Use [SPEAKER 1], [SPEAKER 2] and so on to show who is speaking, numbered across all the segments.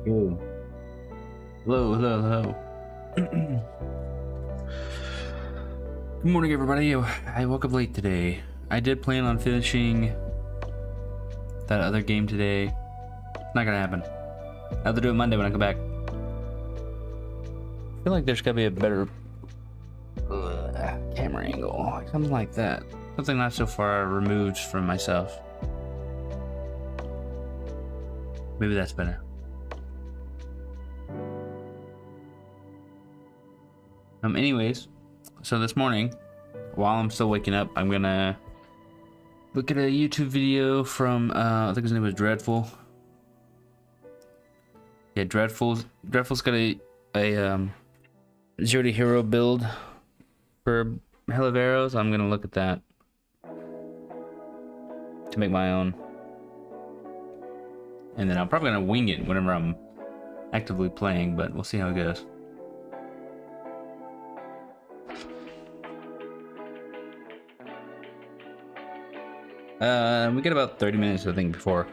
[SPEAKER 1] Yo. Hello. Good morning, everybody. I woke up late today. I did plan on finishing that other game today. Not gonna happen. I'll have to do it Monday when I come back. I feel like there's gotta be a better camera angle. Something like that. Something not so far removed from myself. Maybe that's better. Anyways, so this morning, while I'm still waking up, I'm gonna look at a YouTube video from I think his name was Dreadful. Yeah, Dreadful's got a zero to hero build for Hell of Arrows. I'm gonna look at that to make my own, and then I'm probably gonna wing it whenever I'm actively playing, but we'll see how it goes. We get about 30 minutes, I think, before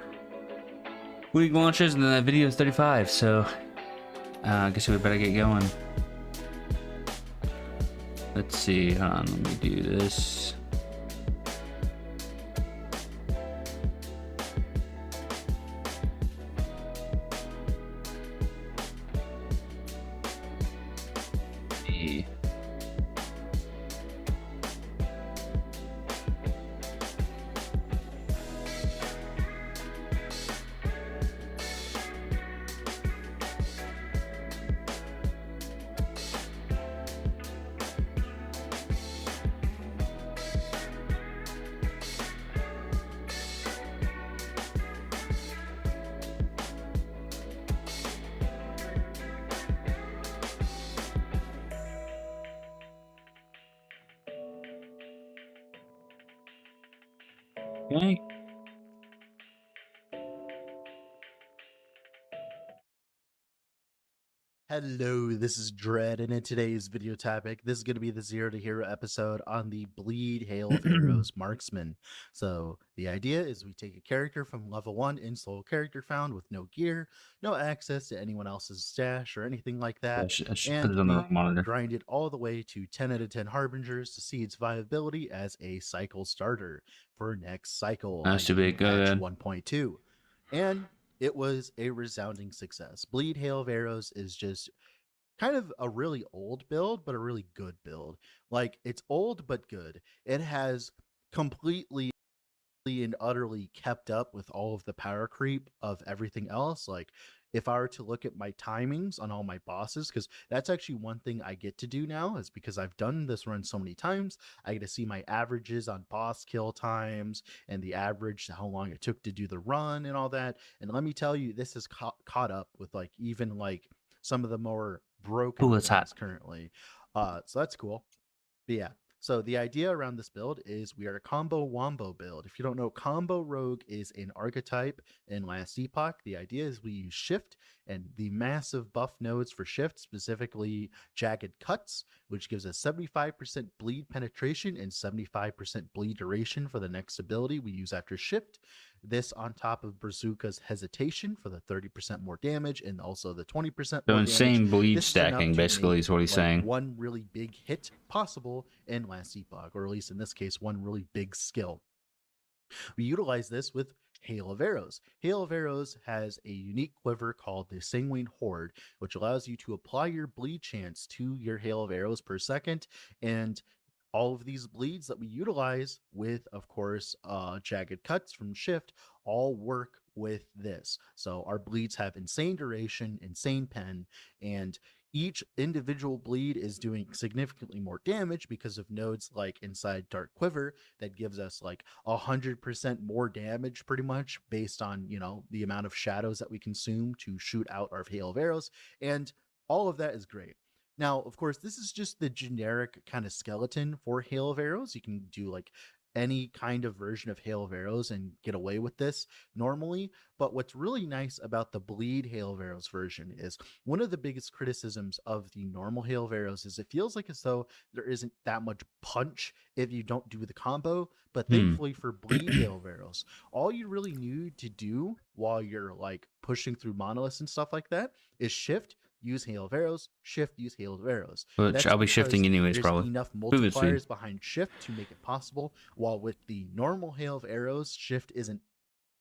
[SPEAKER 1] week launches, and then that video is 35, so I guess we better get going. Let's see, hold on, let me do this. Okay.
[SPEAKER 2] Hello, this is Dread, and in today's video topic, this is going to be the Zero to Hero episode on the Bleed Hail of Arrows Marksman. So, the idea is we take a character from level 1 in solo character found with no gear, no access to anyone else's stash or anything like that,
[SPEAKER 1] I should put
[SPEAKER 2] and
[SPEAKER 1] it on the
[SPEAKER 2] we
[SPEAKER 1] wrong monitor.
[SPEAKER 2] grind it all the way to 10 out of 10 Harbingers to see its viability as a cycle starter for next cycle.
[SPEAKER 1] That's too big. Go ahead.
[SPEAKER 2] 1.2. And it was a resounding success. Bleed Hail of Arrows is just kind of a really old build, but a really good build. Like, it's old but good. It has completely and utterly kept up with all of the power creep of everything else. Like, if I were to look at my timings on all my bosses, because that's actually one thing I get to do now, is because I've done this run so many times, I get to see my averages on boss kill times and the average, how long it took to do the run and all that. And let me tell you, this is caught up with like even like some of the more broken
[SPEAKER 1] Ooh, it's hot.
[SPEAKER 2] currently. So that's cool. But yeah, so the idea around this build is we are a combo wombo build. If you don't know, combo rogue is an archetype in last epoch. The idea is we use shift and the massive buff nodes for shift, specifically jagged cuts, which gives us 75% bleed penetration and 75% bleed duration for the next ability we use after shift. This on top of Bazooka's hesitation for the 30% more damage and also the 20% more
[SPEAKER 1] So insane
[SPEAKER 2] damage.
[SPEAKER 1] bleed
[SPEAKER 2] This is
[SPEAKER 1] stacking,
[SPEAKER 2] enough to
[SPEAKER 1] basically,
[SPEAKER 2] make,
[SPEAKER 1] is what he's
[SPEAKER 2] like,
[SPEAKER 1] saying.
[SPEAKER 2] one really big hit possible in last epoch, or at least in this case, one really big skill. We utilize this with Hail of Arrows. Hail of Arrows has a unique quiver called the Sanguine Horde, which allows you to apply your bleed chance to your Hail of Arrows per second, and all of these bleeds that we utilize with, of course, jagged cuts from shift all work with this. So our bleeds have insane duration, insane pen, and each individual bleed is doing significantly more damage because of nodes like inside Dark Quiver that gives us like 100% more damage pretty much based on, you know, the amount of shadows that we consume to shoot out our Hail of Arrows. And all of that is great. Now, of course, this is just the generic kind of skeleton for Hail of Arrows. You can do like any kind of version of Hail of Arrows and get away with this normally. But what's really nice about the Bleed Hail of Arrows version is one of the biggest criticisms of the normal Hail of Arrows is it feels like as though there isn't that much punch if you don't do the combo. But thankfully for Bleed Hail of Arrows, all you really need to do while you're like pushing through monoliths and stuff like that is shift, use Hail of Arrows, shift, use Hail of Arrows.
[SPEAKER 1] Which
[SPEAKER 2] That's
[SPEAKER 1] I'll be
[SPEAKER 2] because
[SPEAKER 1] shifting anyways,
[SPEAKER 2] there's
[SPEAKER 1] probably.
[SPEAKER 2] enough
[SPEAKER 1] Move it,
[SPEAKER 2] multipliers behind shift to make it possible, while with the normal Hail of Arrows, shift isn't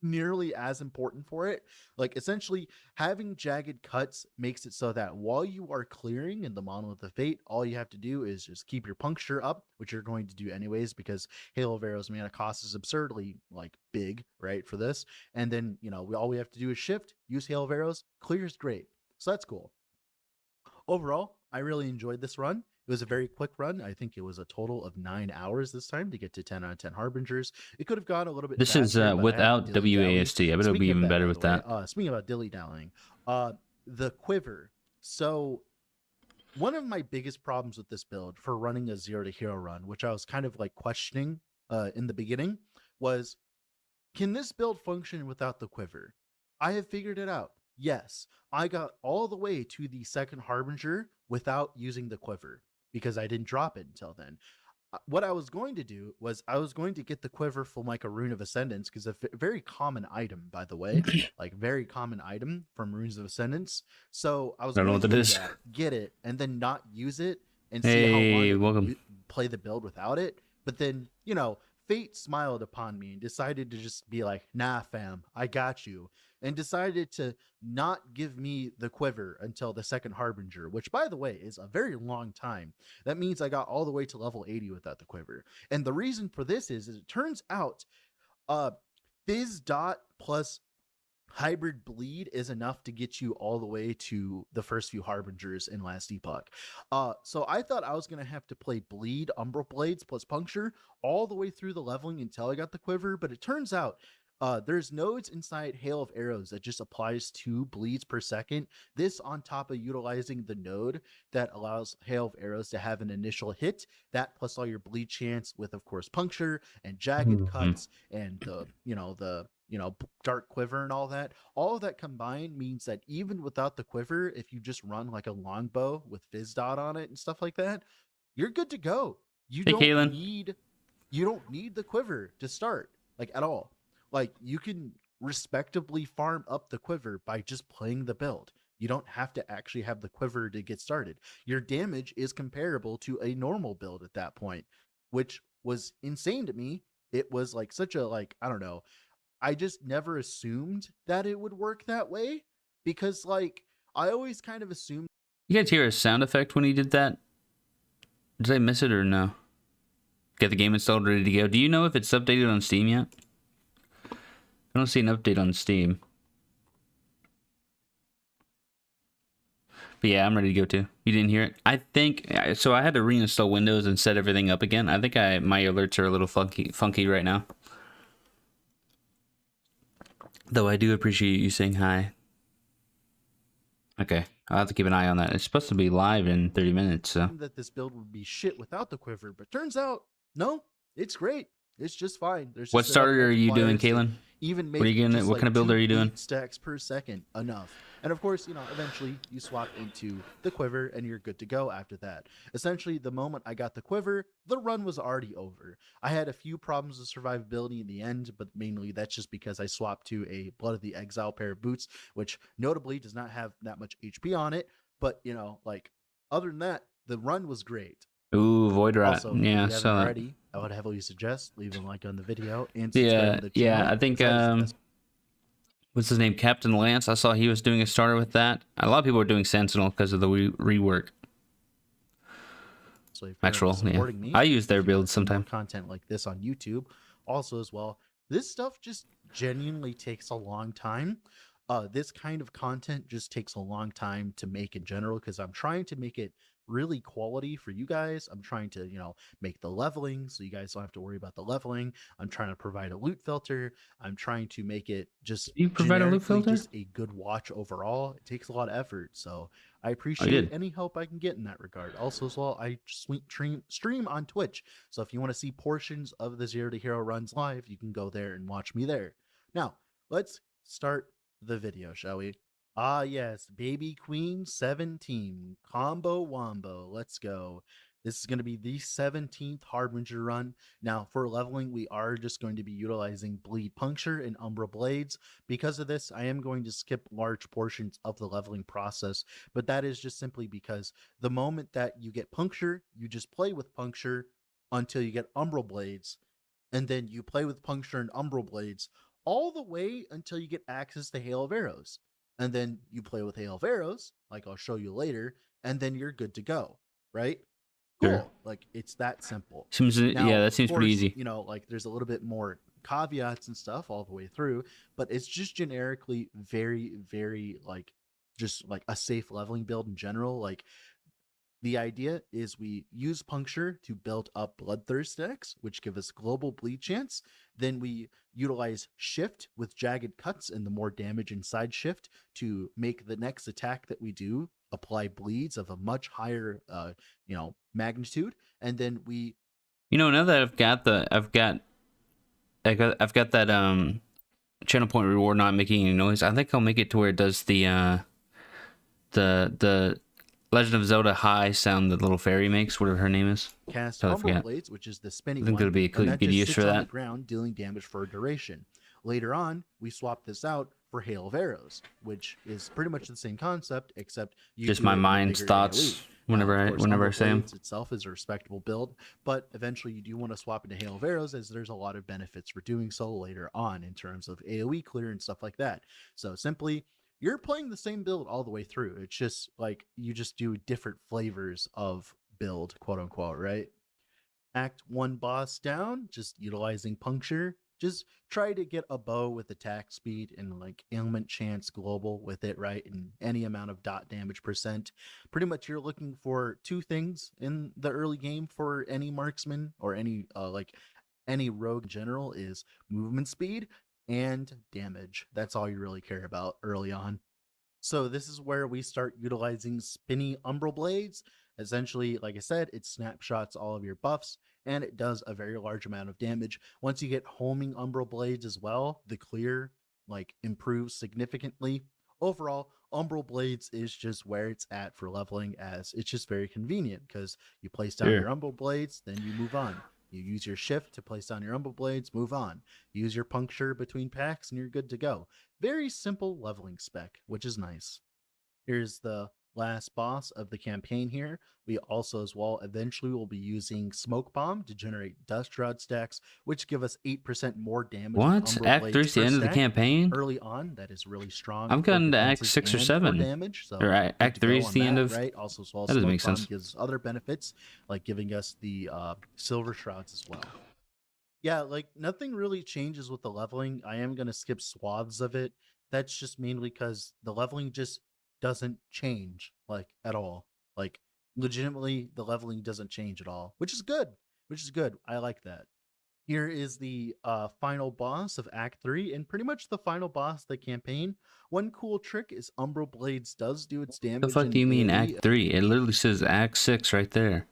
[SPEAKER 2] nearly as important for it. Like essentially having jagged cuts makes it so that while you are clearing in the Monolith of Fate, all you have to do is just keep your puncture up, which you're going to do anyways because Hail of Arrows mana cost is absurdly like big, right, for this. And then, you know, all we have to do is shift, use Hail of Arrows, clears great. So that's cool. Overall, I really enjoyed this run. It was a very quick run. I think it was a total of 9 hours this time to get to 10 out of 10 Harbingers. It could have gone a little bit
[SPEAKER 1] This
[SPEAKER 2] faster,
[SPEAKER 1] is
[SPEAKER 2] but
[SPEAKER 1] without
[SPEAKER 2] I had dilly-dally.
[SPEAKER 1] WAST. I bet it'll be
[SPEAKER 2] Speaking of
[SPEAKER 1] even
[SPEAKER 2] that,
[SPEAKER 1] better
[SPEAKER 2] by
[SPEAKER 1] with
[SPEAKER 2] the way,
[SPEAKER 1] that.
[SPEAKER 2] speaking about dilly-dallying, the quiver. So one of my biggest problems with this build for running a 0 to hero run, which I was kind of like questioning in the beginning, was can this build function without the quiver? I have figured it out. Yes, I got all the way to the second Harbinger without using the quiver because I didn't drop it until then. What I was going to do was I was going to get the quiver from like a Rune of Ascendance because a very common item, by the way, like very common item from Runes of Ascendance. So I was
[SPEAKER 1] I don't know
[SPEAKER 2] going
[SPEAKER 1] what
[SPEAKER 2] to
[SPEAKER 1] that
[SPEAKER 2] do
[SPEAKER 1] is.
[SPEAKER 2] that, get it, and then not use it and see how long it would
[SPEAKER 1] Welcome.
[SPEAKER 2] play the build without it. But then, you know, fate smiled upon me and decided to just be like, nah, fam, I got you. And decided to not give me the quiver until the second Harbinger, which, by the way, is a very long time. That means I got all the way to level 80 without the quiver. And the reason for this is it turns out Fizz Dot plus Hybrid Bleed is enough to get you all the way to the first few Harbingers in last epoch. So I thought I was going to have to play Bleed, Umbral Blades plus Puncture all the way through the leveling until I got the quiver, but it turns out there's nodes inside Hail of Arrows that just applies 2 bleeds per second. This on top of utilizing the node that allows Hail of Arrows to have an initial hit, that plus all your bleed chance with, of course, puncture and jagged cuts and the dark quiver and all of that combined means that even without the quiver, if you just run like a longbow with Fizz Dot on it and stuff like that, you're good to go. You don't need the quiver to start, like, at all. Like, you can respectably farm up the quiver by just playing the build. You don't have to actually have the quiver to get started. Your damage is comparable to a normal build at that point, which was insane to me. It was like such a, like, I don't know. I just never assumed that it would work that way because, like, I always kind of assumed.
[SPEAKER 1] You guys hear a sound effect when he did that? Did I miss it or no? Get the game installed, ready to go. Do you know if it's updated on Steam yet? I don't see an update on Steam. But yeah, I'm ready to go too. You didn't hear it? I think so. I had to reinstall Windows and set everything up again. I think my alerts are a little funky right now. Though I do appreciate you saying hi. Okay, I'll have to keep an eye on that. It's supposed to be live in 30 minutes, so.
[SPEAKER 2] That this build would be shit without the quiver, but turns out, no, it's great. It's just fine. There's just
[SPEAKER 1] what starter are you doing, Kalen?
[SPEAKER 2] Even make
[SPEAKER 1] what are you gonna? What kind of build are you doing?
[SPEAKER 2] Stacks per second, enough. And of course, you know, eventually you swap into the quiver and you're good to go after that. Essentially, the moment I got the quiver, the run was already over. I had a few problems with survivability in the end, but mainly that's just because I swapped to a Blood of the Exile pair of boots, which notably does not have that much HP on it. But, you know, like, other than that, the run was great.
[SPEAKER 1] Ooh, Void Rat.
[SPEAKER 2] Also,
[SPEAKER 1] yeah,
[SPEAKER 2] if you
[SPEAKER 1] so
[SPEAKER 2] haven't already, I would heavily suggest leaving a like on the video and
[SPEAKER 1] yeah,
[SPEAKER 2] to the channel.
[SPEAKER 1] I think what's his name, Captain Lance. I saw he was doing a starter with that. A lot of people are doing Sentinel because of the rework.
[SPEAKER 2] So if
[SPEAKER 1] Actual,
[SPEAKER 2] you're supporting me,
[SPEAKER 1] I use their
[SPEAKER 2] if you
[SPEAKER 1] builds
[SPEAKER 2] want
[SPEAKER 1] sometimes.
[SPEAKER 2] content like this on YouTube, also as well. This stuff just genuinely takes a long time. This kind of content just takes a long time to make in general because I'm trying to make it really quality for you guys. I'm trying to, you know, make the leveling so you guys don't have to worry about the leveling. I'm trying to provide a loot filter. I'm trying to make it just
[SPEAKER 1] You provide a loot filter?
[SPEAKER 2] just a good watch overall. It takes a lot of effort. So I
[SPEAKER 1] Oh,
[SPEAKER 2] appreciate
[SPEAKER 1] you did.
[SPEAKER 2] any help I can get in that regard. Also, as well, I stream on Twitch. So if you want to see portions of the Zero to Hero runs live, you can go there and watch me there. Now, let's start the video, shall we? Ah, yes, Baby Queen 17, Combo Wombo. Let's go. This is going to be the 17th Harbinger run. Now, for leveling, we are just going to be utilizing Bleed Puncture and Umbra Blades. Because of this, I am going to skip large portions of the leveling process, but that is just simply because the moment that you get Puncture, you just play with Puncture until you get Umbra Blades, and then you play with Puncture and Umbral Blades all the way until you get access to Hail of Arrows. And then you play with Hail of Arrows, like I'll show you later, and then you're good to go, right? Cool.
[SPEAKER 1] Sure.
[SPEAKER 2] Like, it's that simple.
[SPEAKER 1] Seems
[SPEAKER 2] Now,
[SPEAKER 1] yeah, that
[SPEAKER 2] of
[SPEAKER 1] seems pretty
[SPEAKER 2] course,
[SPEAKER 1] easy.
[SPEAKER 2] you know, like there's a little bit more caveats and stuff all the way through, but it's just generically very, very like just like a safe leveling build in general. Like, the idea is we use Puncture to build up Bloodthirst decks, which give us global bleed chance. Then we utilize Shift with Jagged Cuts and the more damage inside Shift to make the next attack that we do apply bleeds of a much higher, magnitude. And then we
[SPEAKER 1] Now that I've got that channel point reward not making any noise. I think I'll make it to where it does the Legend of Zelda high sound that little fairy makes, whatever her name is.
[SPEAKER 2] cast
[SPEAKER 1] Totally
[SPEAKER 2] Umbral
[SPEAKER 1] forget.
[SPEAKER 2] Blades, which is the spinning
[SPEAKER 1] I think
[SPEAKER 2] one,
[SPEAKER 1] that'd be a
[SPEAKER 2] and that
[SPEAKER 1] good
[SPEAKER 2] just
[SPEAKER 1] use
[SPEAKER 2] sits
[SPEAKER 1] for
[SPEAKER 2] on the
[SPEAKER 1] that.
[SPEAKER 2] ground dealing damage for a duration. Later on, we swap this out for Hail of Arrows, which is pretty much the same concept, except you
[SPEAKER 1] Just
[SPEAKER 2] do
[SPEAKER 1] my
[SPEAKER 2] it in a
[SPEAKER 1] mind's
[SPEAKER 2] bigger
[SPEAKER 1] thoughts
[SPEAKER 2] AoE.
[SPEAKER 1] whenever
[SPEAKER 2] Of
[SPEAKER 1] I
[SPEAKER 2] course,
[SPEAKER 1] whenever I
[SPEAKER 2] Umbral
[SPEAKER 1] say 'em.
[SPEAKER 2] Blades itself is a respectable build, but eventually you do want to swap into Hail of Arrows, as there's a lot of benefits for doing so later on in terms of AoE clear and stuff like that. So simply, you're playing the same build all the way through. It's just like you just do different flavors of build, quote unquote, right? Act 1 boss down, just utilizing Puncture. Just try to get a bow with attack speed and like ailment chance global with it, right? And any amount of dot damage percent. Pretty much you're looking for two things in the early game for any marksman or any rogue in general is movement speed and damage. That's all you really care about early on. So this is where we start utilizing spinny Umbral Blades. Essentially, like I said, it snapshots all of your buffs, and it does a very large amount of damage. Once you get homing Umbral Blades as well, the clear improves significantly. Overall, Umbral Blades is just where it's at for leveling, as it's just very convenient because you place down your Umbral Blades, then you move on. You use your Shift to place down your Umbral Blades, move on. Use your Puncture between packs, and you're good to go. Very simple leveling spec, which is nice. Here's the last boss of the campaign here. We also as well eventually will be using Smoke Bomb to generate Dust Shroud stacks, which give us 8% more damage.
[SPEAKER 1] What? Act 3 is the end of the campaign?
[SPEAKER 2] Early on, that is really strong.
[SPEAKER 1] I've gotten to Act 6 or 7.
[SPEAKER 2] Damage, so
[SPEAKER 1] or Act 3 is the end of...
[SPEAKER 2] right? Also, as well,
[SPEAKER 1] that doesn't
[SPEAKER 2] Smoke
[SPEAKER 1] make
[SPEAKER 2] Bomb
[SPEAKER 1] sense.
[SPEAKER 2] gives other benefits, like giving us the Silver Shrouds as well. Yeah, like nothing really changes with the leveling. I am going to skip swaths of it. That's just mainly because the leveling just doesn't change at all. Like legitimately the leveling doesn't change at all, which is good. I like that. Here is the final boss of Act 3 and pretty much the final boss of the campaign. One cool trick is Umbral Blades does do its damage.
[SPEAKER 1] The fuck do you mean Act 3? It literally says Act 6 right there.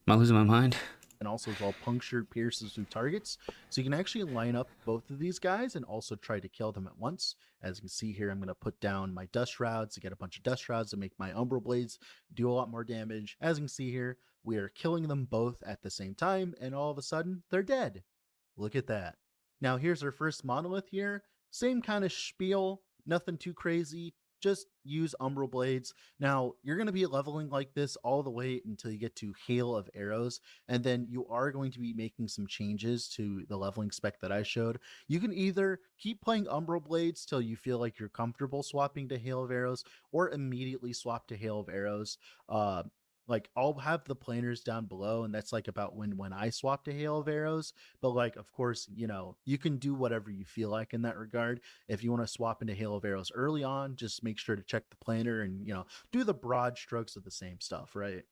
[SPEAKER 1] Am I losing my mind?
[SPEAKER 2] And also as well, Puncture pierces through targets. So you can actually line up both of these guys and also try to kill them at once. As you can see here, I'm going to put down my Dust Shrouds to get a bunch of Dust Shrouds to make my Umbral Blades do a lot more damage. As you can see here, we are killing them both at the same time, and all of a sudden, they're dead. Look at that. Now here's our first monolith here. Same kind of spiel, nothing too crazy. Just use Umbral Blades. Now, you're going to be leveling like this all the way until you get to Hail of Arrows, and then you are going to be making some changes to the leveling spec that I showed. You can either keep playing Umbral Blades till you feel like you're comfortable swapping to Hail of Arrows, or immediately swap to Hail of Arrows. I'll have the planers down below, and that's about when I swap to Hail of Arrows. But of course, you can do whatever you feel like in that regard. If you want to swap into Hail of Arrows early on, just make sure to check the planner and do the broad strokes of the same stuff, right?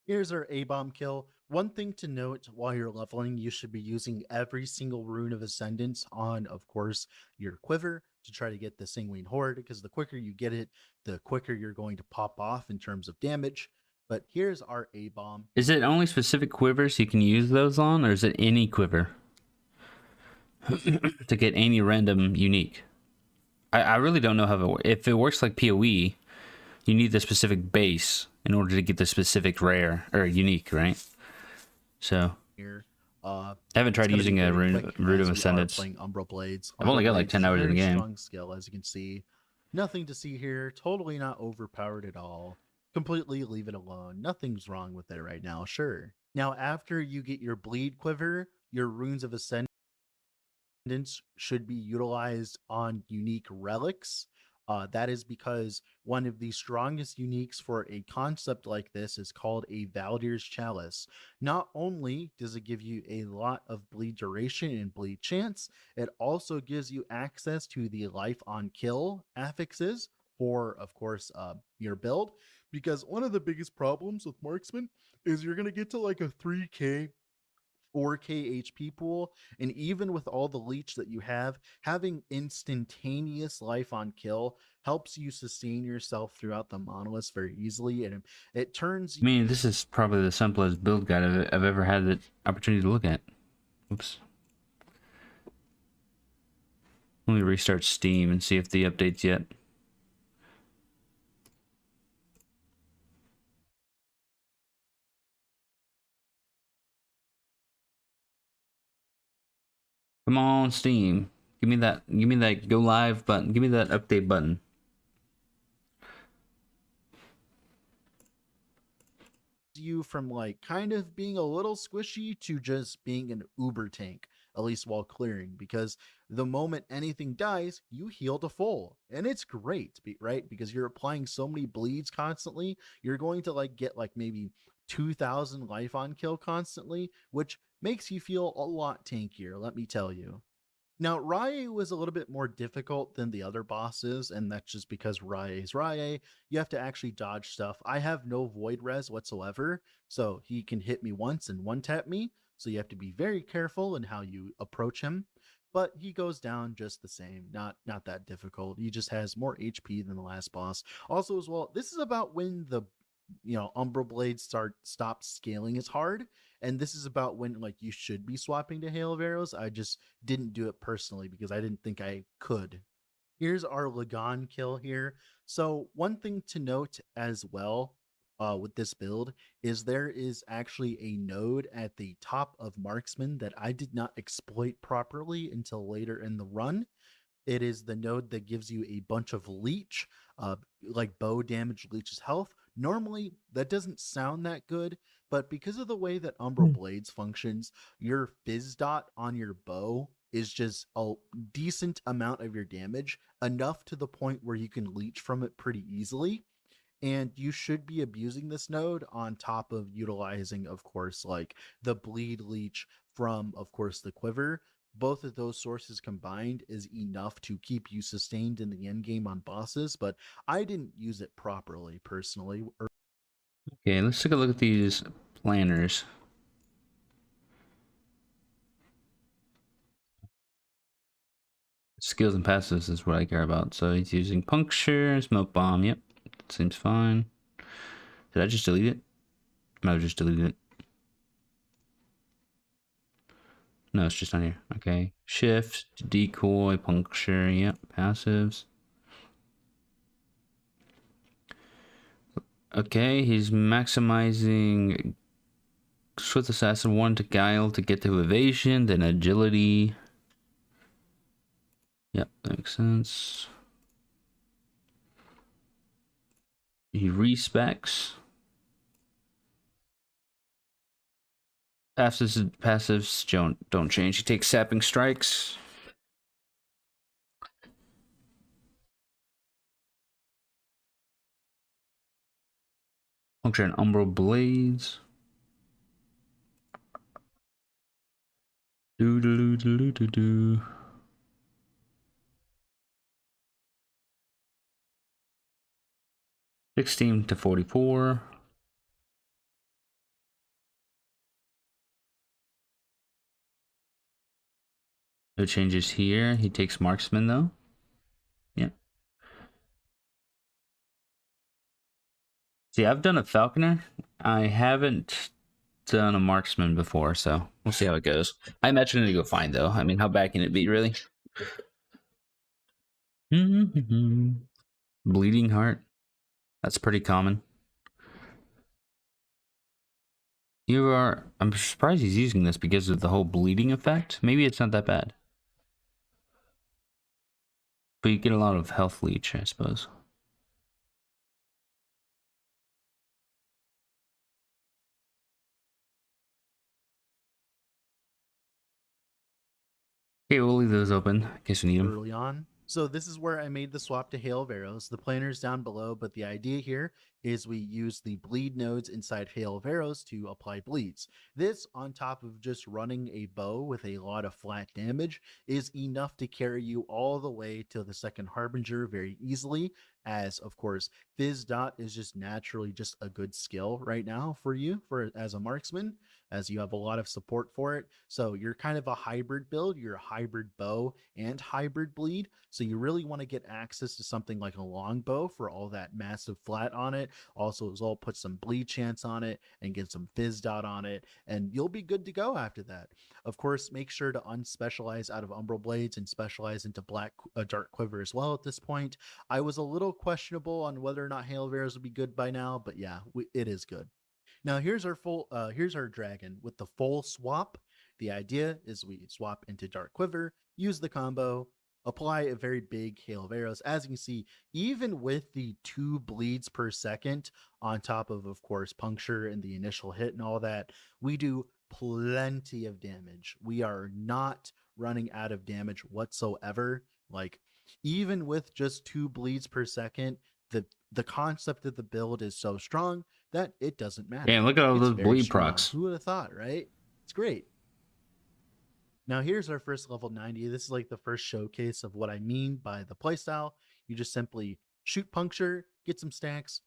[SPEAKER 2] Here's our A-bomb kill. One thing to note while you're leveling, you should be using every single rune of Ascendance on, of course, your quiver to try to get the Sanguine Horde, because the quicker you get it, the quicker you're going to pop off in terms of damage. But here's our A-bomb.
[SPEAKER 1] Is it only specific quivers you can use those on, or is it any quiver to get any random unique? I really don't know how it works. If it works like PoE, you need the specific base in order to get the specific rare or unique, right? So
[SPEAKER 2] Here,
[SPEAKER 1] I haven't tried
[SPEAKER 2] it's gonna be
[SPEAKER 1] using a
[SPEAKER 2] very
[SPEAKER 1] rune,
[SPEAKER 2] quick
[SPEAKER 1] rune
[SPEAKER 2] as
[SPEAKER 1] of
[SPEAKER 2] we are
[SPEAKER 1] Ascendance.
[SPEAKER 2] playing Umbral Blades.
[SPEAKER 1] I've only
[SPEAKER 2] Umbral
[SPEAKER 1] got like
[SPEAKER 2] Blades
[SPEAKER 1] 10
[SPEAKER 2] is a
[SPEAKER 1] hours in the
[SPEAKER 2] very
[SPEAKER 1] game.
[SPEAKER 2] strong skill, as you can see. Nothing to see here. Totally not overpowered at all. Completely leave it alone. Nothing's wrong with it right now, sure. Now, after you get your Bleed Quiver, your Runes of Ascendance should be utilized on unique relics. That is because one of the strongest uniques for a concept like this is called a Valdir's Chalice. Not only does it give you a lot of bleed duration and bleed chance, it also gives you access to the life on kill affixes for, of course, your build. Because one of the biggest problems with marksman is you're going to get to like a 3k 4k HP pool, and even with all the leech that you have, having instantaneous life on kill helps you sustain yourself throughout the monoliths very easily, and it turns.
[SPEAKER 1] I mean, this is probably the simplest build guide I've ever had the opportunity to look at. Oops. Let me restart Steam and see if the update's yet. Come on, Steam. Give me that go live button. Give me that update button.
[SPEAKER 2] You from like kind of being a little squishy to just being an uber tank, at least while clearing, because the moment anything dies, you heal to full, and it's great, right? Because you're applying so many bleeds constantly, you're going to like get like maybe 2000 life on kill constantly, which makes you feel a lot tankier, let me tell you. Now, Rai was a little bit more difficult than the other bosses, and that's just because Rai is Rai. You have to actually dodge stuff. I have no void res whatsoever, so he can hit me once and one tap me. So you have to be very careful in how you approach him. But he goes down just the same. Not that difficult. He just has more HP than the last boss. Also, as well, this is about when the Umbral Blades stop scaling as hard, and this is about when like you should be swapping to Hail of Arrows. I just didn't do it personally because I didn't think I could. Here's our Lagan kill here. So one thing to note as well with this build is there is actually a node at the top of Marksman that I did not exploit properly until later in the run. It is the node that gives you a bunch of leech, like bow damage leeches health. Normally, that doesn't sound that good, but because of the way that Umbral Blades functions, your fizz dot on your bow is just a decent amount of your damage, enough to the point where you can leech from it pretty easily. And you should be abusing this node on top of utilizing, of course, like the bleed leech from, of course, the quiver. Both of those sources combined is enough to keep you sustained in the end game on bosses, but I didn't use it properly personally.
[SPEAKER 1] Okay, let's take a look at these planners. Skills and passives is what I care about. So he's using puncture, smoke bomb. Yep, seems fine. Did I just delete it? No, I just deleted it. No, it's just on here. Okay. Shift, decoy, puncture. Yep, passives. Okay, he's maximizing Swift Assassin 1 to Guile to get to evasion, then agility. Yep, that makes sense. He respecs. Passives don't change. He takes sapping strikes. Puncture and umbral blades. Do do do do do do. 16 to 44. No changes here. He takes marksman though. Yeah. See, I've done a falconer. I haven't done a marksman before, so we'll see how it goes. I imagine it'll go fine though. I mean, how bad can it be, really? Bleeding heart. That's pretty common. I'm surprised he's using this because of the whole bleeding effect. Maybe it's not that bad. But you get a lot of health leech, I suppose. Okay, we'll leave those open in case we need them.
[SPEAKER 2] Early on. So this is where I made the swap to Hail of Arrows. The planner's down below, but the idea here is we use the bleed nodes inside Hail of Arrows to apply bleeds. This, on top of just running a bow with a lot of flat damage, is enough to carry you all the way to the second Harbinger very easily, as of course Fizz Dot is just naturally just a good skill right now for you as a marksman, as you have a lot of support for it. So you're kind of a hybrid build. You're a hybrid bow and hybrid bleed. So you really want to get access to something like a longbow for all that massive flat on it. Also, as well, put some bleed chance on it and get some Fizz Dot on it, and you'll be good to go after that. Of course, make sure to unspecialize out of Umbral Blades and specialize into Dark Quiver as well at this point. I was a little questionable on whether or not Hail of Arrows would be good by now, but yeah, it is good. Now here's our dragon with the full swap. The idea is we swap into Dark Quiver, use the combo, apply a very big hail of arrows. As you can see, even with the 2 bleeds per second on top of course, puncture and the initial hit and all that, we do plenty of damage. We are not running out of damage whatsoever. Like, even with just 2 bleeds per second, the concept of the build is so strong that it doesn't matter.
[SPEAKER 1] Yeah, look at all
[SPEAKER 2] It's
[SPEAKER 1] those
[SPEAKER 2] very
[SPEAKER 1] bleed
[SPEAKER 2] strong.
[SPEAKER 1] procs.
[SPEAKER 2] Who would have thought, right? It's great. Now here's our first level 90. This is like the first showcase of what I mean by the playstyle. You just simply shoot puncture, get some stacks,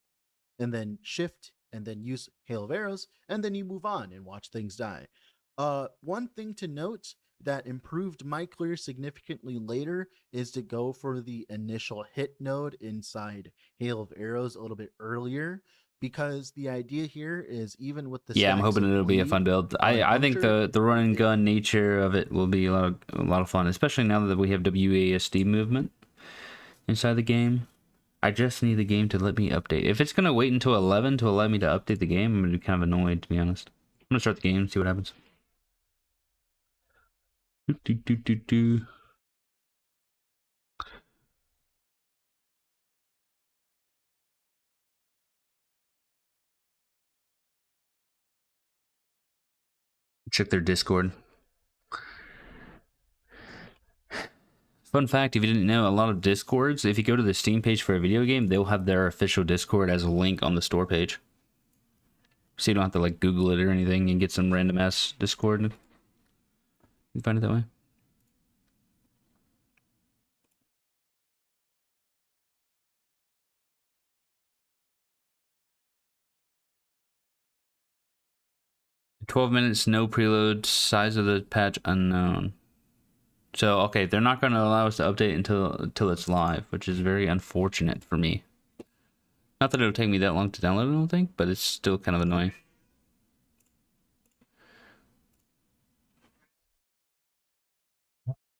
[SPEAKER 2] and then shift, and then use hail of arrows, and then you move on and watch things die. One thing to note that improved my clear significantly later is to go for the initial hit node inside hail of arrows a little bit earlier, because the idea here is even with the
[SPEAKER 1] Yeah, I'm
[SPEAKER 2] stacks
[SPEAKER 1] hoping
[SPEAKER 2] of
[SPEAKER 1] it'll be a
[SPEAKER 2] bleed
[SPEAKER 1] fun build.
[SPEAKER 2] on
[SPEAKER 1] I think
[SPEAKER 2] puncture,
[SPEAKER 1] the run and gun nature of it will be a lot of fun, especially now that we have WASD movement inside the game. I just need the game to let me update. If it's gonna wait until 11 to allow me to update the game, I'm gonna be kind of annoyed, to be honest. I'm gonna start the game, see what happens. Check their Discord. Fun fact, if you didn't know, a lot of Discords, if you go to the Steam page for a video game, they'll have their official Discord as a link on the store page. So you don't have to like Google it or anything and get some random ass Discord. You can find it that way. "12 minutes, no preload, size of the patch unknown." So, okay, they're not going to allow us to update until it's live, which is very unfortunate for me. Not that it'll take me that long to download, I don't think, but it's still kind of annoying.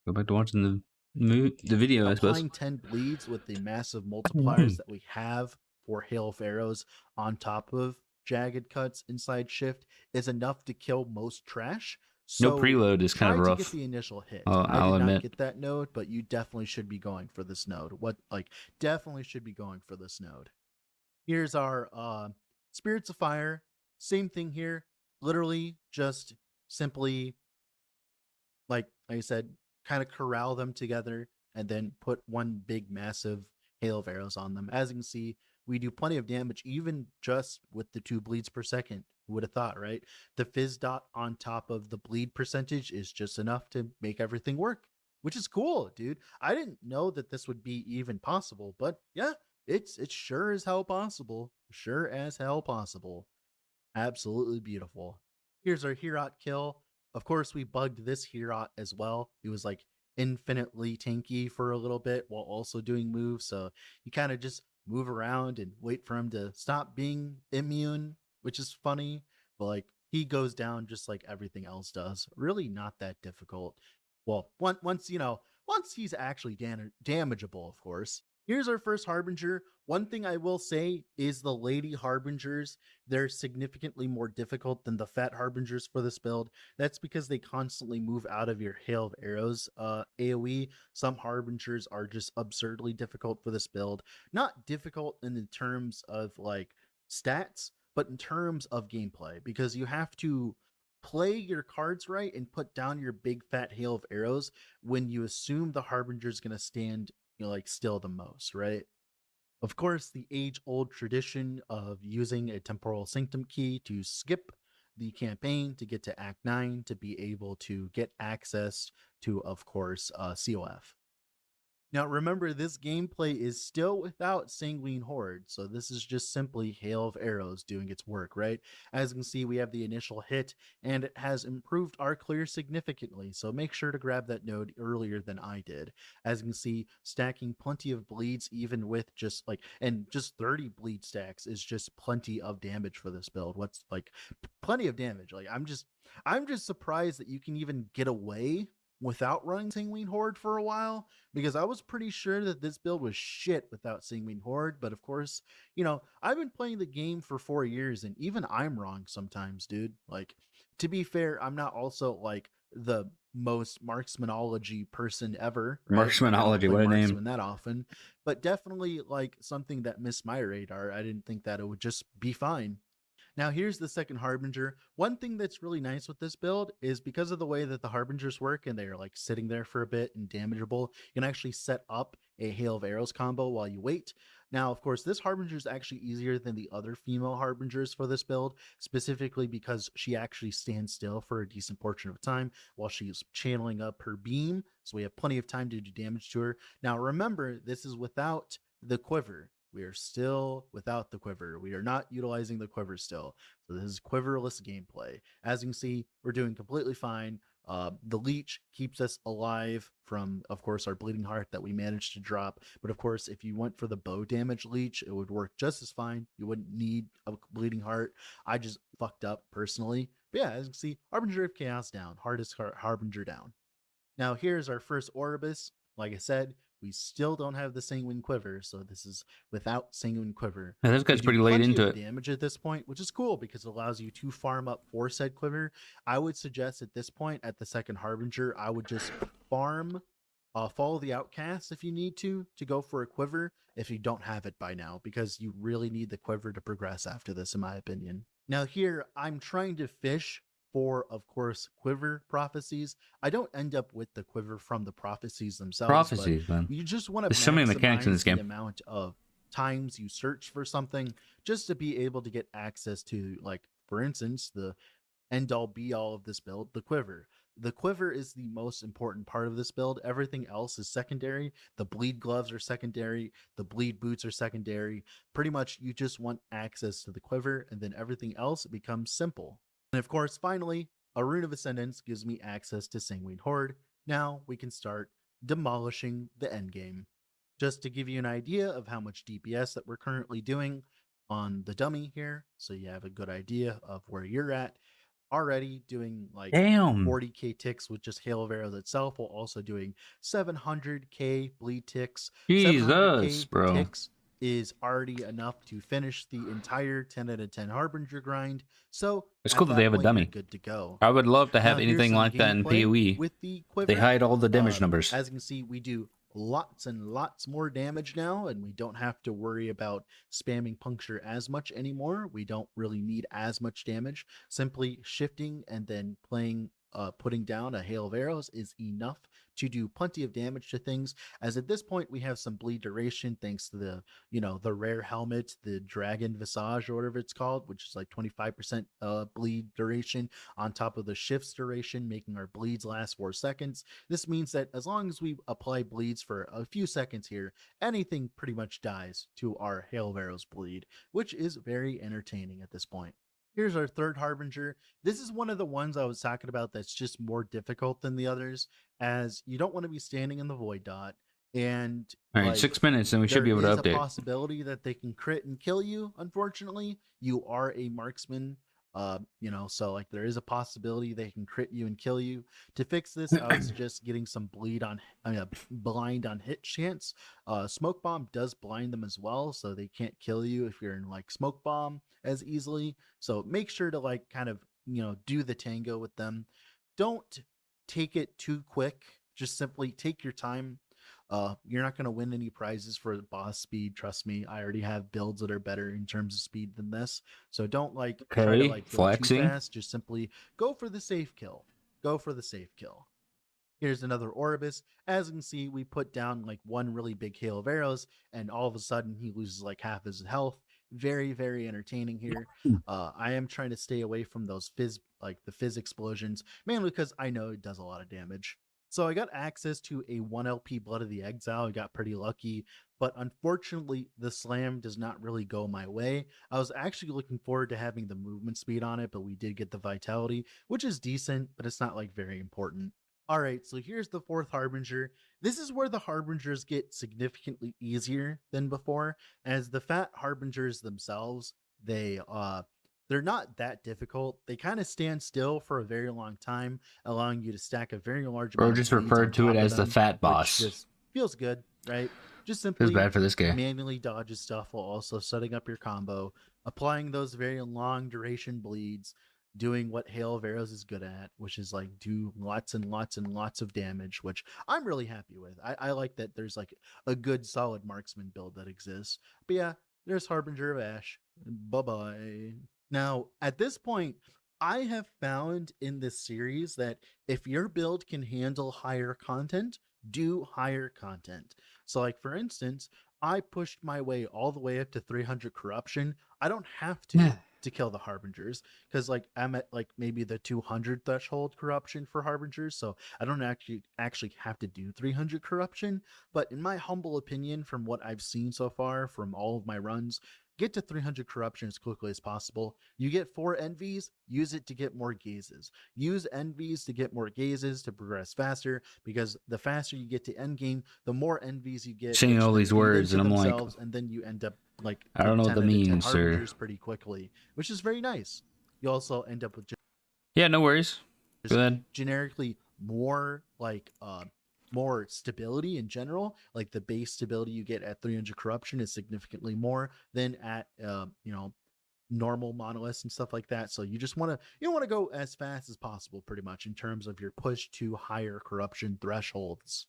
[SPEAKER 1] Go back to watching the video, I suppose.
[SPEAKER 2] Applying 10 bleeds with the massive multipliers that we have for hail of arrows on top of jagged cuts inside shift is enough to kill most trash. So
[SPEAKER 1] No preload is kind of
[SPEAKER 2] try
[SPEAKER 1] rough.
[SPEAKER 2] to get the initial hit.
[SPEAKER 1] I'll
[SPEAKER 2] I did not
[SPEAKER 1] admit.
[SPEAKER 2] get that node, but you definitely should be going for this node. Definitely should be going for this node. Here's our Spirits of Fire. Same thing here. Literally just simply, like I said, kind of corral them together and then put one big massive hail of arrows on them. As you can see, we do plenty of damage even just with the 2 bleeds per second. Who would have thought, right? The Fizz Dot on top of the bleed percentage is just enough to make everything work, which is cool, dude. I didn't know that this would be even possible, but yeah, it's sure as hell possible. Sure as hell possible. Absolutely beautiful. Here's our Herot kill. Of course, we bugged this Herot as well. It was like infinitely tanky for a little bit while also doing moves. So you kind of just move around and wait for him to stop being immune, which is funny. But like he goes down just like everything else does. Really not that difficult. Well, once he's actually damageable, of course. Here's our first Harbinger. One thing I will say is the Lady Harbingers, they're significantly more difficult than the Fat Harbingers for this build. That's because they constantly move out of your Hail of Arrows AoE. Some Harbingers are just absurdly difficult for this build. Not difficult in the terms of like stats, but in terms of gameplay, because you have to play your cards right and put down your big fat hail of arrows when you assume the Harbinger is going to stand, like still the most, right? Of course, the age old tradition of using a temporal sanctum key to skip the campaign to get to Act 9 to be able to get access to, of course, COF. Now, remember, this gameplay is still without Sanguine Horde, so this is just simply Hail of Arrows doing its work, right? As you can see, we have the initial hit, and it has improved our clear significantly, so make sure to grab that node earlier than I did. As you can see, stacking plenty of bleeds, even with just 30 bleed stacks is just plenty of damage for this build. What's like plenty of damage? Like, I'm just surprised that you can even get away without running Sanguine Horde for a while, because I was pretty sure that this build was shit without Sanguine Horde. But of course, I've been playing the game for 4 years, and even I'm wrong sometimes, dude. Like, to be fair, I'm not also like the most marksmanology person ever, right? Like, I don't
[SPEAKER 1] Marksmanology,
[SPEAKER 2] play
[SPEAKER 1] what a name.
[SPEAKER 2] marksman that often, but definitely like something that missed my radar. I didn't think that it would just be fine. Now, here's the second Harbinger. One thing that's really nice with this build is because of the way that the Harbingers work and they're like sitting there for a bit and damageable, you can actually set up a Hail of Arrows combo while you wait. Now, of course, this Harbinger is actually easier than the other female Harbingers for this build, specifically because she actually stands still for a decent portion of time while she's channeling up her beam. So we have plenty of time to do damage to her. Now, remember, this is without the quiver. We are still without the quiver. We are not utilizing the quiver still. So this is quiverless gameplay. As you can see, we're doing completely fine. The leech keeps us alive from, of course, our bleeding heart that we managed to drop. But of course, if you went for the bow damage leech, it would work just as fine. You wouldn't need a bleeding heart. I just fucked up personally. But yeah, as you can see, Harbinger of Chaos down. Hardest Harbinger down. Now here's our first Oribus. Like I said, we still don't have the Sanguine Quiver, so this is without Sanguine Quiver.
[SPEAKER 1] Yeah, this
[SPEAKER 2] We
[SPEAKER 1] guy's
[SPEAKER 2] do
[SPEAKER 1] pretty late
[SPEAKER 2] plenty
[SPEAKER 1] into
[SPEAKER 2] of
[SPEAKER 1] it.
[SPEAKER 2] damage at this point, which is cool because it allows you to farm up for said Quiver. I would suggest at this point, at the second Harbinger, I would just farm, follow the Outcast if you need to go for a Quiver if you don't have it by now, because you really need the Quiver to progress after this, in my opinion. Now here, I'm trying to fish for, of course, quiver prophecies. I don't end up with the quiver from the prophecies themselves, but
[SPEAKER 1] Prophecies, man.
[SPEAKER 2] you just want to
[SPEAKER 1] There's so many mechanics in
[SPEAKER 2] maximize
[SPEAKER 1] this
[SPEAKER 2] the
[SPEAKER 1] game.
[SPEAKER 2] amount of times you search for something just to be able to get access to, like, for instance, the end all be all of this build, the quiver. The quiver is the most important part of this build. Everything else is secondary. The bleed gloves are secondary. The bleed boots are secondary. Pretty much you just want access to the quiver, and then everything else becomes simple. And of course, finally, a Rune of Ascendance gives me access to Sanguine Horde. Now we can start demolishing the endgame. Just to give you an idea of how much DPS that we're currently doing on the dummy here, so you have a good idea of where you're at. Already doing like
[SPEAKER 1] Damn.
[SPEAKER 2] 40k ticks with just Hail of Arrows itself, while also doing 700k bleed ticks.
[SPEAKER 1] Jesus,
[SPEAKER 2] 700k
[SPEAKER 1] bro.
[SPEAKER 2] ticks is already enough to finish the entire 10 out of 10 Harbinger grind. So
[SPEAKER 1] It's
[SPEAKER 2] at
[SPEAKER 1] cool that they
[SPEAKER 2] that
[SPEAKER 1] have a
[SPEAKER 2] point, you're
[SPEAKER 1] dummy.
[SPEAKER 2] good to go.
[SPEAKER 1] I would love to have
[SPEAKER 2] Now here's
[SPEAKER 1] anything
[SPEAKER 2] some
[SPEAKER 1] like that in
[SPEAKER 2] gameplay
[SPEAKER 1] PoE.
[SPEAKER 2] with the quiver.
[SPEAKER 1] They hide all the damage numbers.
[SPEAKER 2] As you can see, we do lots and lots more damage now, and we don't have to worry about spamming puncture as much anymore. We don't really need as much damage. Simply shifting and then putting down a hail of arrows is enough to do plenty of damage to things, as at this point we have some bleed duration thanks to the rare helmet, the dragon visage or whatever it's called, which is like 25% bleed duration on top of the shifts duration, making our bleeds last 4 seconds. This means that as long as we apply bleeds for a few seconds here, anything pretty much dies to our hail of arrows bleed, which is very entertaining at this point. Here's our third Harbinger. This is one of the ones I was talking about that's just more difficult than the others, as you don't want to be standing in the void dot, and
[SPEAKER 1] All right,
[SPEAKER 2] like
[SPEAKER 1] 6 minutes, and we should
[SPEAKER 2] there
[SPEAKER 1] be able to
[SPEAKER 2] is a
[SPEAKER 1] update.
[SPEAKER 2] possibility that they can crit and kill you. Unfortunately, you are a marksman. So like there is a possibility they can crit you and kill you. To fix this, I would suggest getting some blind on hit chance. Smoke bomb does blind them as well, so they can't kill you if you're in like smoke bomb as easily. So make sure to like kind of do the tango with them. Don't take it too quick. Just simply take your time. You're not going to win any prizes for boss speed. Trust me, I already have builds that are better in terms of speed than this. So don't like try to
[SPEAKER 1] Okay,
[SPEAKER 2] like go too
[SPEAKER 1] flexing.
[SPEAKER 2] fast. Just simply go for the safe kill. Go for the safe kill. Here's another Orbis. As you can see, we put down like one really big hail of arrows, and all of a sudden he loses like half his health. Very, very entertaining here. I am trying to stay away from those the fizz explosions, mainly because I know it does a lot of damage. So I got access to a 1 LP Blood of the Exile. I got pretty lucky, but unfortunately, the slam does not really go my way. I was actually looking forward to having the movement speed on it, but we did get the vitality, which is decent, but it's not like very important. All right, so here's the fourth Harbinger. This is where the Harbingers get significantly easier than before, as the fat Harbingers themselves, they're not that difficult. They kind of stand still for a very long time, allowing you to stack a very large
[SPEAKER 1] Bro
[SPEAKER 2] amount
[SPEAKER 1] just
[SPEAKER 2] of bleeds on
[SPEAKER 1] referred to it
[SPEAKER 2] top of
[SPEAKER 1] as the
[SPEAKER 2] them,
[SPEAKER 1] fat
[SPEAKER 2] which
[SPEAKER 1] boss.
[SPEAKER 2] just feels good, right? Just
[SPEAKER 1] Feels
[SPEAKER 2] simply
[SPEAKER 1] bad for this guy.
[SPEAKER 2] manually dodges stuff while also setting up your combo, applying those very long duration bleeds, doing what Hail of Arrows is good at, which is like do lots and lots and lots of damage, which I'm really happy with. I like that there's like a good solid marksman build that exists. But yeah, there's Harbinger of Ash. Bye-bye. Now, at this point, I have found in this series that if your build can handle higher content, do higher content. So like for instance, I pushed my way all the way up to 300 corruption. I don't have to kill the harbingers because like I'm at like maybe the 200 threshold corruption for harbingers, so I don't actually have to do 300 corruption. But in my humble opinion, from what I've seen so far from all of my runs, get to 300 corruption as quickly as possible. You get 4 envies, use it to get more gazes. Use envies to get more gazes to progress faster, because the faster you get to end game, the more envies you get,
[SPEAKER 1] Seeing
[SPEAKER 2] which
[SPEAKER 1] all
[SPEAKER 2] then
[SPEAKER 1] these
[SPEAKER 2] feed
[SPEAKER 1] words,
[SPEAKER 2] into
[SPEAKER 1] and I'm like,
[SPEAKER 2] themselves, and then you end up like
[SPEAKER 1] I don't know what
[SPEAKER 2] 10
[SPEAKER 1] that
[SPEAKER 2] out of 10
[SPEAKER 1] means, sir.
[SPEAKER 2] harbingers pretty quickly, which is very nice. You also end up with
[SPEAKER 1] Yeah, no worries. Go ahead.
[SPEAKER 2] generically more like more stability in general. Like the base stability you get at 300 corruption is significantly more than at normal monoliths and stuff like that. So you want to go as fast as possible pretty much in terms of your push to higher corruption thresholds.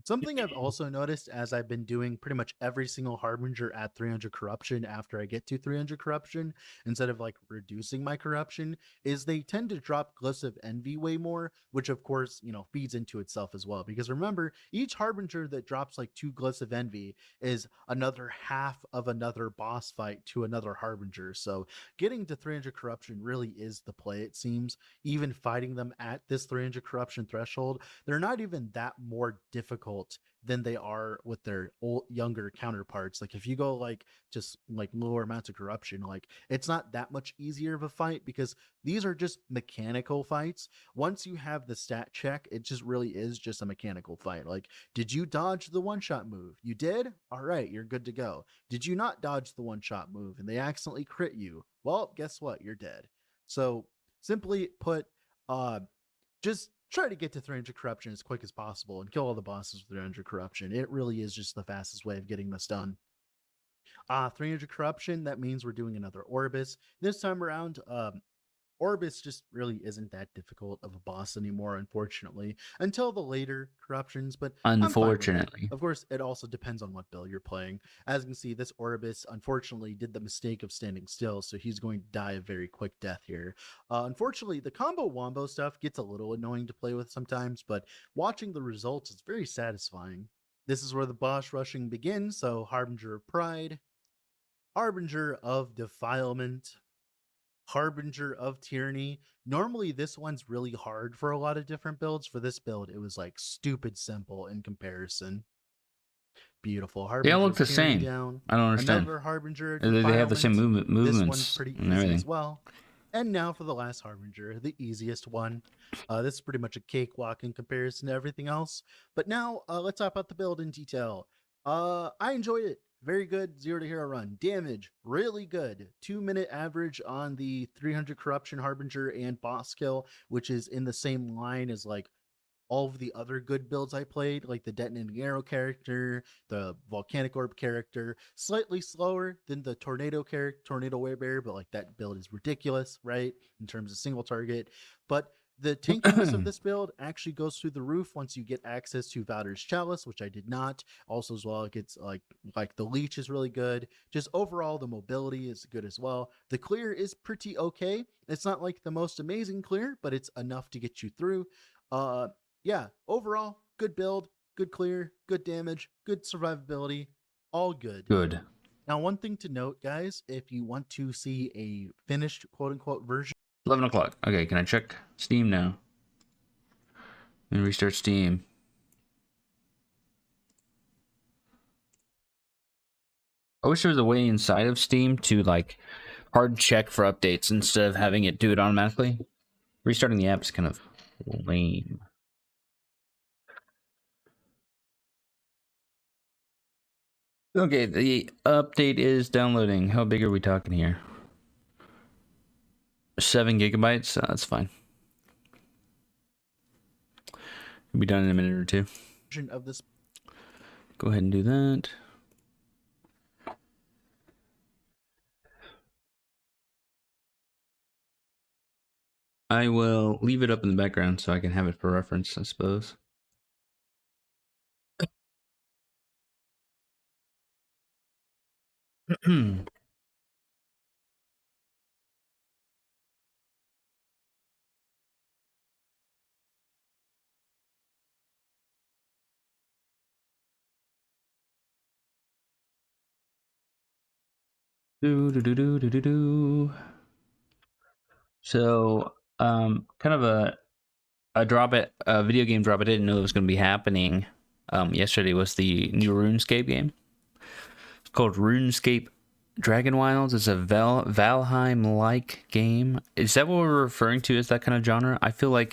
[SPEAKER 2] Something I've also noticed as I've been doing pretty much every single Harbinger at 300 corruption after I get to 300 corruption, instead of like reducing my corruption, is they tend to drop Glyphs of Envy way more, which of course, feeds into itself as well. Because remember, each Harbinger that drops like 2 Glyphs of Envy is another half of another boss fight to another Harbinger. So getting to 300 corruption really is the play, it seems. Even fighting them at this 300 corruption threshold, they're not even that more difficult than they are with their younger counterparts. Like if you go like just like lower amounts of corruption, like it's not that much easier of a fight, because these are just mechanical fights. Once you have the stat check, it just really is just a mechanical fight. Like, did you dodge the one-shot move? You did? All right, you're good to go. Did you not dodge the one-shot move and they accidentally crit you? Well, guess what? You're dead. So simply put, just try to get to 300 corruption as quick as possible and kill all the bosses with 300 corruption. It really is just the fastest way of getting this done. 300 corruption, that means we're doing another Orbis. This time around, Orbis just really isn't that difficult of a boss anymore, unfortunately, until the later corruptions, but
[SPEAKER 1] Unfortunately.
[SPEAKER 2] of course, it also depends on what build you're playing. As you can see, this Orbis unfortunately did the mistake of standing still, so he's going to die a very quick death here. Unfortunately, the combo wombo stuff gets a little annoying to play with sometimes, but watching the results is very satisfying. This is where the boss rushing begins, so Harbinger of Pride, Harbinger of Defilement, Harbinger of Tyranny. Normally, this one's really hard for a lot of different builds. For this build, it was like stupid simple in comparison. Beautiful.
[SPEAKER 1] They all
[SPEAKER 2] Harbinger
[SPEAKER 1] look
[SPEAKER 2] of
[SPEAKER 1] the
[SPEAKER 2] Tyranny
[SPEAKER 1] same.
[SPEAKER 2] down.
[SPEAKER 1] I don't understand.
[SPEAKER 2] Another Harbinger of
[SPEAKER 1] They have the same
[SPEAKER 2] Defilement. This
[SPEAKER 1] movements
[SPEAKER 2] one's pretty
[SPEAKER 1] and
[SPEAKER 2] easy
[SPEAKER 1] everything.
[SPEAKER 2] as well. And now for the last Harbinger, the easiest one. This is pretty much a cakewalk in comparison to everything else. But now let's talk about the build in detail. I enjoyed it. Very good 0 to hero run. Damage, really good. 2-minute average on the 300 Corruption Harbinger and boss kill, which is in the same line as like all of the other good builds I played, like the Detonating Arrow character, the Volcanic Orb character. Slightly slower than the Tornado character, Tornado Werebear, but like that build is ridiculous, right? In terms of single target. But the tankiness of this build actually goes through the roof once you get access to Valor's Chalice, which I did not. Also, as well, it gets like the Leech is really good. Just overall, the mobility is good as well. The clear is pretty okay. It's not like the most amazing clear, but it's enough to get you through. Yeah, overall, good build, good clear, good damage, good survivability, all good.
[SPEAKER 1] Good.
[SPEAKER 2] Now, one thing to note, guys, if you want to see a finished quote-unquote version
[SPEAKER 1] 11 o'clock. Okay, can I check Steam now? And restart Steam. I wish there was a way inside of Steam to like hard check for updates instead of having it do it automatically. Restarting the app is kind of lame. Okay, the update is downloading. How big are we talking here? 7 gigabytes? That's fine. It'll be done in a minute or two.
[SPEAKER 2] of this.
[SPEAKER 1] Go ahead and do that. I will leave it up in the background so I can have it for reference, I suppose. So, kind of a video game drop I didn't know it was going to be happening yesterday was the new RuneScape game. It's called RuneScape Dragon Wilds. It's a Valheim-like game. Is that what we're referring to as that kind of genre? I feel like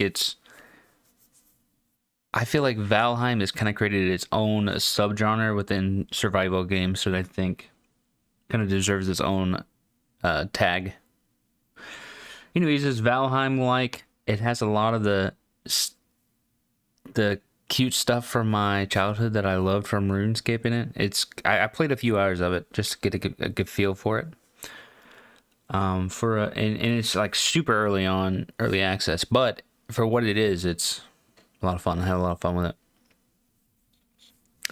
[SPEAKER 1] Valheim has kind of created its own subgenre within survival games, so I think kind of deserves its own tag. Anyways, it's Valheim-like. It has a lot of the cute stuff from my childhood that I loved from RuneScape in it. I played a few hours of it just to get a good feel for it. And it's like super early access, but for what it is, it's a lot of fun. I had a lot of fun with it.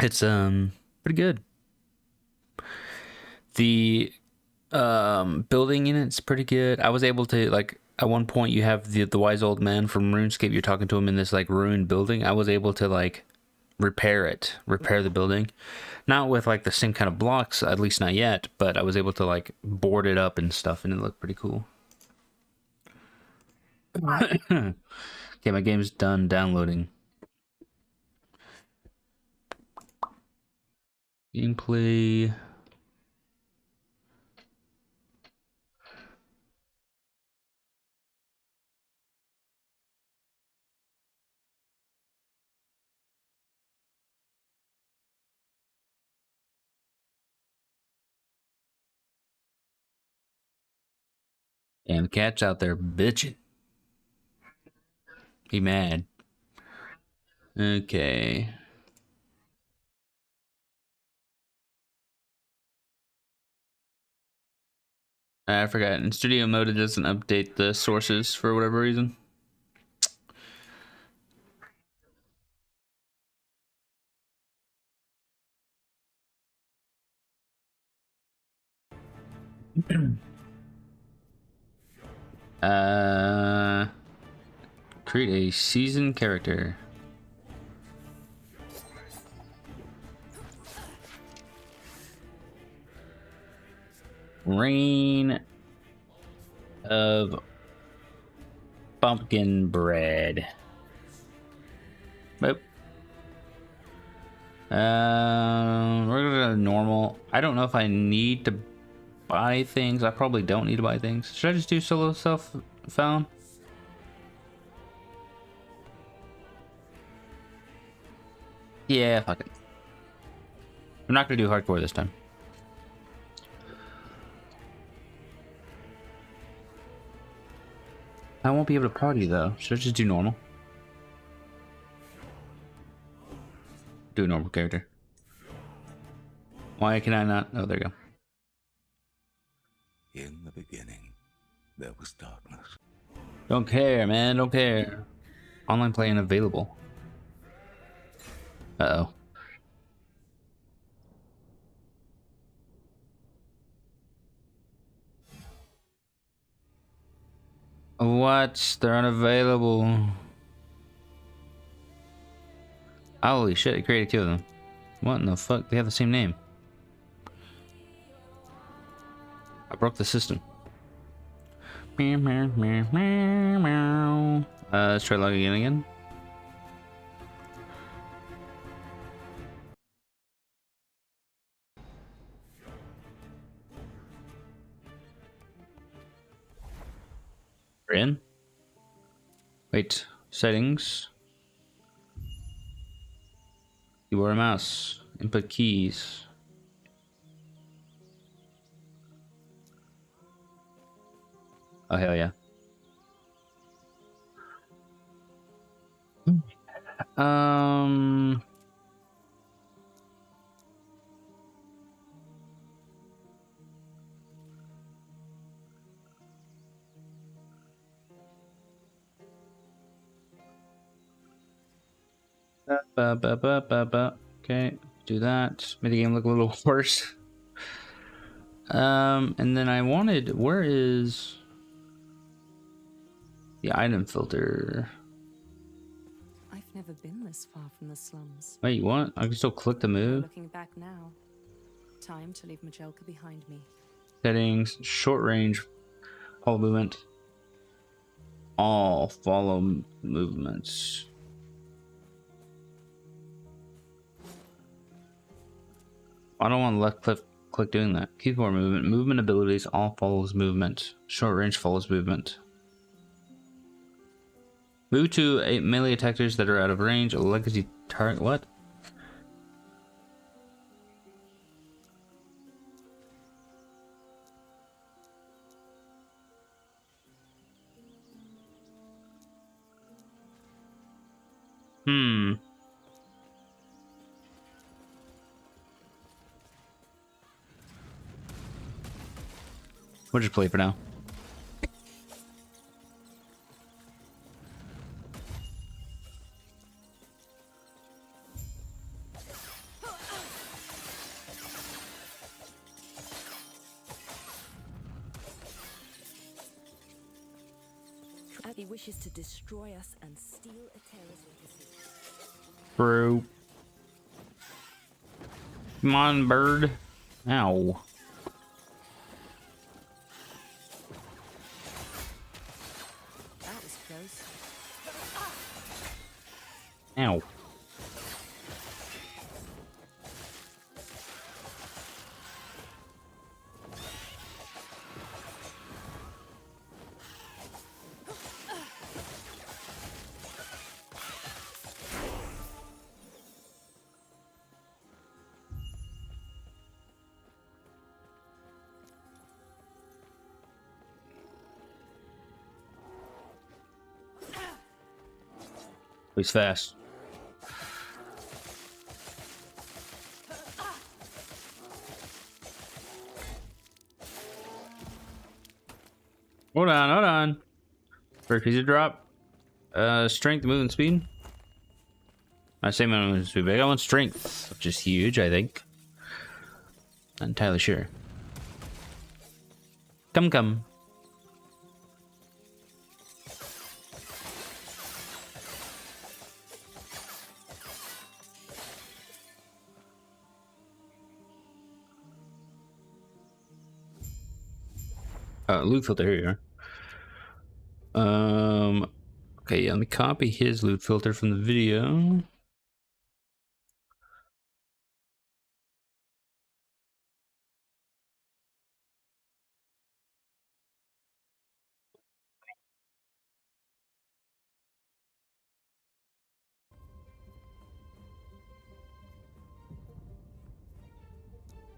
[SPEAKER 1] It's pretty good. The building in it's pretty good. I was able to, like, at one point you have the wise old man from RuneScape. You're talking to him in this like ruined building. I was able to like repair the building, not with like the same kind of blocks, at least not yet, but I was able to like board it up and stuff, and it looked pretty cool. Okay, my game's done downloading. Gameplay. And the cat's out there bitching. Be mad. Okay. I forgot. In studio mode, it doesn't update the sources for whatever reason. Create a seasoned character. Reign of pumpkin bread. Boop. We're gonna go normal. I don't know if I need to buy things. I probably don't need to buy things. Should I just do solo self-found? Yeah, fuck it. I'm not gonna do hardcore this time. I won't be able to party though. Should I just do normal? Do a normal character. Why can I not? Oh, there you go.
[SPEAKER 3] In the beginning, there was darkness.
[SPEAKER 1] Don't care, man. Don't care. Online play unavailable. Uh-oh. What? They're unavailable. Holy shit, it created two of them. What in the fuck? They have the same name. I broke the system. Let's try logging in again. We're in. Wait, settings. Keyboard and mouse. Input keys. Oh hell yeah. Um. Okay, do that. Made the game look a little worse. And then I wanted, where is the item filter?
[SPEAKER 4] I've never been this far from the slums.
[SPEAKER 1] Wait, what? I can still click the move.
[SPEAKER 4] Looking back now, time to leave Majelka behind me.
[SPEAKER 1] Settings, short range, follow movement. All follow movements. I don't want to left click doing that. Keyboard movement, movement abilities, all follows movement. Short range follows movement. Move to melee attackers that are out of range. A legacy target. What? We'll just play for now.
[SPEAKER 4] He wishes to destroy us and steal Atera's legacy.
[SPEAKER 1] Bro. Come on, bird. Ow.
[SPEAKER 4] That was close.
[SPEAKER 1] Ow. He's fast. Hold on, hold on. First piece of drop. Strength, movement, speed. I say movement speed, but I want strength, which is huge, I think. Not entirely sure. Come. Loot filter, here you are. Okay, let me copy his loot filter from the video.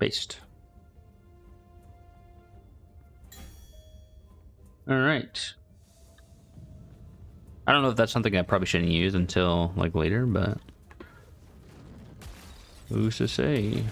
[SPEAKER 1] Paste. All right. I don't know if that's something I probably shouldn't use until like later, but who's to say?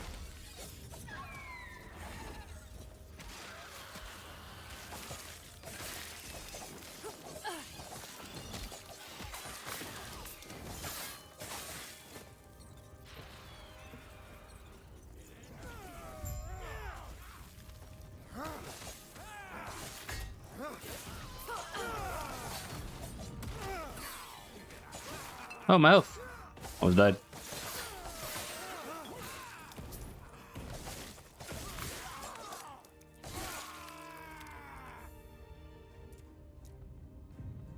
[SPEAKER 1] Oh, my health. Almost died.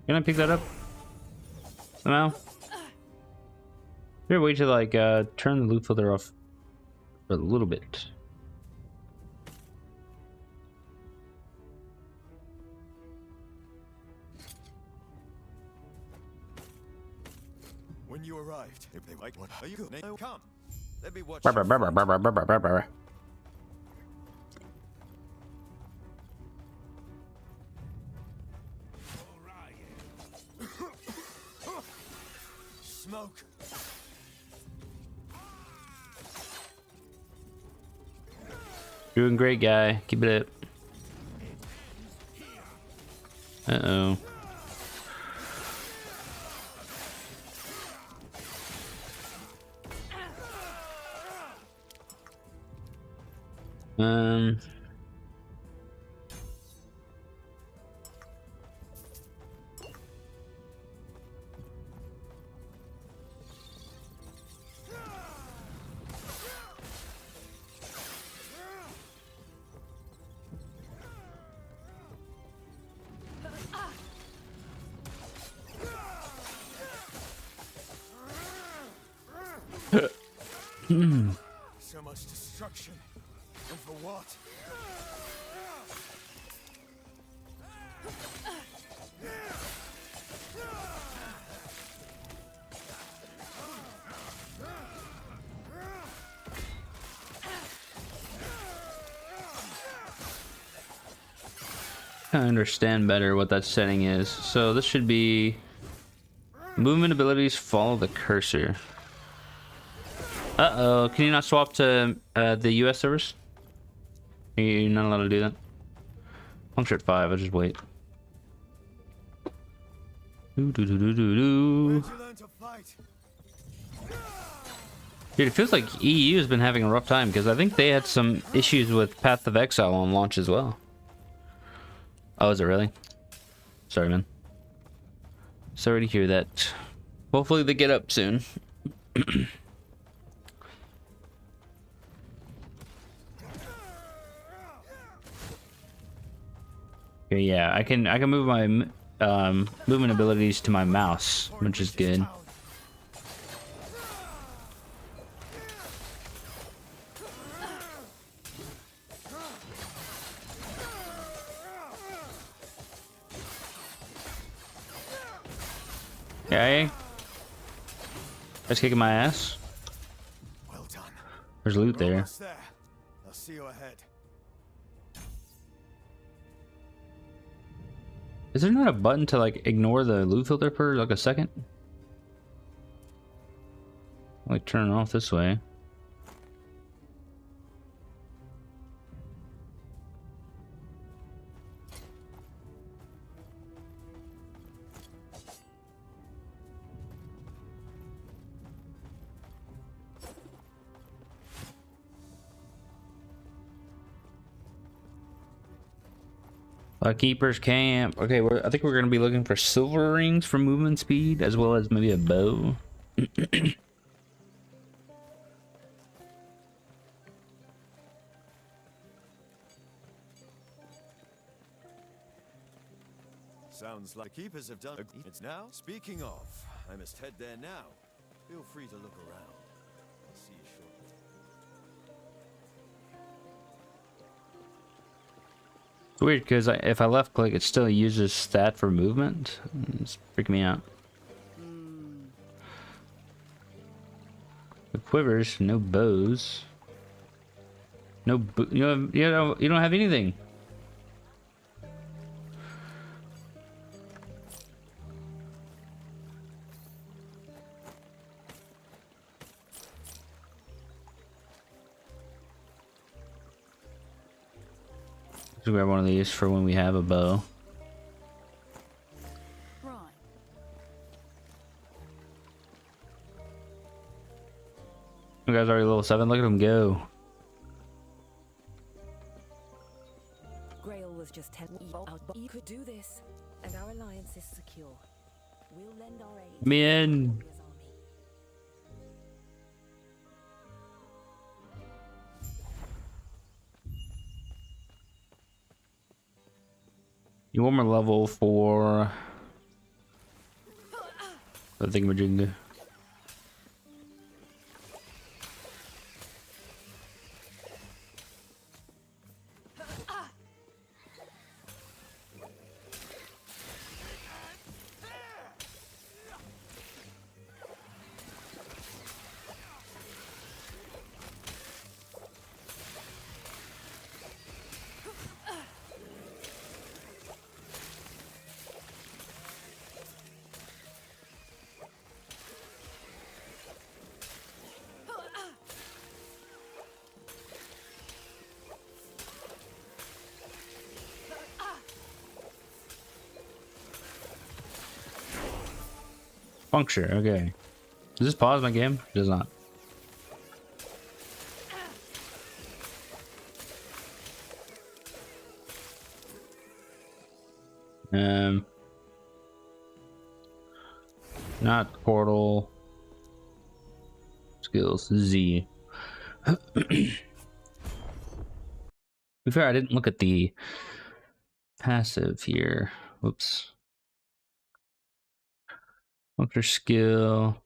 [SPEAKER 1] Can I pick that up? Somehow? Here, wait to like turn the loot filter off for a little bit.
[SPEAKER 5] When you arrived, if they like, what are you doing? Come, let me watch. Smoke.
[SPEAKER 1] Doing great, guy. Keep it up. Uh-oh.
[SPEAKER 5] So much destruction, and for what?
[SPEAKER 1] I understand better what that setting is. So this should be movement abilities follow the cursor. Uh-oh, can you not swap to the US servers? You're not allowed to do that. Puncture at 5, I'll just wait.
[SPEAKER 5] Where'd you learn to fight?
[SPEAKER 1] Dude, it feels like EU has been having a rough time because I think they had some issues with Path of Exile on launch as well. Oh, is it really? Sorry, man. Sorry to hear that. Hopefully they get up soon. Okay, yeah, I can move my movement abilities to my mouse, which is good. Okay. Just kicking my ass.
[SPEAKER 5] Well done.
[SPEAKER 1] There's loot there.
[SPEAKER 5] Almost there. I'll see you ahead.
[SPEAKER 1] Is there not a button to like ignore the loot filter for like a second? Like turn it off this way. Keeper's camp. Okay, I think we're gonna be looking for silver rings for movement speed, as well as maybe a bow.
[SPEAKER 5] Sounds like the keepers have done. It's now. Speaking of, I must head there now. Feel free to look around. I'll see you shortly.
[SPEAKER 1] Weird, because if I left click, it still uses stat for movement. It's freaking me out. The quivers, no bows. No, you don't have anything. Let's grab one of these for when we have a bow.
[SPEAKER 4] Right.
[SPEAKER 1] You guys already level 7. Look at him go.
[SPEAKER 4] Grail was just telling you could do this, and our alliance is secure. We'll lend our aid.
[SPEAKER 1] Man.
[SPEAKER 4] to Warrior's army.
[SPEAKER 1] You want more level for the thingamajig. Puncture, okay. Does this pause my game? It does not. Not portal. Skills Z. To be fair, I didn't look at the passive here. Whoops. Puncture skill.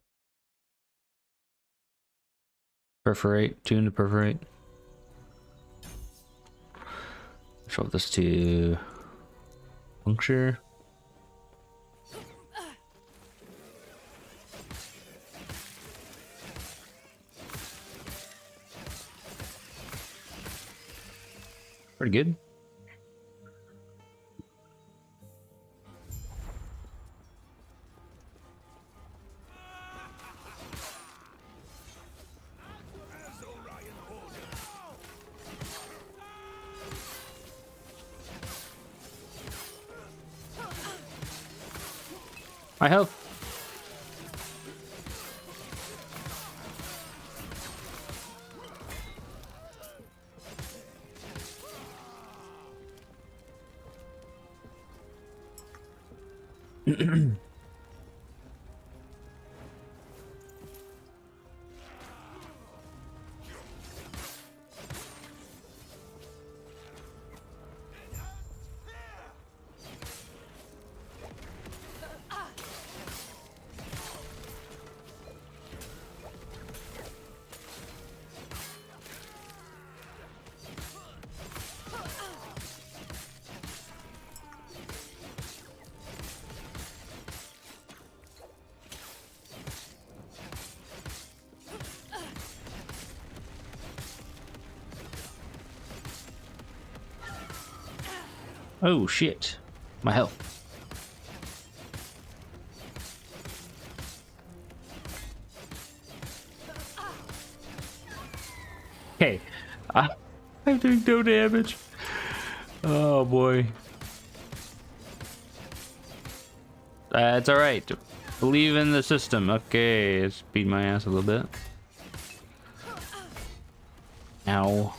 [SPEAKER 1] Perforate. Tune to perforate. Show this to puncture. Pretty good. My health. Oh shit. My health. Okay. I'm doing no damage. Oh boy. That's alright. Believe in the system. Okay, it's beat my ass a little bit. Ow.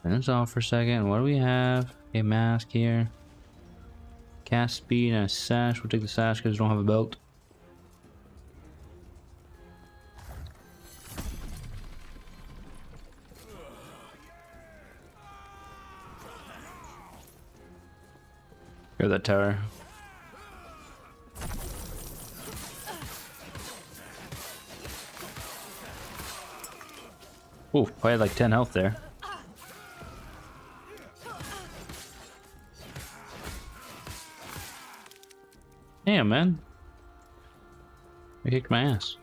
[SPEAKER 1] Turn this off for a second. What do we have? A mask here. Cast speed and a sash. We'll take the sash because we don't have a belt. Grab that tower. Ooh, I had like 10 health there. Damn, man. I kicked my ass.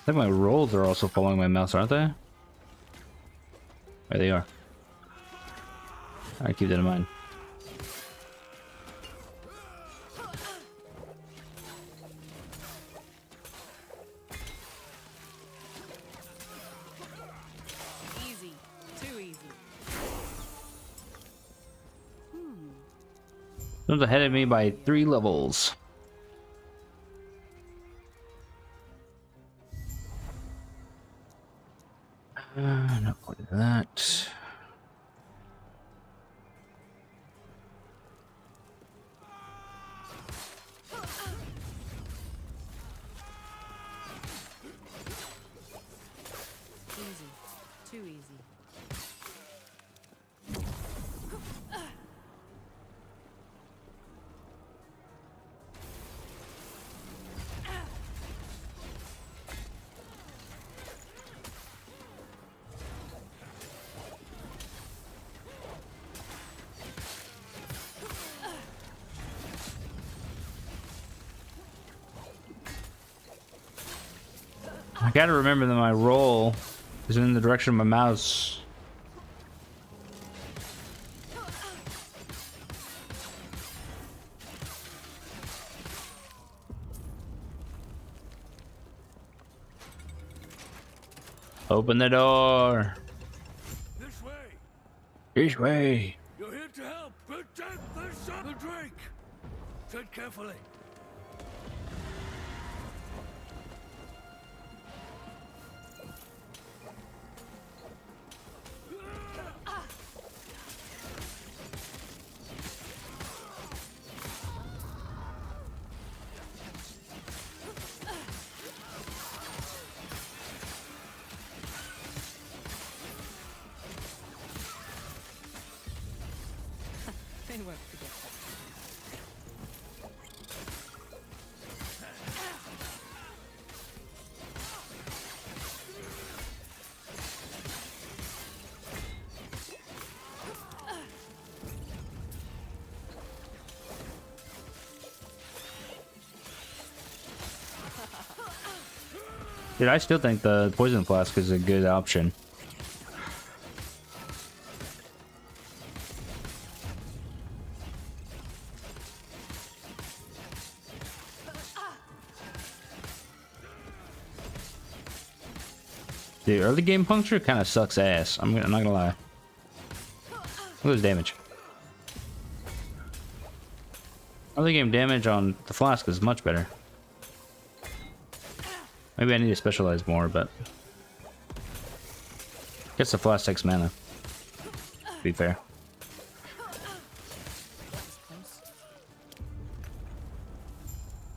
[SPEAKER 1] I think my rolls are also following my mouse, aren't they? There they are. Alright, keep that in mind.
[SPEAKER 4] Easy. Too easy.
[SPEAKER 1] Someone's ahead of me by 3 levels. No point in that.
[SPEAKER 4] Easy. Too easy.
[SPEAKER 1] I gotta remember that my roll is in the direction of my mouse. Open the door.
[SPEAKER 3] This way!
[SPEAKER 1] This way.
[SPEAKER 3] You're here to help! Protect the son of Drake! Tread carefully.
[SPEAKER 4] They won't forget that.
[SPEAKER 1] Dude, I still think the poison flask is a good option. The early game puncture kind of sucks ass. I'm not gonna lie. Look at this damage. Early game damage on the flask is much better. Maybe I need to specialize more, but guess the flask takes mana. To be fair.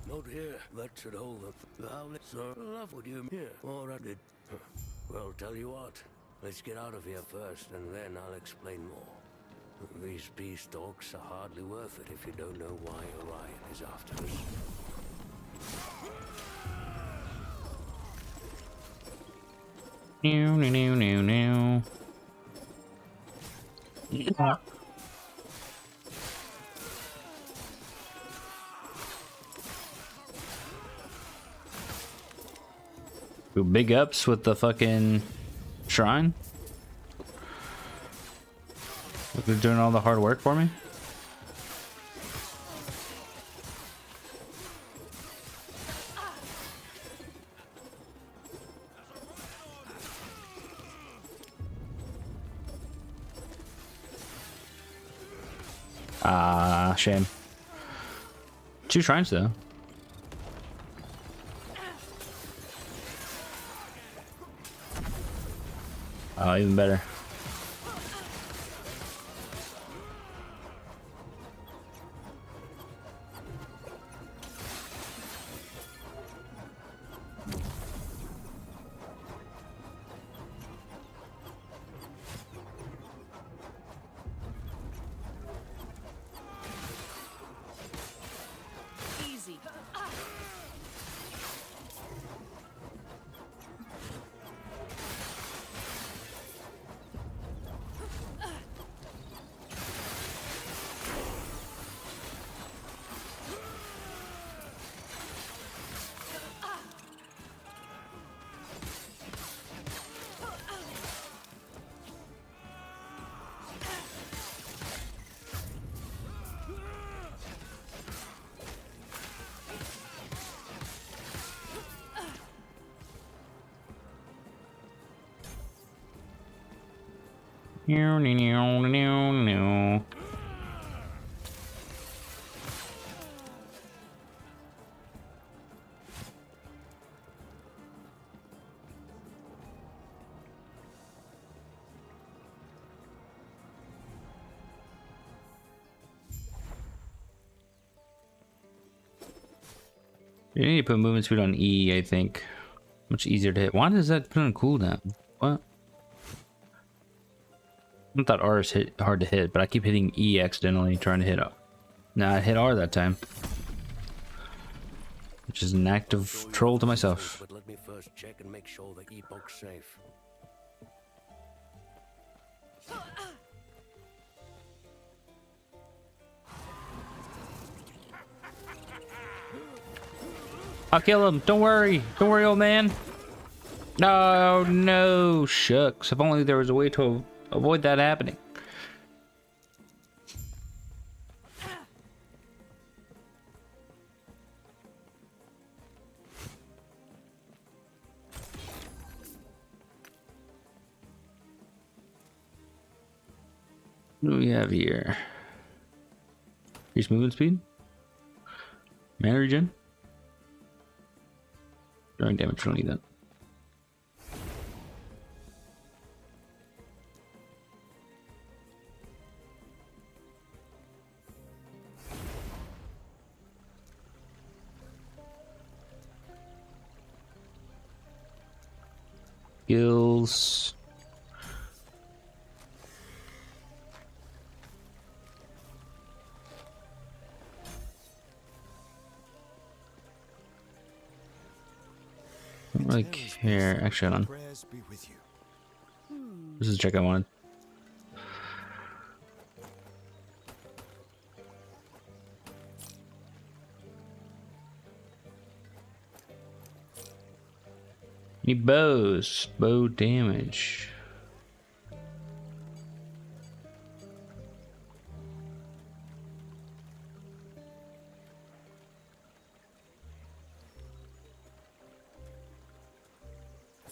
[SPEAKER 3] Not here. That should hold up. How sir, love would you here? Or I did. Well, tell you what. Let's get out of here first, and then I'll explain more. These peace talks are hardly worth it if you don't know why Orion is after us.
[SPEAKER 1] New, new, new, new, new. Yeah. Ooh, big ups with the fucking shrine. Look, they're doing all the hard work for me. Ah, shame. 2 shrines though. Oh, even better. You need to put movement speed on E, I think. Much easier to hit. Why does that put on cooldown? What? I thought R is hard to hit, but I keep hitting E accidentally trying to hit up. Nah, I hit R that time. Which is an act of troll to myself.
[SPEAKER 3] But let me first check and make sure the EPOC's safe.
[SPEAKER 1] I'll kill him. Don't worry. Don't worry, old man. No, no, shucks. If only there was a way to avoid that happening. What do we have here? Increase movement speed? Mana regen? Throwing damage, don't need that. Skills. I don't really care. Actually, hold on.
[SPEAKER 5] Prayers be with you.
[SPEAKER 1] This is the check I wanted. Need bows. Bow damage.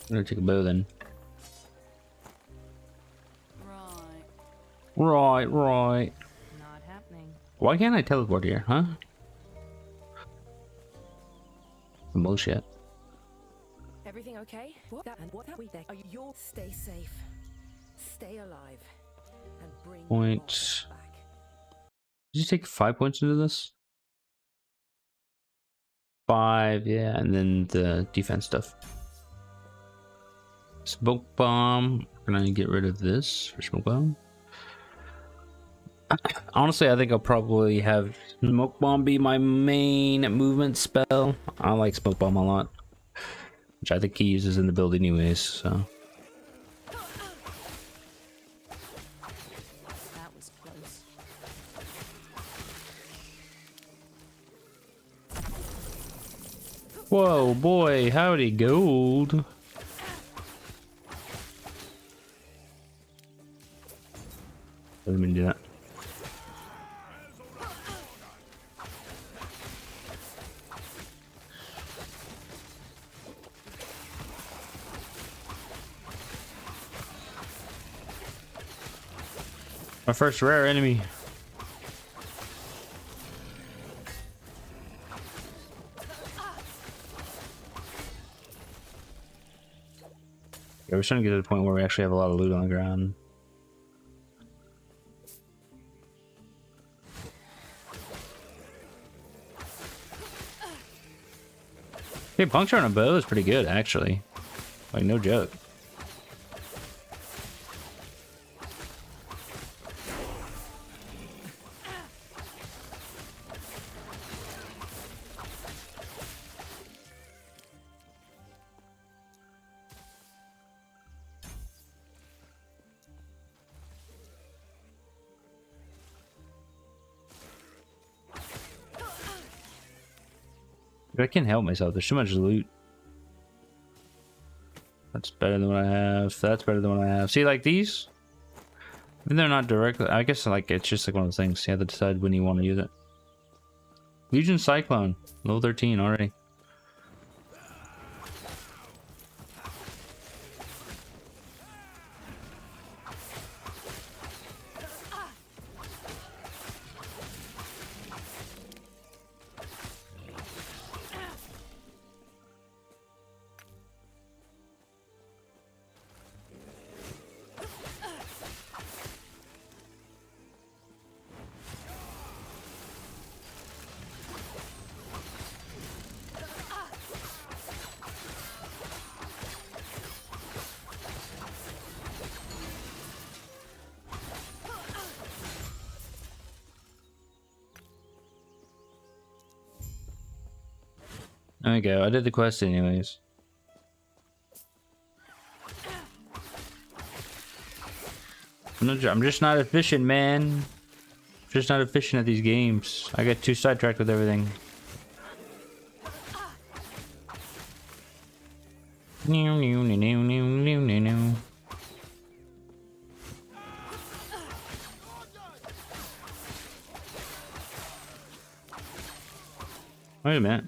[SPEAKER 1] I'm gonna take a bow then. Right.
[SPEAKER 6] Not happening.
[SPEAKER 1] Why can't I teleport here, huh? Some bullshit.
[SPEAKER 4] Everything okay? What that and what that we there? Are you stay safe, stay alive, and bring
[SPEAKER 1] Point.
[SPEAKER 4] Martha back.
[SPEAKER 1] Did you take 5 points into this? 5, yeah, and then the defense stuff. Smoke bomb. We're gonna get rid of this for smoke bomb. Honestly, I think I'll probably have smoke bomb be my main movement spell. I like smoke bomb a lot, which I think he uses in the build anyways. So
[SPEAKER 6] That was close.
[SPEAKER 1] whoa, boy, howdy, gold. Doesn't mean to do that. My first rare enemy. Yeah, we're starting to get to the point where we actually have a lot of loot on the ground. Hey, puncture on a bow is pretty good, actually. Like, no joke. I can't help myself. There's too much loot. That's better than what I have. That's better than what I have. See, like these? Even they're not directly. I guess like it's just like one of those things. You have to decide when you want to use it. Legion Cyclone, level 13 already. There we go. I did the quest anyways. I'm just not efficient, man. Just not efficient at these games. I get too sidetracked with everything. New, new, new, new, new, new, new, new. Wait a minute.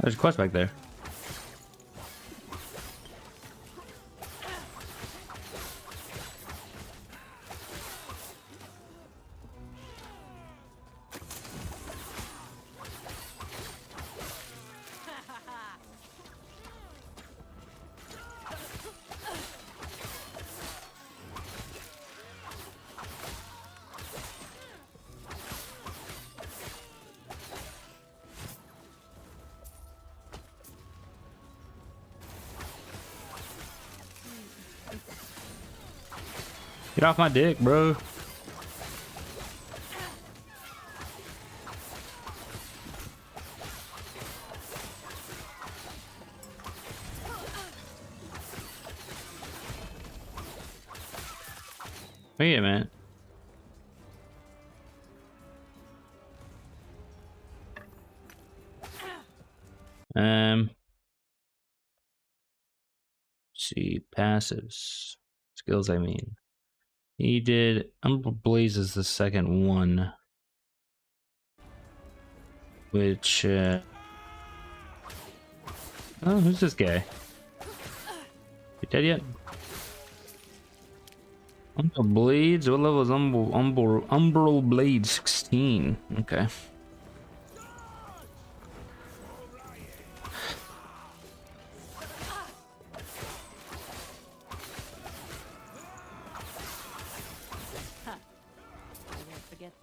[SPEAKER 1] There's a quest back there. Get off my dick, bro. Wait a minute. Let's see, passives, skills. I mean, he did Umbral Blaze is the second one, which oh, who's this guy? You dead yet? Umbral Blades. What level is Umbral Blade? 16. Okay.
[SPEAKER 6] Forget.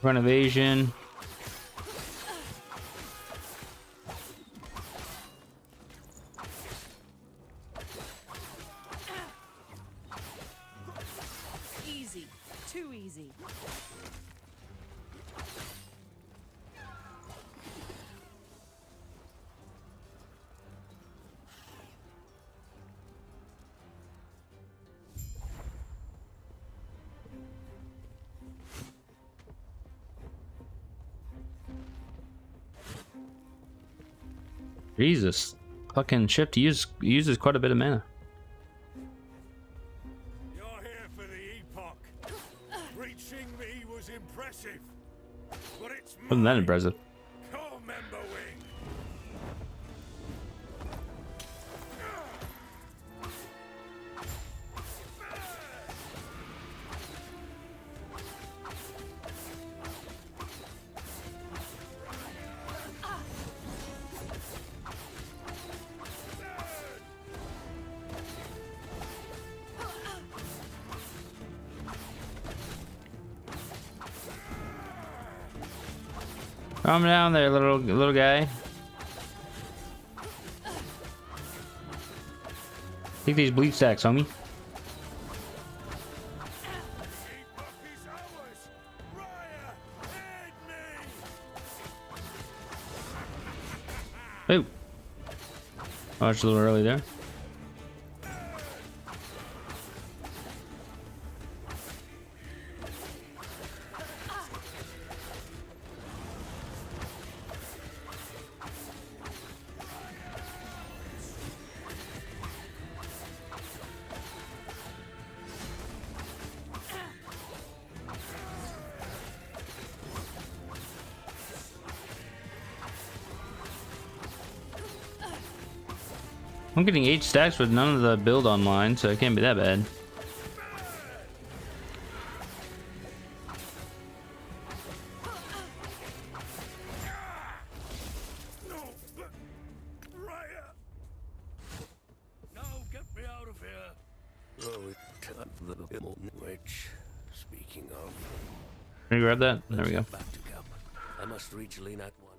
[SPEAKER 1] Run evasion.
[SPEAKER 6] Easy. Too easy.
[SPEAKER 1] Jesus, fucking shift uses quite a bit of mana.
[SPEAKER 7] You're here for the epoch. Reaching me was impressive, but it's
[SPEAKER 1] Wasn't that
[SPEAKER 7] mine.
[SPEAKER 1] impressive?
[SPEAKER 7] Core member wing.
[SPEAKER 1] Calm down there, little guy. Take these bleed stacks, homie.
[SPEAKER 7] Epoch is ours. Raya, aid me.
[SPEAKER 1] Watched a little early there. I'm getting 8 stacks with none of the build online, so it can't be that bad.
[SPEAKER 3] No, get me out of here. Oh, it's a little bit more. Which, speaking of,
[SPEAKER 1] Can you grab that? There we go.
[SPEAKER 3] get back to camp. I must reach Lena at once.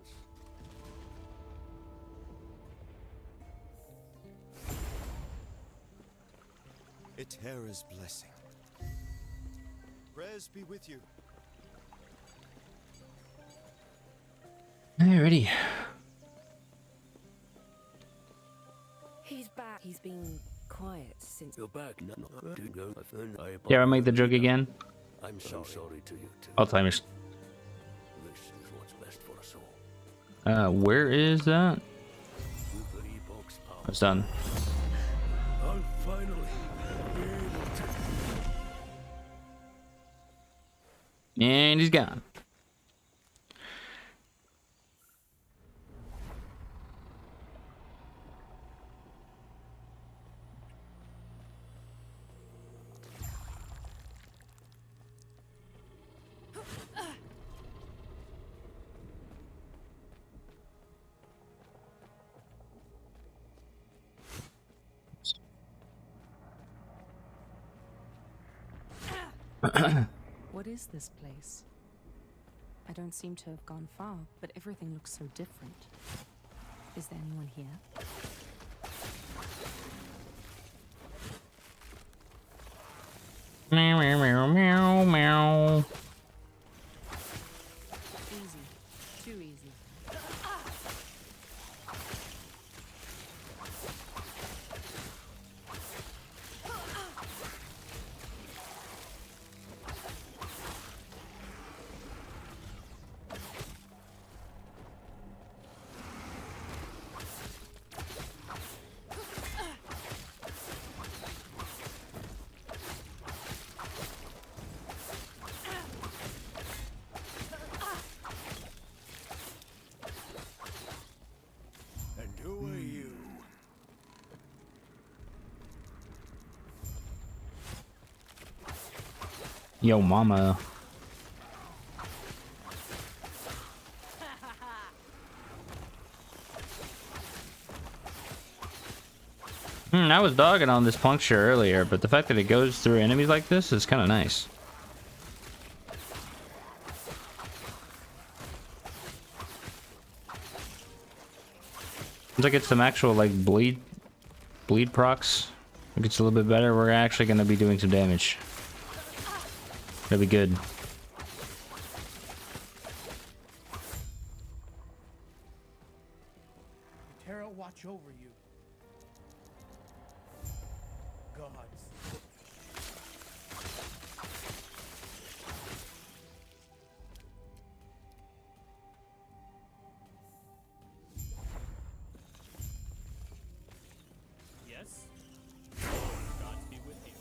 [SPEAKER 5] Etera's blessing. Prayers be with you.
[SPEAKER 1] Alrighty.
[SPEAKER 4] He's back. He's been quiet since.
[SPEAKER 3] You're back. No, to go.
[SPEAKER 1] Yeah, I'll make the joke again.
[SPEAKER 3] I'm so sorry to you too.
[SPEAKER 1] Alzheimer's.
[SPEAKER 3] This is what's best for us all.
[SPEAKER 1] Where is that?
[SPEAKER 3] With the EPOCH's power,
[SPEAKER 1] It's done.
[SPEAKER 3] I'll finally be able to.
[SPEAKER 1] And he's gone.
[SPEAKER 6] What is this place? I don't seem to have gone far, but everything looks so different. Is there anyone here?
[SPEAKER 1] Meow, meow, meow, meow, meow.
[SPEAKER 6] Easy. Too easy.
[SPEAKER 3] And who are you?
[SPEAKER 1] Yo, mama. I was dogging on this puncture earlier, but the fact that it goes through enemies like this is kind of nice. Once I get some actual like bleed procs, it gets a little bit better. We're actually going to be doing some damage. That'll be good.
[SPEAKER 8] Terra, watch over you. Gods. Yes? Gods be with you.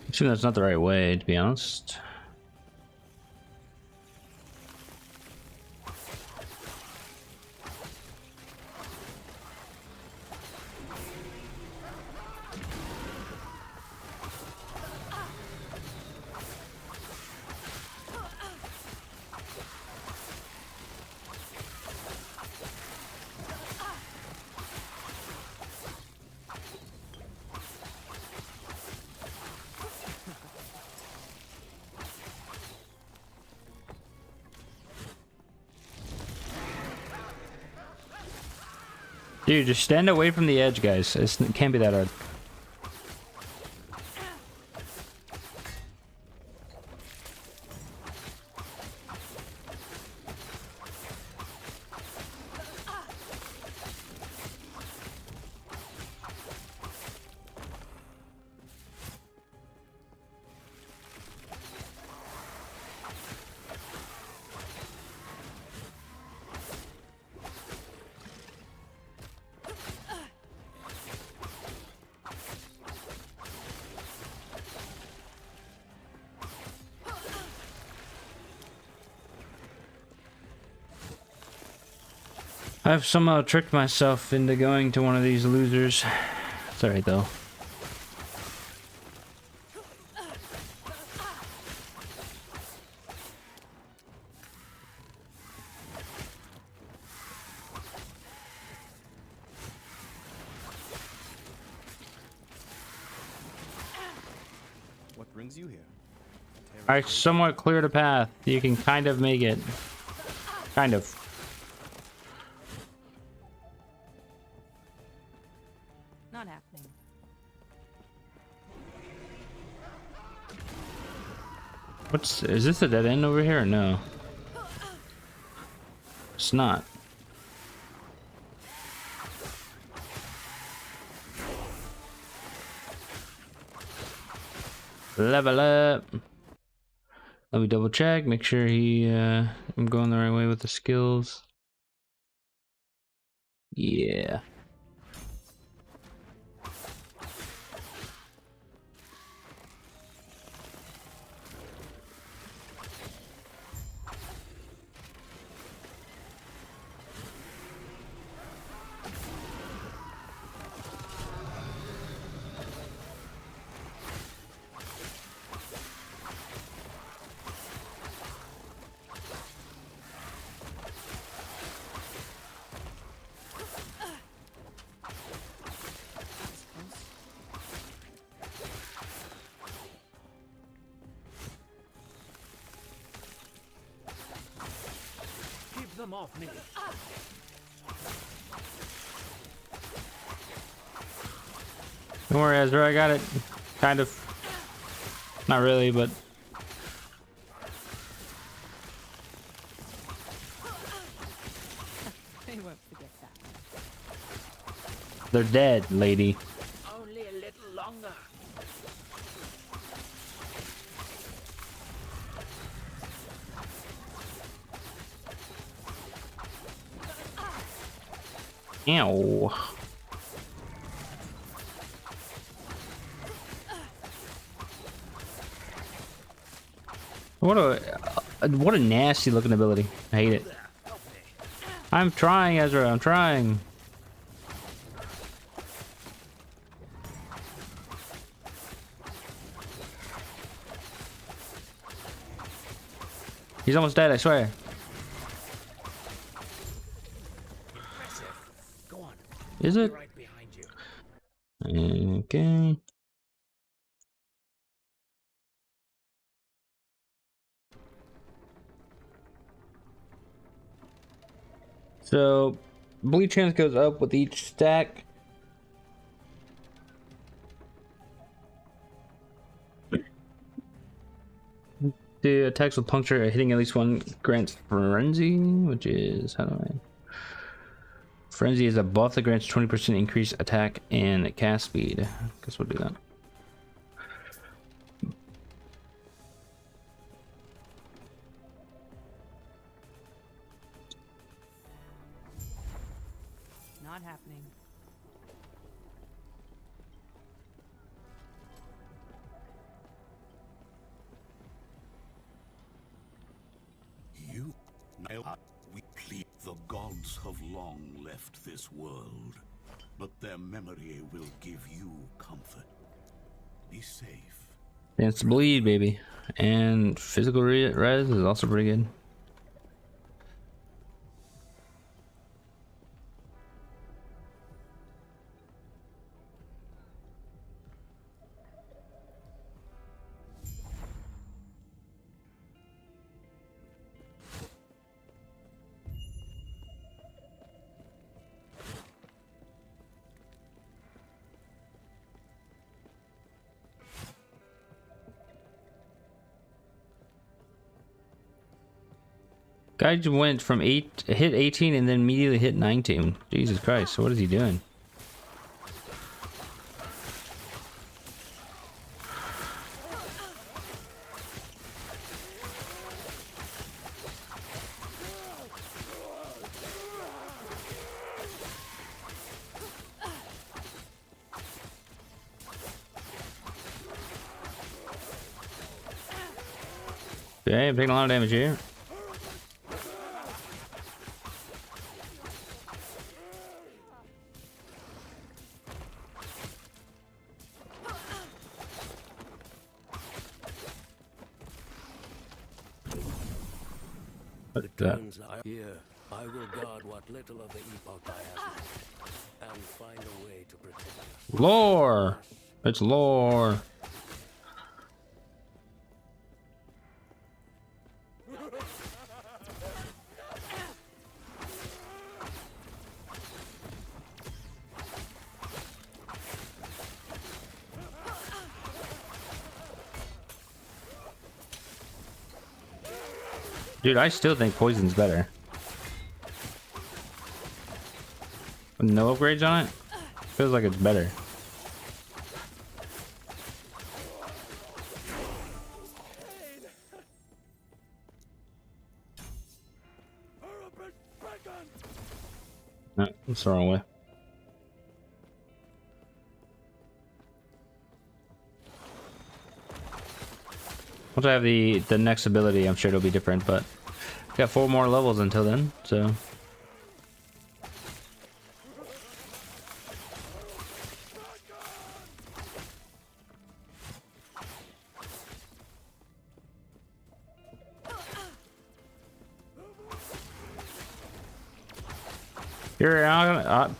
[SPEAKER 1] Assuming that's not the right way, to be honest. Dude, just stand away from the edge, guys. It can't be that hard. I've somehow tricked myself into going to one of these losers. It's alright though.
[SPEAKER 5] What brings you here?
[SPEAKER 1] I somewhat cleared a path. You can kind of make it. Kind of.
[SPEAKER 6] Not happening.
[SPEAKER 1] Is this a dead end over here or no? It's not. Level up. Let me double check, make sure I'm going the right way with the skills. Yeah.
[SPEAKER 8] Keep them off me.
[SPEAKER 1] Don't worry, Ezra, I got it. Kind of. Not really, but...
[SPEAKER 6] They won't forget that.
[SPEAKER 1] They're dead, lady.
[SPEAKER 8] Only a little longer.
[SPEAKER 1] Ow. What a nasty looking ability. I hate it. I'm trying, Ezra. I'm trying. He's almost dead, I swear.
[SPEAKER 8] Go on.
[SPEAKER 1] Is it?
[SPEAKER 8] Right behind you.
[SPEAKER 1] Okay. So, bleed chance goes up with each stack. The attacks with puncture hitting at least one grants frenzy, which is how do I? Frenzy is a buff that grants 20% increased attack and cast speed. Guess we'll do that.
[SPEAKER 6] Not happening.
[SPEAKER 9] You? Now we plead. The gods have long left this world, but their memory will give you comfort. Be safe.
[SPEAKER 1] Chance to bleed, baby. And physical res is also pretty good. Guy just went from hit 18 and then immediately hit 19. Jesus Christ, what is he doing? Okay, I'm taking a lot of damage here.
[SPEAKER 3] It turns out here, I will guard what little of the epoch I have left, and find a way to protect us.
[SPEAKER 1] Lore! It's lore. Dude, I still think poison's better. With no upgrades on it? Feels like it's better. No, that's the wrong way. Once I have the next ability, I'm sure it'll be different, but got 4 more levels until then, so.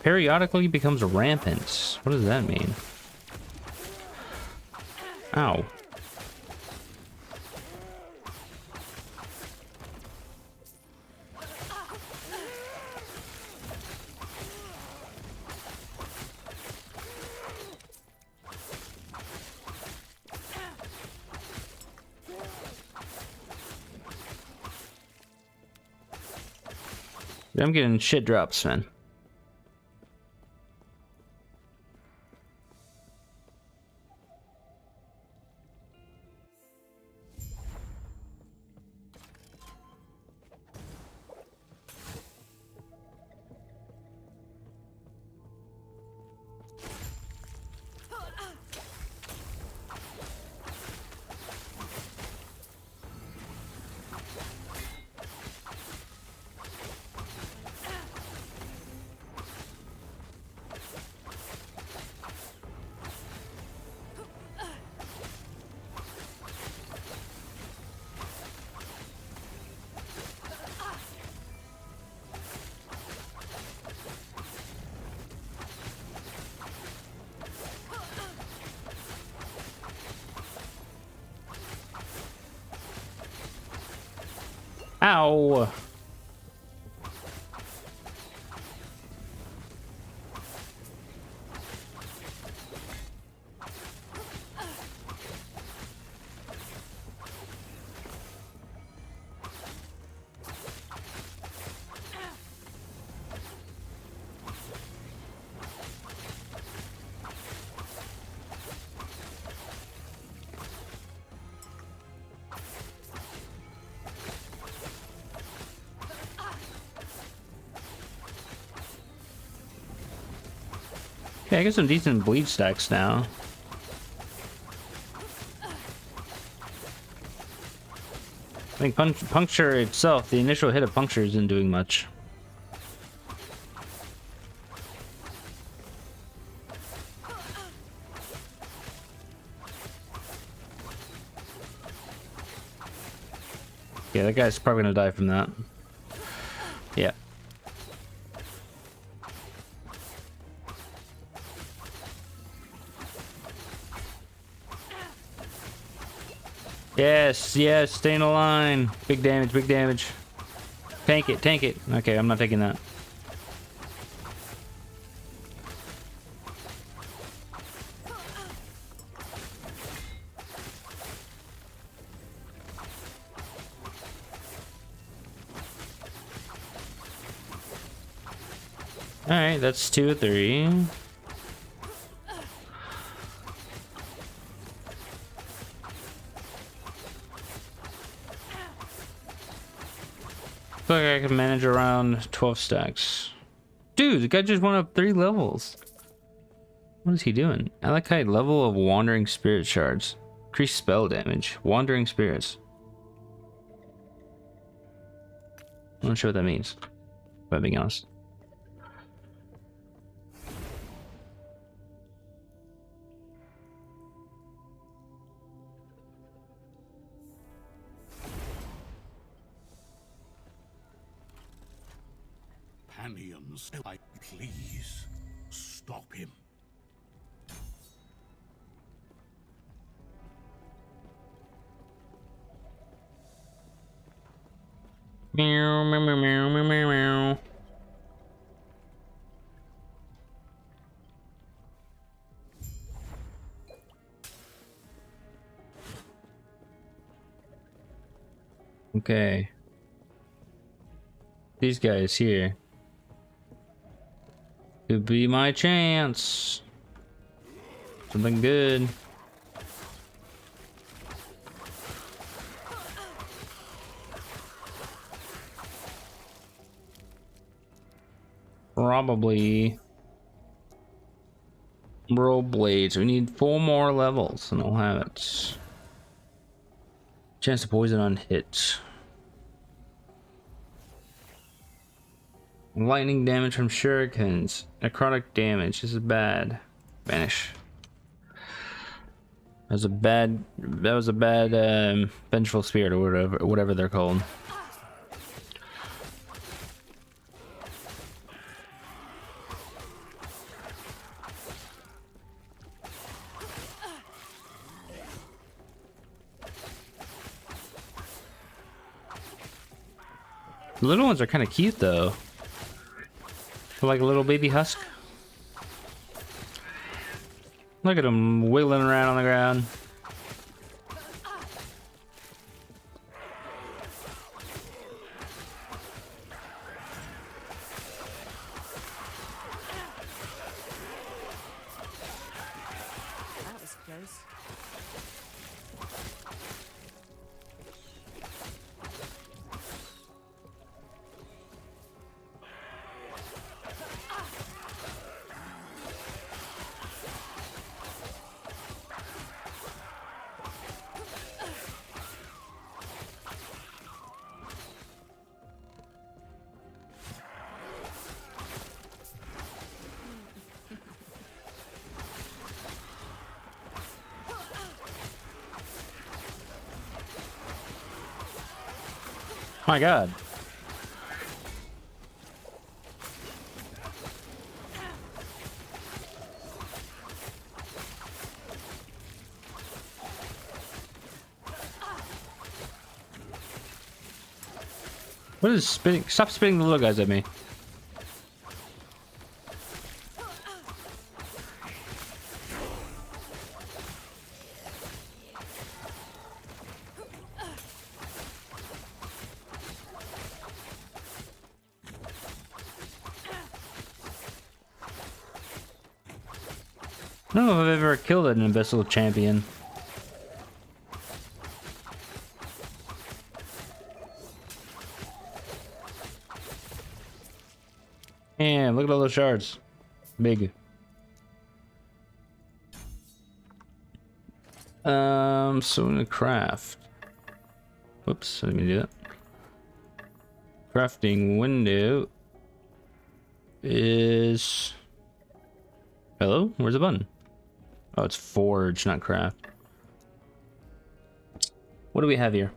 [SPEAKER 1] Periodically becomes rampant. What does that mean? Ow. I'm getting shit drops, man. Ow! Yeah, I get some decent bleed stacks now. I think puncture itself, the initial hit of puncture isn't doing much. Yeah, that guy's probably gonna die from that. Yeah. Yes, yes, stay in a line. Big damage, big damage. Tank it, tank it. Okay, I'm not taking that. Alright, that's 2 of 3. Feel like I can manage around 12 stacks. Dude, the guy just went up 3 levels. What is he doing? Alakite level of Wandering Spirit Shards. Increase spell damage. Wandering Spirits. I'm not sure what that means, if I'm being honest.
[SPEAKER 9] Panions, please stop him.
[SPEAKER 1] Meow, meow, meow, meow, meow, meow, meow. Okay. These guys here. Could be my chance. Something good. Probably. Roll blades. We need 4 more levels and I'll have it. Chance to poison on hit. Lightning damage from shurikens. Necrotic damage. This is bad. Vanish. That was a bad vengeful spirit or whatever they're called. The little ones are kind of cute though. They're like a little baby husk. Look at them wiggling around on the ground.
[SPEAKER 6] That was close.
[SPEAKER 1] My god. What is spitting? Stop spitting the little guys at me. I don't know if I've ever killed an imbecile champion. Damn, look at all those shards. Big. So I'm gonna craft. Whoops, let me do that. Crafting window is... Hello? Where's the button? Oh, it's forge, not craft. What do we have here?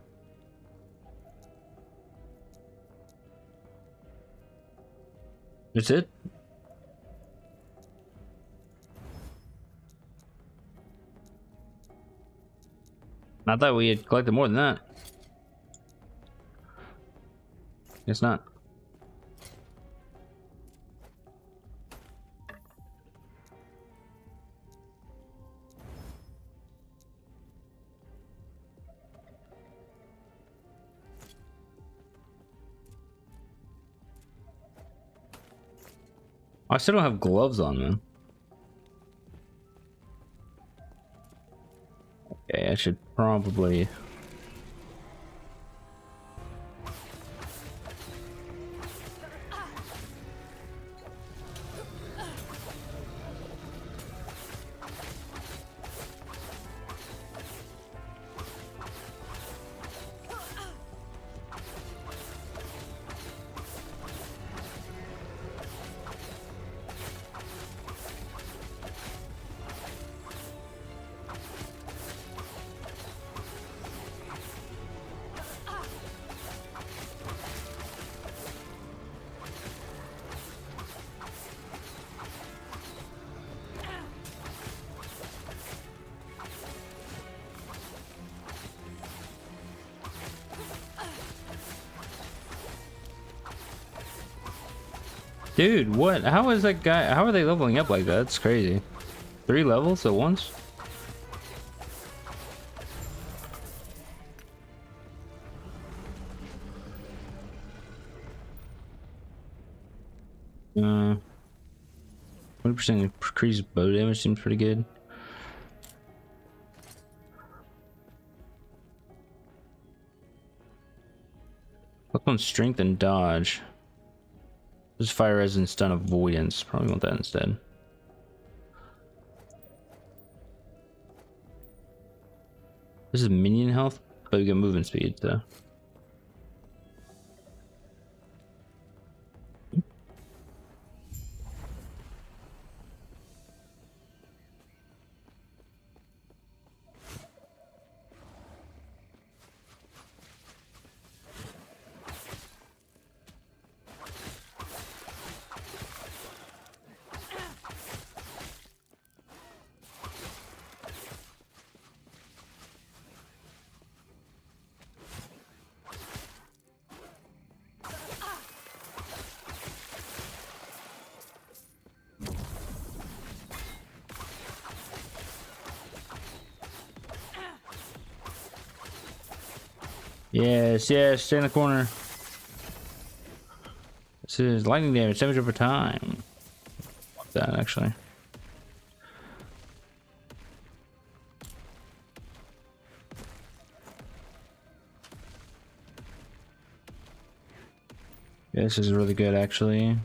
[SPEAKER 1] That's it? I thought we had collected more than that. Guess not. I still don't have gloves on, man. Okay, I should probably... Dude, what? How is that guy? How are they leveling up like that? That's crazy. 3 levels at once? Uh, 20% increased bow damage seems pretty good. Look on strength and dodge. This is fire resistance, stun avoidance. Probably want that instead. This is minion health, but we get movement speed, so. Yes, yes, stay in the corner. This is lightning damage over time. Fuck that, actually. Yeah, this is really good, actually.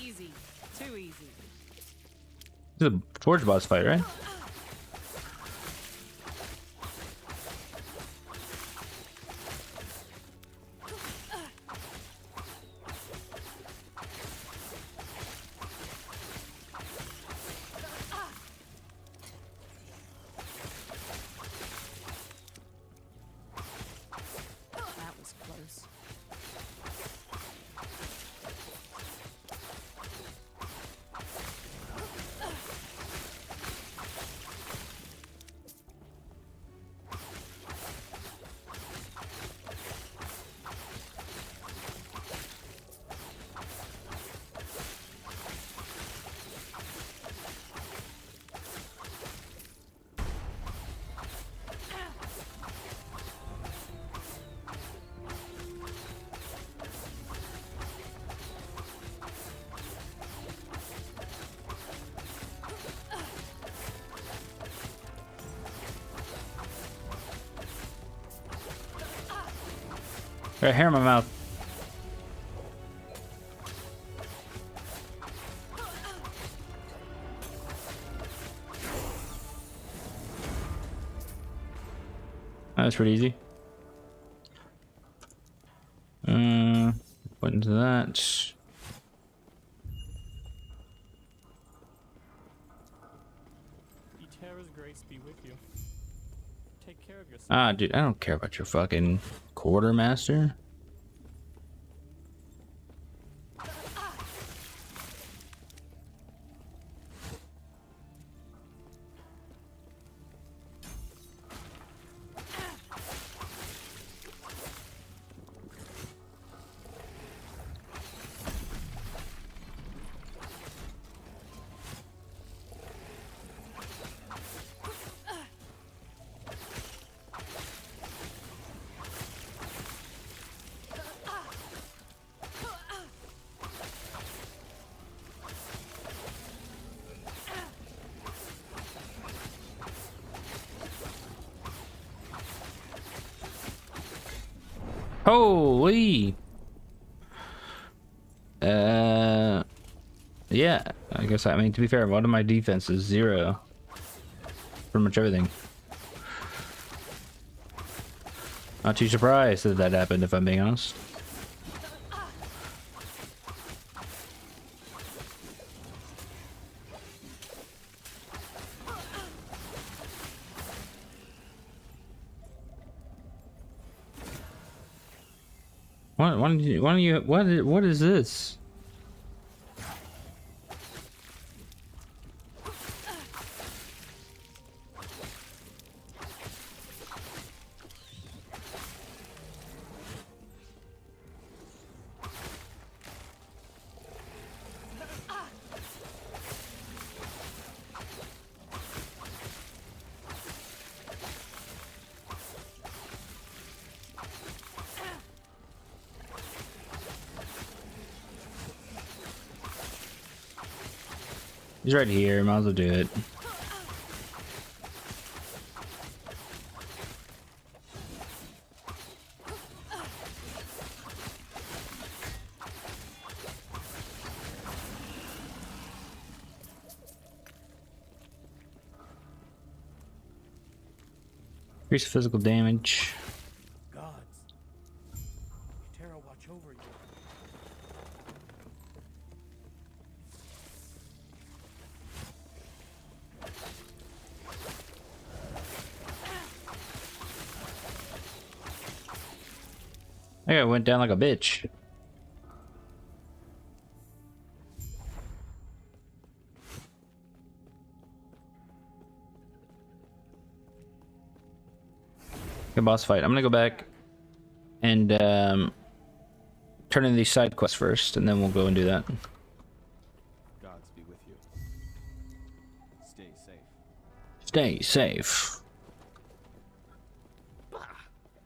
[SPEAKER 6] Easy. Too easy.
[SPEAKER 1] This is a Forge boss fight, right?
[SPEAKER 6] That was close.
[SPEAKER 1] Got hair in my mouth. That's pretty easy. Put into that.
[SPEAKER 10] Eterra's grace be with you. Take care of yourself.
[SPEAKER 1] Ah, dude, I don't care about your fucking quartermaster. Holy! Yeah, I guess, I mean, to be fair, one of my defenses, 0. Pretty much everything. Not too surprised that that happened, if I'm being honest. What is this? He's right here, might as well do it. Increase physical damage.
[SPEAKER 10] Gods. Eterra watch over you.
[SPEAKER 1] I got went down like a bitch. Good boss fight. I'm gonna go back and turn in these side quests first, and then we'll go and do that.
[SPEAKER 5] Gods be with you. Stay safe.
[SPEAKER 1] Stay safe.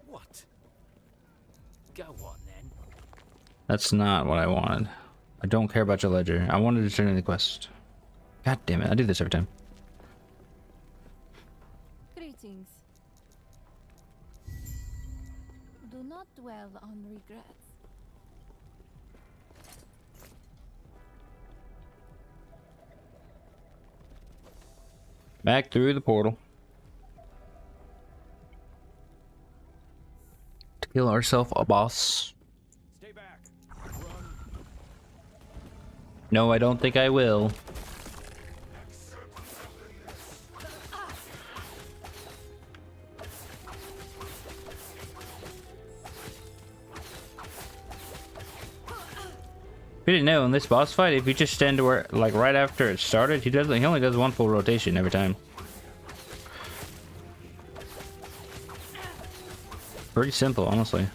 [SPEAKER 8] What? Go on then.
[SPEAKER 1] That's not what I wanted. I don't care about your ledger. I wanted to turn in the quest. God damn it, I do this every time.
[SPEAKER 11] Greetings. Do not dwell on regrets.
[SPEAKER 1] Back through the portal. To kill ourselves a boss.
[SPEAKER 7] Stay back. Run.
[SPEAKER 1] No, I don't think I will. If you didn't know, in this boss fight, if you just stand to where, like right after it started, he only does one full rotation every time. Pretty simple, honestly.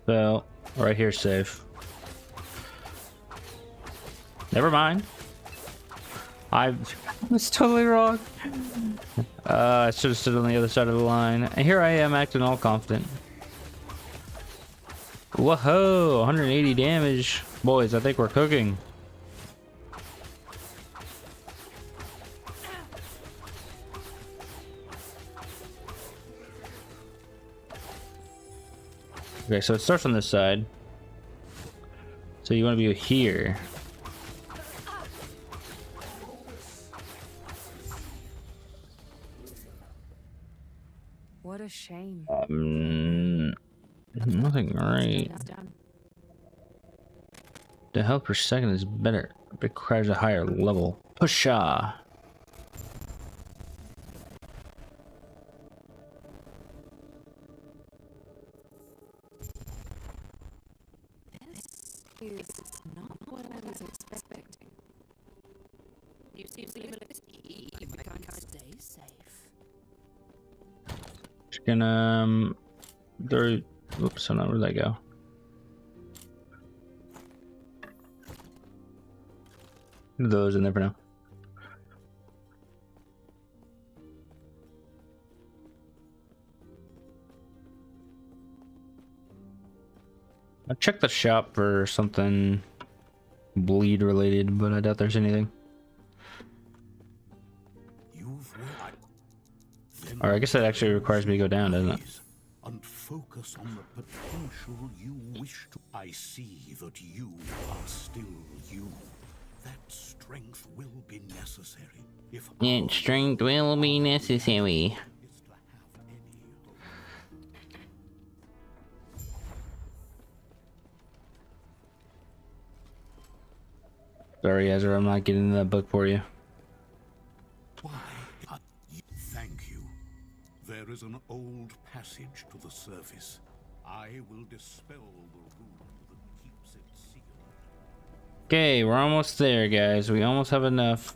[SPEAKER 1] So, right here, safe. Never mind. I was totally wrong. I should have stood on the other side of the line. And here I am acting all confident. Whoa, 180 damage. Boys, I think we're cooking. Okay, so it starts on this side. So you want to be here.
[SPEAKER 6] What a shame.
[SPEAKER 1] Nothing great.
[SPEAKER 6] It's done.
[SPEAKER 1] The health per second is better. It requires a higher level. Pusha.
[SPEAKER 6] This is not what I was expecting. You seem to can't stay safe.
[SPEAKER 1] Just gonna there. Oops, so now where'd that go? Those in there for now. I checked the shop for something bleed related, but I doubt there's anything. Or I guess that actually requires me to go down, doesn't it?
[SPEAKER 9] And focus on the potential you wish to. I see that you are still you. That strength will be necessary. If
[SPEAKER 1] And strength will be necessary.
[SPEAKER 9] is to have any hope.
[SPEAKER 1] Sorry, Ezra, I'm not getting that book for you.
[SPEAKER 9] Why? Thank you. There is an old passage to the surface. I will dispel the rule that keeps it sealed.
[SPEAKER 1] Okay, we're almost there, guys. We almost have enough.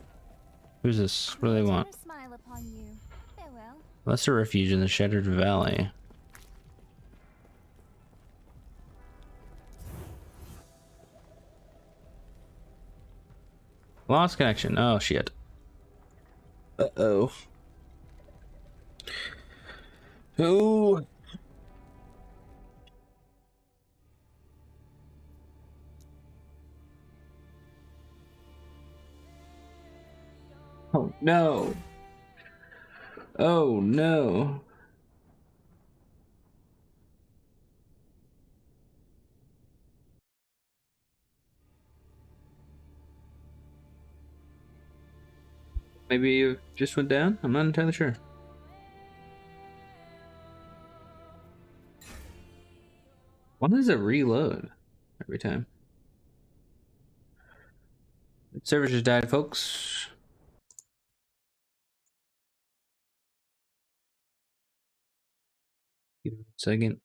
[SPEAKER 1] Who's this? What do they want?
[SPEAKER 11] Smile upon you. Farewell.
[SPEAKER 1] Lesser refuge in the Shattered Valley. Lost connection. Oh, shit. Uh-oh. Oh. Oh, no. Oh, no. Maybe you just went down? I'm not entirely sure. Why does it reload every time? The server just died, folks. Give it a second.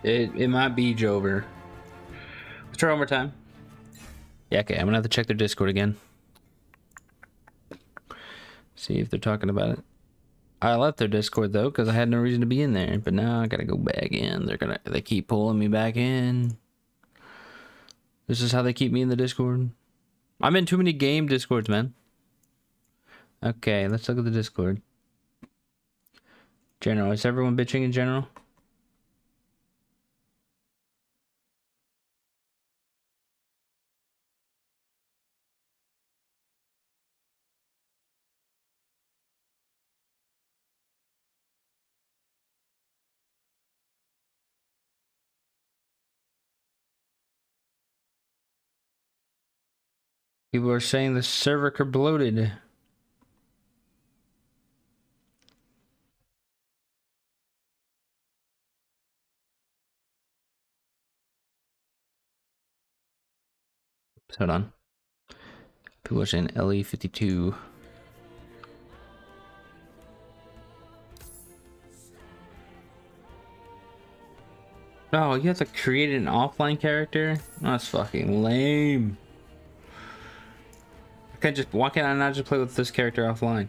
[SPEAKER 1] It might be Jover. Let's try one more time. Yeah, okay, I'm gonna have to check their Discord again. See if they're talking about it. I left their Discord though, because I had no reason to be in there. But now I gotta go back in. They keep pulling me back in. This is how they keep me in the Discord. I'm in too many game Discords, man. Okay, let's look at the Discord. General, is everyone bitching in general? People are saying the server could bloated. Hold on. People are saying LE52. Oh, you have to create an offline character? That's fucking lame. Why can't I not just play with this character offline?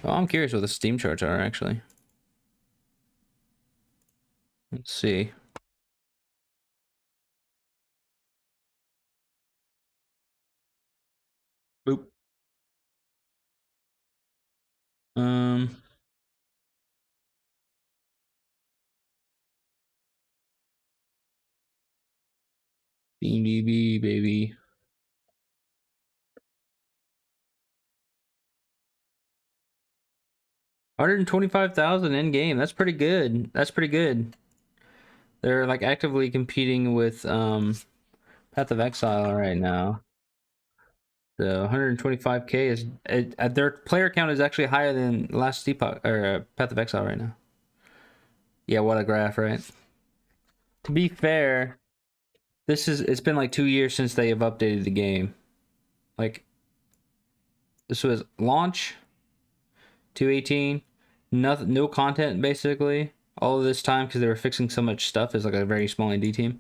[SPEAKER 1] Oh, I'm curious what the Steam charts are actually. Let's see. Boop. Um. DB baby. $125,000 in game. That's pretty good. That's pretty good. They're like actively competing with Path of Exile right now. The 125K is their player count is actually higher than last Epoch or Path of Exile right now. Yeah, what a graph, right? To be fair, it's been like 2 years since they have updated the game. Like this was launch 218, no content basically all of this time because they were fixing so much stuff as like a very small indie team,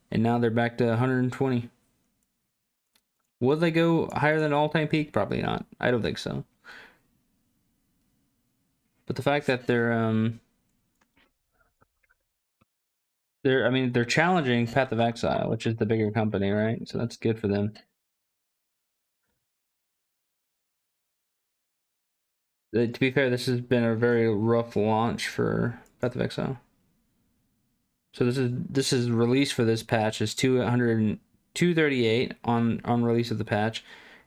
[SPEAKER 1] and now they're back to 120. Will they go higher than all-time peak? Probably not. I don't think so. But the fact that they're challenging Path of Exile, which is the bigger company, right? So that's good for them. To be fair, this has been a very rough launch for Path of Exile. So this is release for this patch is 238 on release of the patch,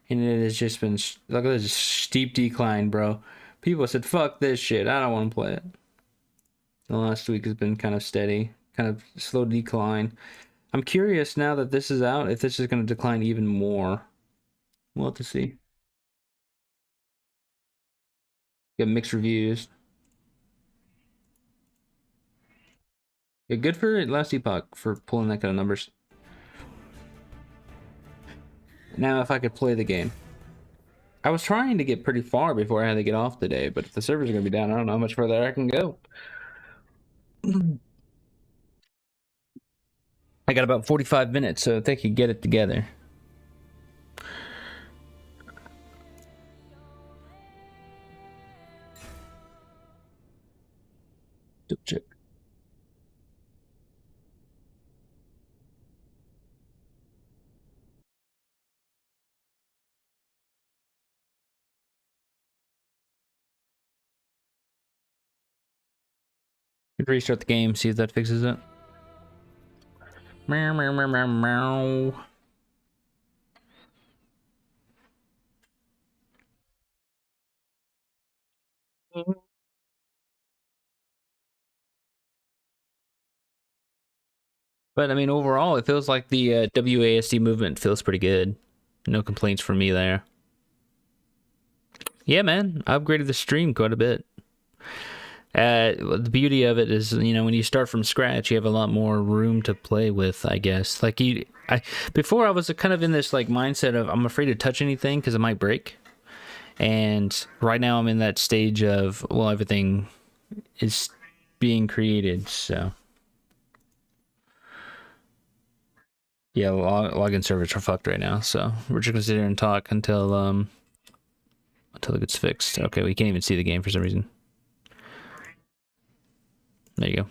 [SPEAKER 1] and it has just been look at this steep decline, bro. People said fuck this shit, I don't want to play it. The last week has been kind of steady, kind of slow decline. I'm curious now that this is out if this is going to decline even more. We'll have to see. Get mixed reviews. Yeah, good for last Epoch for pulling that kind of numbers. Now if I could play the game. I was trying to get pretty far before I had to get off today, but if the servers are going to be down, I don't know how much further I can go. I got about 45 minutes, so if they could get it together. Double check. Restart the game, see if that fixes it. Meow, meow, meow, meow, meow. But I mean, overall, it feels like the WASD movement feels pretty good. No complaints from me there. Yeah, man, I upgraded the stream quite a bit. The beauty of it is, you know, when you start from scratch, you have a lot more room to play with, I guess. Like before I was kind of in this like mindset of I'm afraid to touch anything because it might break. And right now I'm in that stage of, well, everything is being created, so. Yeah, login servers are fucked right now, so we're just gonna sit here and talk until it gets fixed. Okay, we can't even see the game for some reason. There you go.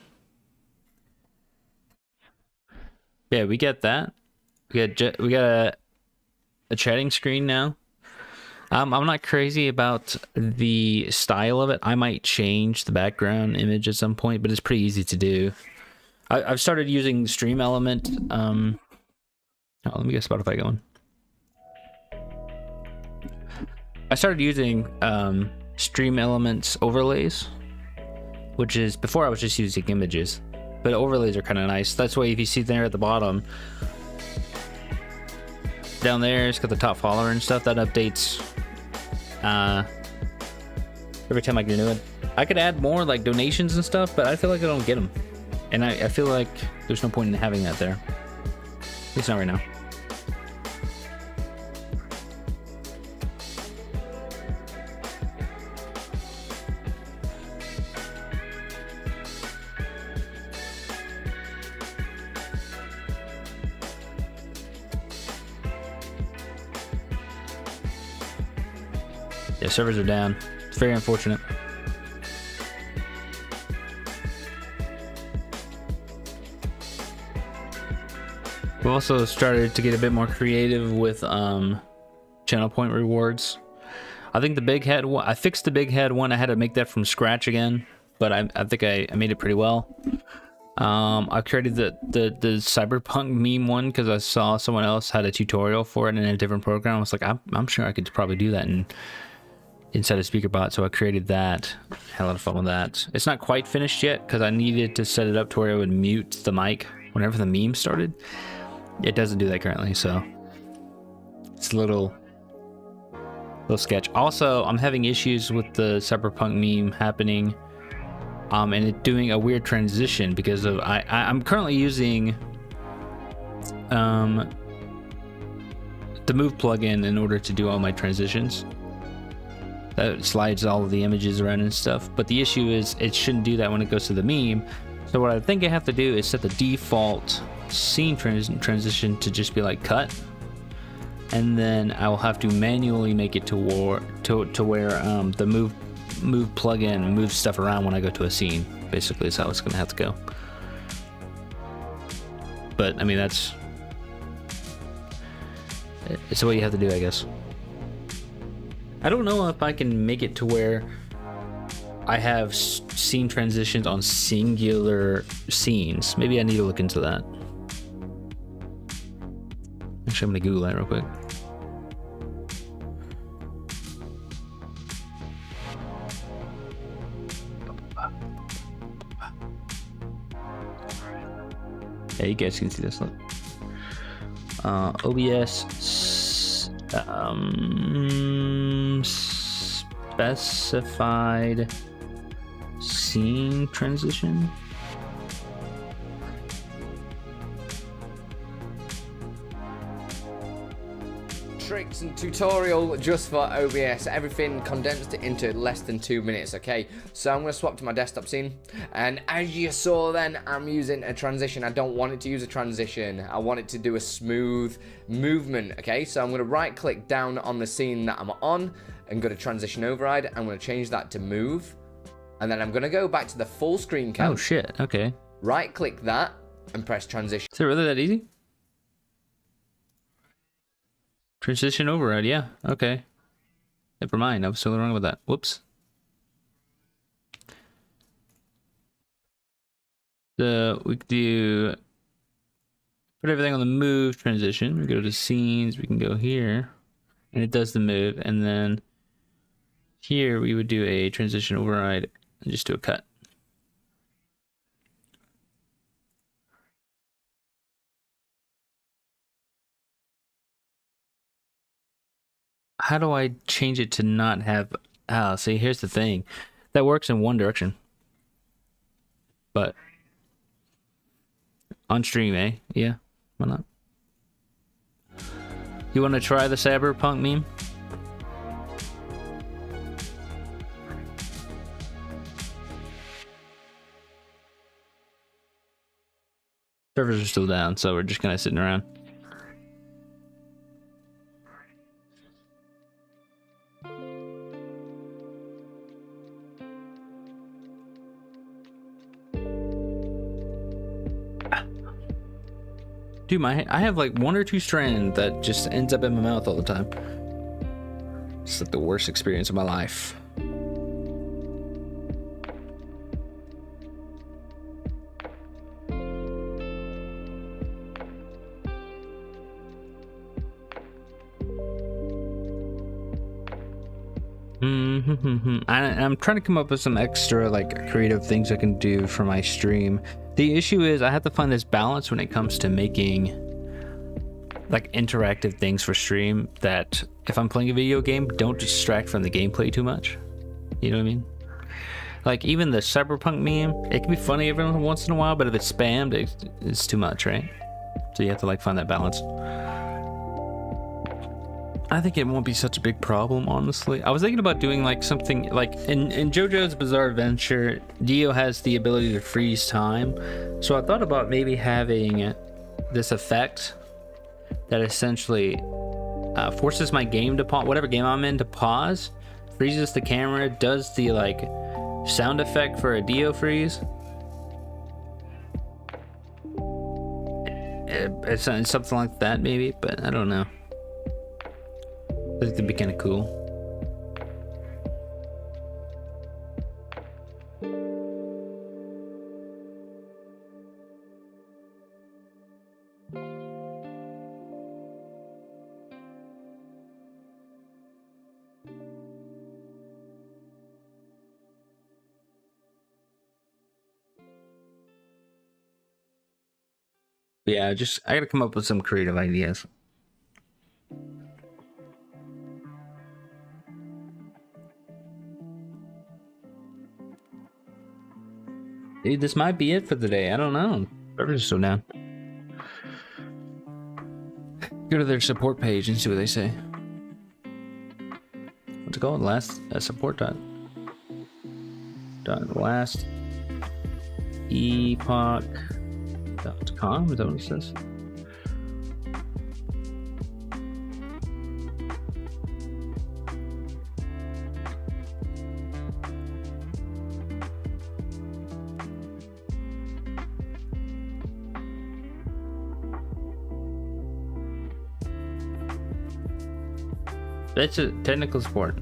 [SPEAKER 1] Yeah, we get that. We got a chatting screen now. I'm not crazy about the style of it. I might change the background image at some point, but it's pretty easy to do. I've started using Stream Element. Oh, let me get Spotify going. I started using Stream Elements overlays, which is before I was just using images, but overlays are kind of nice. That's why if you see there at the bottom, down there, it's got the top follower and stuff that updates every time I get a new one. I could add more like donations and stuff, but I feel like I don't get them, and I feel like there's no point in having that there. At least not right now. Yeah, servers are down. It's very unfortunate. We've also started to get a bit more creative with channel point rewards. I think the big head one, I fixed the big head one. I had to make that from scratch again, but I think I made it pretty well. I created the cyberpunk meme one because I saw someone else had a tutorial for it in a different program. I was like, I'm sure I could probably do that inside of SpeakerBot, so I created that. Had a lot of fun with that. It's not quite finished yet because I needed to set it up to where it would mute the mic whenever the meme started. It doesn't do that currently, so it's a little sketch. Also, I'm having issues with the cyberpunk meme happening, and it doing a weird transition because of I'm currently using the Move plugin in order to do all my transitions. That slides all of the images around and stuff, but the issue is it shouldn't do that when it goes to the meme. So what I think I have to do is set the default scene transition to just be like cut, and then I will have to manually make it to where the move plugin moves stuff around when I go to a scene. Basically is how it's gonna have to go. But I mean, it's what you have to do, I guess. I don't know if I can make it to where I have scene transitions on singular scenes. Maybe I need to look into that. Actually, I'm gonna Google that real quick. Yeah, you guys can see this. Look. OBS specified scene transition.
[SPEAKER 12] Tricks and tutorial just for OBS, everything condensed into less than 2 minutes. Okay, so I'm going to swap to my desktop scene, and as you saw then, I'm using a transition. I don't want it to use a transition, I want it to do a smooth movement. Okay, so I'm going to right click down on the scene that I'm on and go to transition override. I'm going to change that to move, and then I'm going to go back to the full screen count.
[SPEAKER 1] Oh shit, okay.
[SPEAKER 12] Right click that and press transition.
[SPEAKER 1] Is it really that easy? Transition override, yeah, okay. Never mind, I was totally wrong with that. Whoops. So we could do, put everything on the move transition. We go to scenes, we can go here, and it does the move, and then here we would do a transition override and just do a cut. How do I change it to not have... Oh, see, here's the thing. That works in one direction. But... on stream, eh? Yeah, why not? You want to try the cyberpunk meme? Servers are still down, so we're just kind of sitting around. Dude, I have like 1 or 2 strand that just ends up in my mouth all the time. It's like the worst experience of my life. I'm trying to come up with some extra like creative things I can do for my stream. The issue is I have to find this balance when it comes to making like interactive things for stream that if I'm playing a video game, don't distract from the gameplay too much. You know what I mean? Like even the cyberpunk meme, it can be funny every once in a while, but if it's spammed, it's too much, right? So you have to like find that balance. I think it won't be such a big problem, honestly. I was thinking about doing like something like in JoJo's Bizarre Adventure, Dio has the ability to freeze time. So I thought about maybe having this effect that essentially forces my game to pause, whatever game I'm in, to pause, freezes the camera, does the like sound effect for a Dio freeze, It's something like that, maybe, but I don't know. I think that'd be kind of cool. Yeah, I gotta come up with some creative ideas. Dude, this might be it for the day. I don't know. Servers are still down. Go to their support page and see what they say. What's it called? Last support dot last epoch.com. Is that what it says? That's a technical support.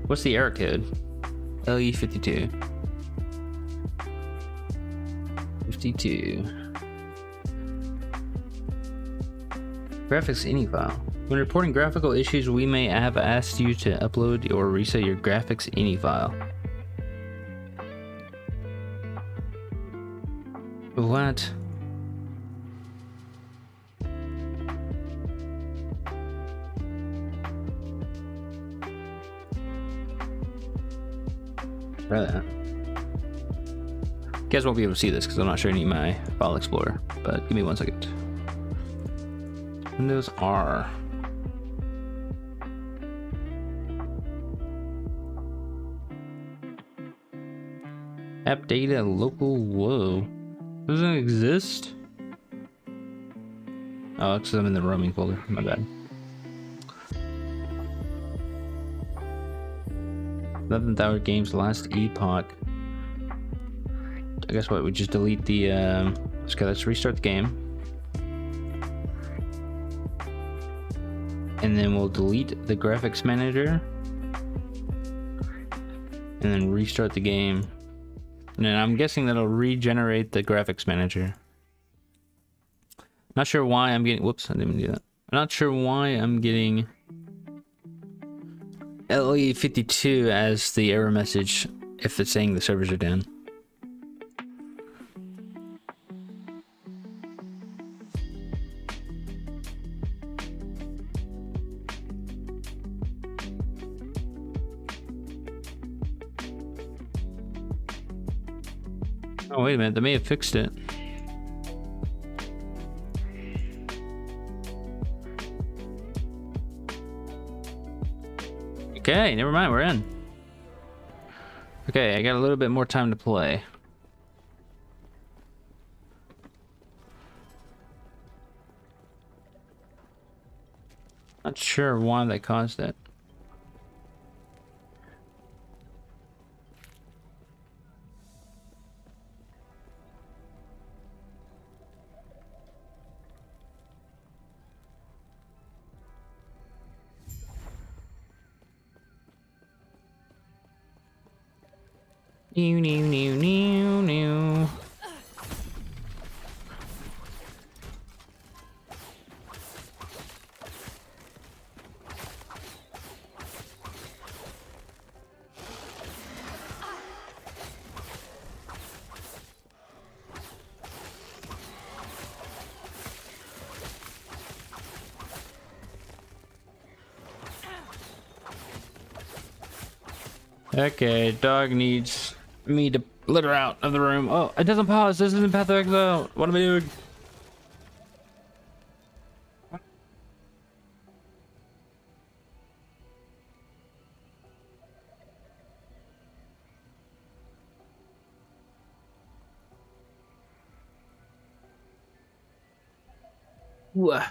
[SPEAKER 1] What's the error code? LE52. 52. Graphics any file. When reporting graphical issues, we may have asked you to upload or reset your graphics any file. What? You guys won't be able to see this because I'm not showing you my file explorer, but give me 1 second. Windows R. App data local. Whoa. Doesn't exist? Oh, it's because I'm in the roaming folder. My bad. 11th hour games last epoch. I guess what we just delete the let's restart the game. And then we'll delete the graphics manager. And then restart the game. And then I'm guessing that'll regenerate the graphics manager. Not sure why I'm getting whoops, I didn't even do that. I'm not sure why I'm getting LE52 as the error message if it's saying the servers are down. Oh, wait a minute, they may have fixed it. Okay, never mind, we're in. Okay, I got a little bit more time to play. Not sure why they caused it. New. Okay, dog needs me to let her out of the room. Oh, it doesn't pause. This isn't Path of Exile. What am I doing? What?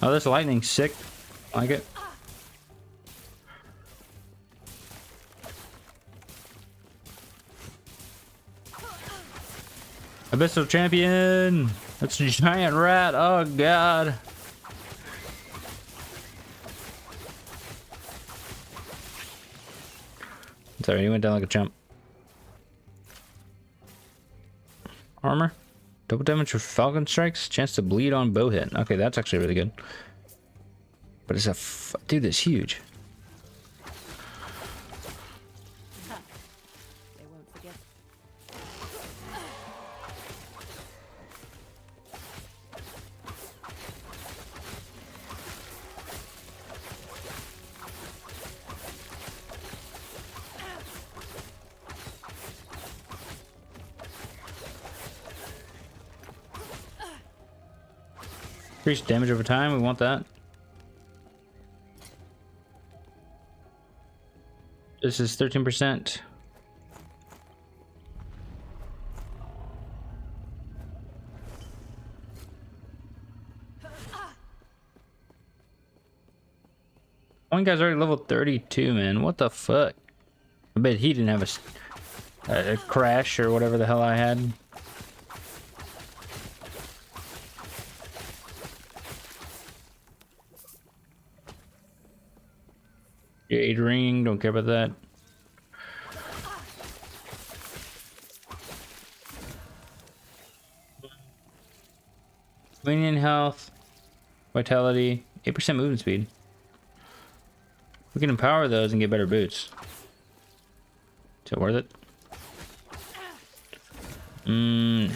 [SPEAKER 1] Oh, this lightning's sick. I like it. Abyssal champion! That's a giant rat. Oh god. Sorry, he went down like a chump. Armor. Double damage with Falcon Strikes. Chance to bleed on bow hit. Okay, that's actually really good. But it's a dude, that's huge.
[SPEAKER 6] They won't forget.
[SPEAKER 1] Increase damage over time. We want that. This is 13%. One guy's already level 32, man. What the fuck? I bet he didn't have a crash or whatever the hell I had. Jade ring, don't care about that. Minion health, vitality, 8% movement speed. We can empower those and get better boots. Is it worth it? Nah.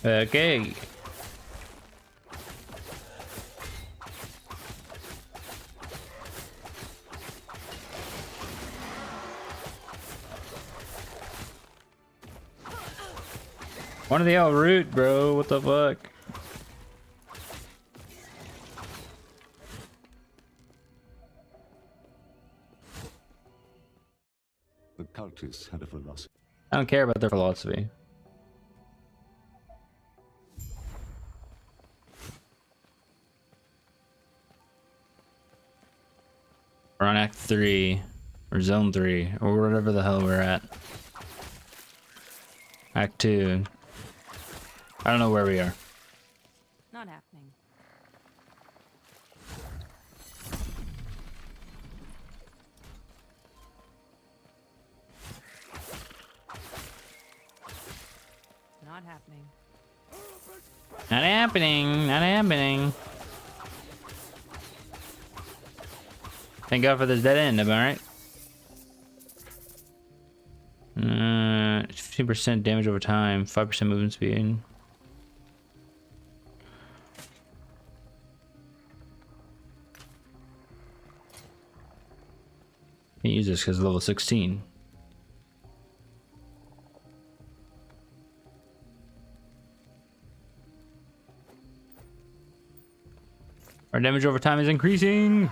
[SPEAKER 1] Okay. One of the out root, bro. What the fuck?
[SPEAKER 9] The cultists had a philosophy.
[SPEAKER 1] I don't care about their philosophy. We're on Act 3, or Zone 3, or whatever the hell we're at. Act 2. I don't know where we are.
[SPEAKER 6] Not happening. Not happening.
[SPEAKER 1] Not happening. Not happening. Thank God for this dead end, am I right? 15% damage over time, 5% movement speed. Can't use this because level 16. Our damage over time is increasing.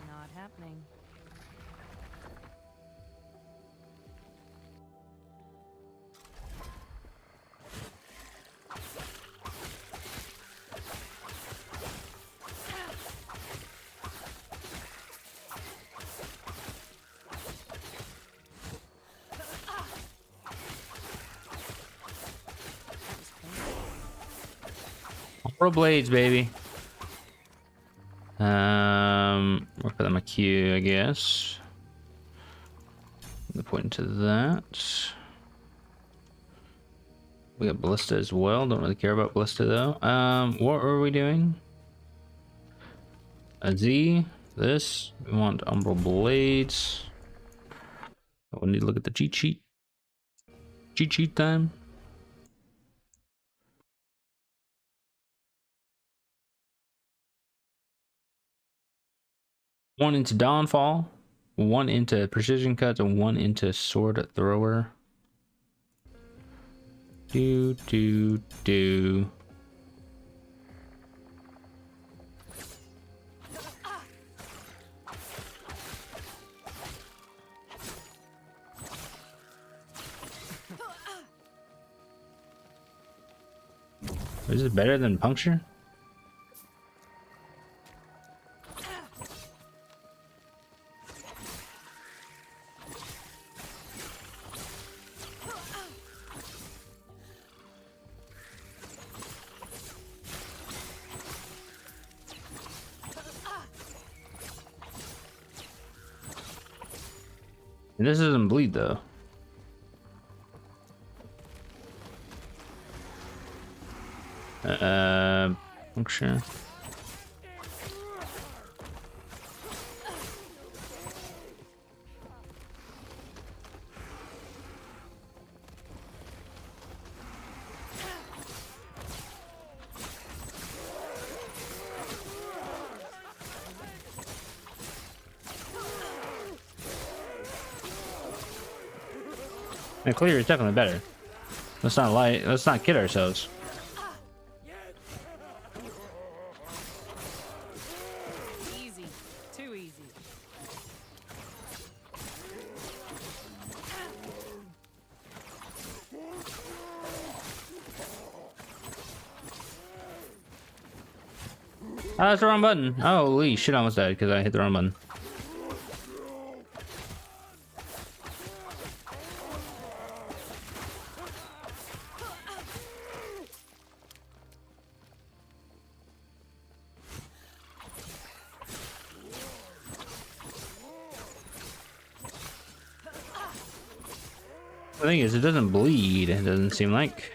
[SPEAKER 6] Not happening.
[SPEAKER 1] Pro blades, baby. We'll put them a Q, I guess. The point to that. We got ballista as well. Don't really care about ballista though. What are we doing? a Z. This. We want umbral blades. We need to look at the cheat sheet. Cheat sheet time. One into Dawnfall, one into Precision Cuts, and one into Sword Thrower. Do. Is it better than Puncture? And this doesn't bleed though. Puncture. And clear is definitely better. Let's not lie. Let's not kid ourselves.
[SPEAKER 6] Easy. Too easy.
[SPEAKER 1] Oh, that's the wrong button. Holy shit, I almost died because I hit the wrong button. The thing is, it doesn't bleed, it doesn't seem like.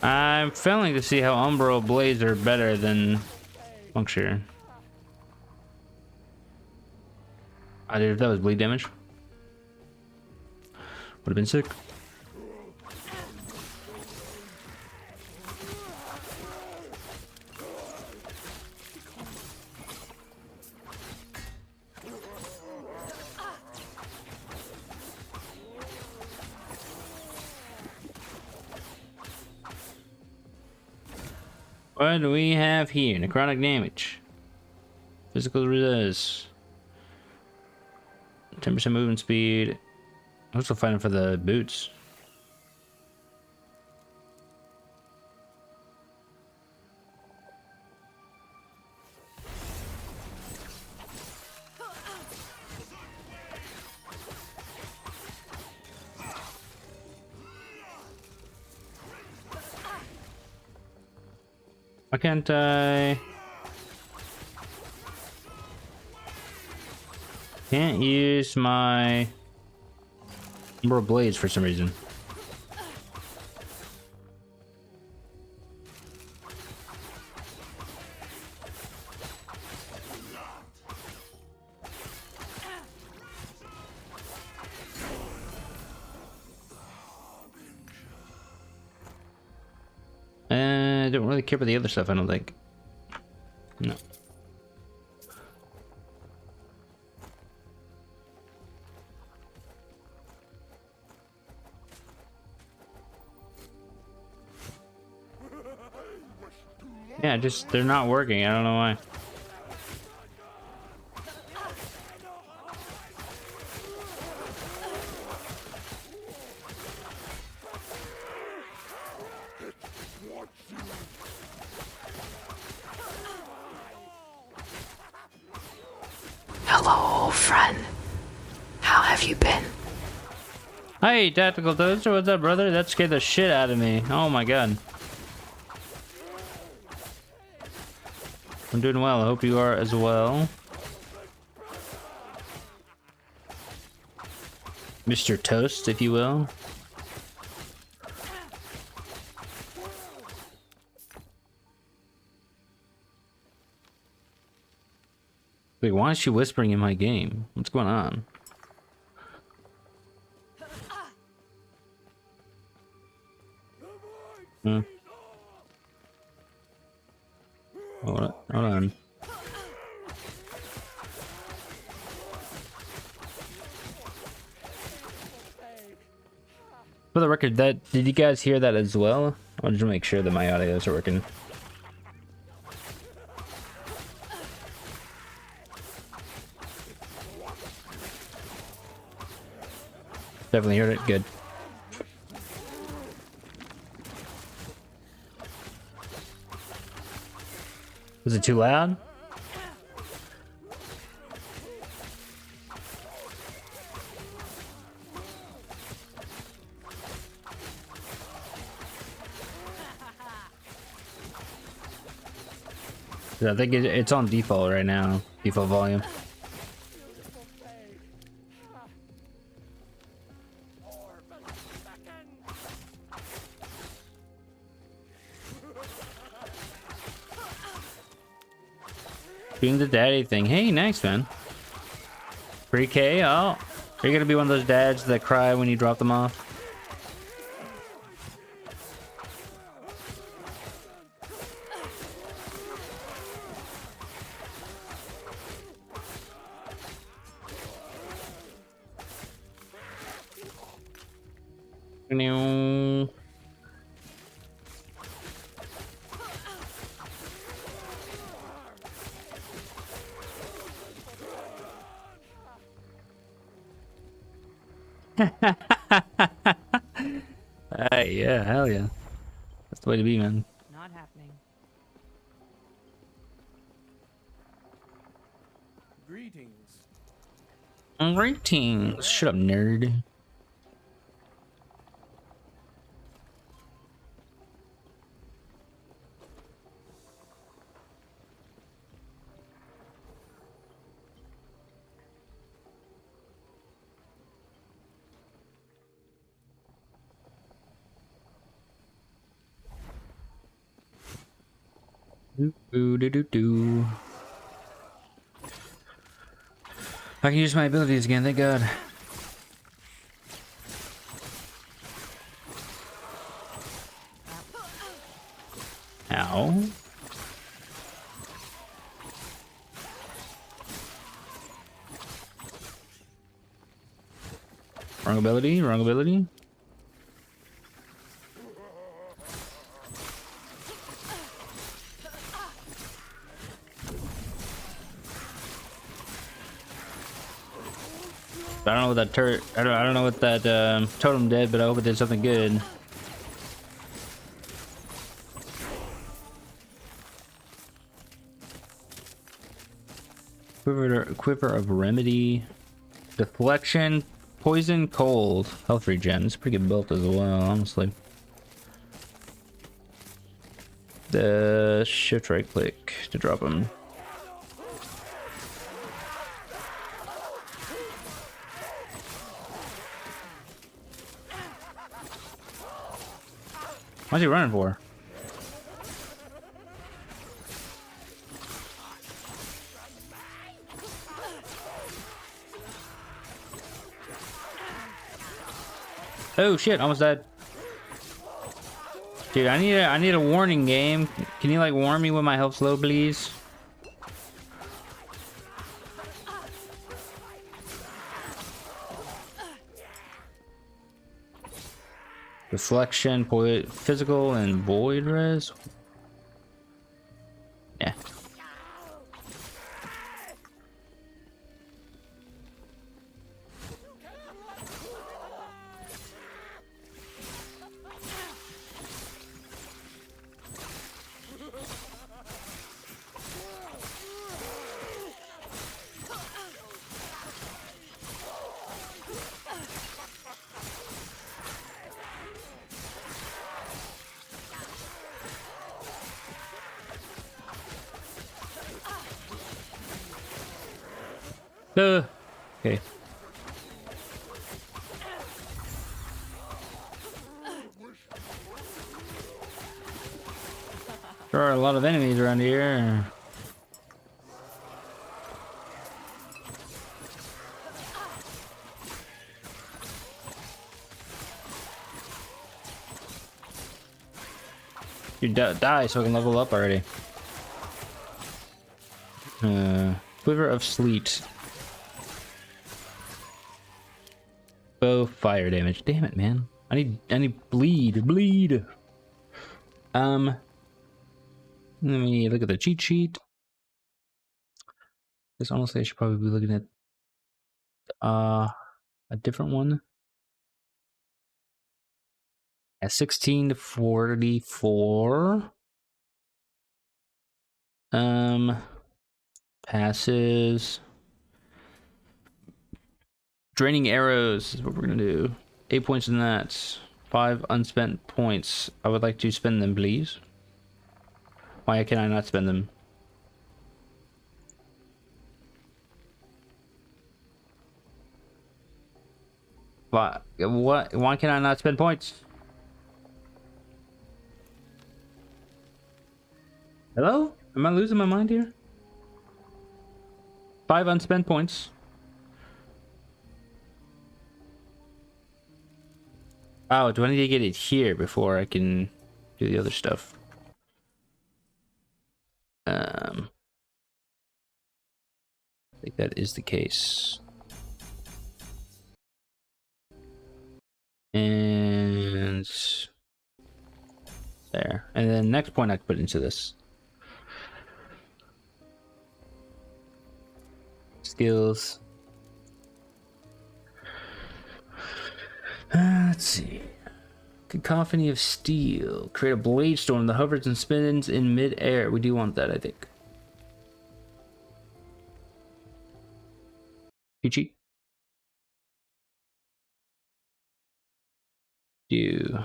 [SPEAKER 1] I'm failing to see how Umbral Blades are better than Puncture. I did if that was bleed damage. Would have been sick. What do we have here? Necrotic damage. Physical resist. 10% movement speed. I'm also fighting for the boots. Why can't I? Can't use my Umbral Blades for some reason. I don't really care about the other stuff, I don't think. No. Yeah, just they're not working. I don't know why.
[SPEAKER 4] Hello, old friend. How have you been?
[SPEAKER 1] Hey, Tactical Toaster, what's up, brother? That scared the shit out of me. Oh my god. I'm doing well. I hope you are as well. Mr. Toast, if you will. Wait, why is she whispering in my game? What's going on? Hmm. Hold on. For the record, did you guys hear that as well? I wanted to make sure that my audios are working. Definitely heard it. Good. Was it too loud? I think it's on default right now. Default volume. Doing the daddy thing. Hey, nice, man. Pre-K? Oh. Are you gonna be one of those dads that cry when you drop them off? No. Yeah, hell yeah. That's the way to be, man.
[SPEAKER 6] Not happening.
[SPEAKER 10] Greetings.
[SPEAKER 1] Greetings. Shut up, nerd. Do. I can use my abilities again, thank God. Ow. Wrong ability, wrong ability. I don't know what that I don't know what that totem did, but I hope it did something good. Quiver of remedy, deflection, poison, cold, health regen. It's pretty good built as well, honestly. The shift right click to drop them. What's he running for? Oh shit, almost died. Dude, I need a warning game. Can you like warn me when my health's low, please? Reflection, physical, and void res. Yeah. Okay. There are a lot of enemies around here. You die so I can level up already. Quiver of Sleet. Bow fire damage. Damn it, man. I need bleed. Let me look at the cheat sheet. Because honestly, I should probably be looking at a different one. At 16 to 44. Passes. Draining arrows is what we're gonna do. 8 points in that. 5 unspent points. I would like to spend them, please. Why can I not spend them? What? Why can I not spend points? Hello? Am I losing my mind here? 5 unspent points. Oh, do I need to get it here before I can do the other stuff? I think that is the case. And there. And then next point I can put into this. Skills. Let's see. Cacophony of Steel. Create a blade storm that hovers and spins in mid-air. We do want that, I think. Peachy. Do.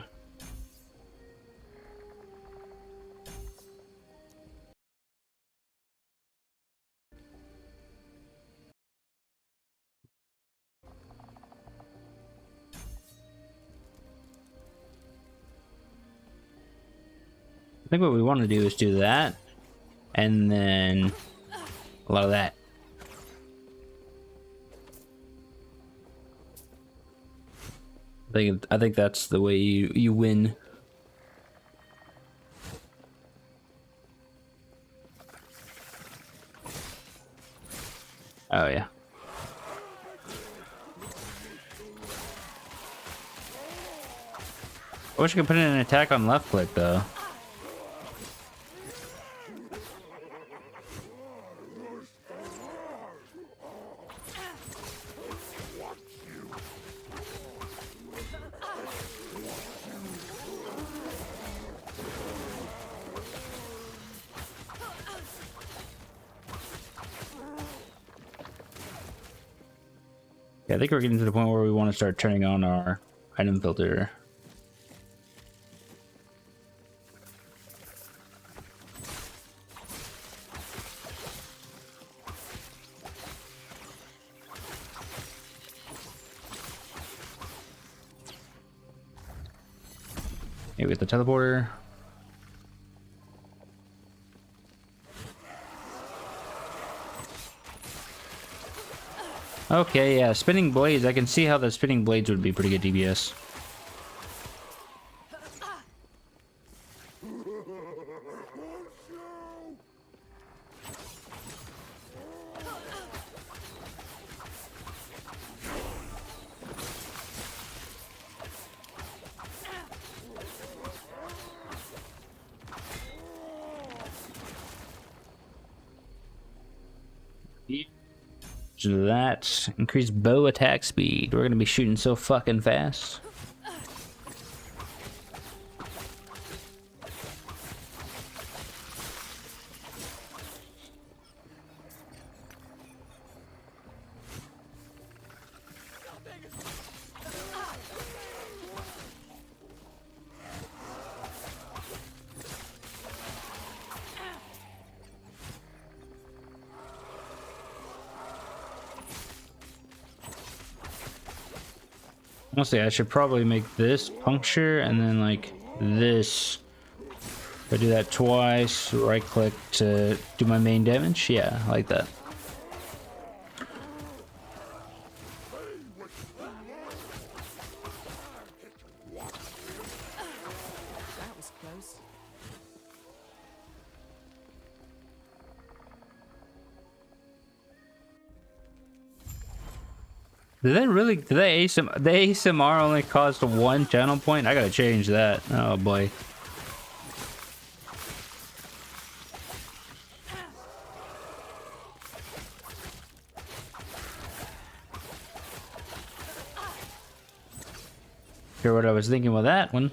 [SPEAKER 1] I think what we want to do is do that, and then a lot of that. I think that's the way you win. Oh yeah. I wish I could put in an attack on left click though. Yeah, I think we're getting to the point where we want to start turning on our item filter. Here with the teleporter. Okay, yeah, spinning blades. I can see how the spinning blades would be pretty good DPS. So that increased bow attack speed. We're gonna be shooting so fucking fast. Honestly, I should probably make this puncture and then like this. If I do that twice, right click to do my main damage. Yeah, I like that.
[SPEAKER 6] That was close.
[SPEAKER 1] Did they really? Did they ASMR? The ASMR only caused 1 channel point? I gotta change that. Oh boy. Sure, what I was thinking with that one.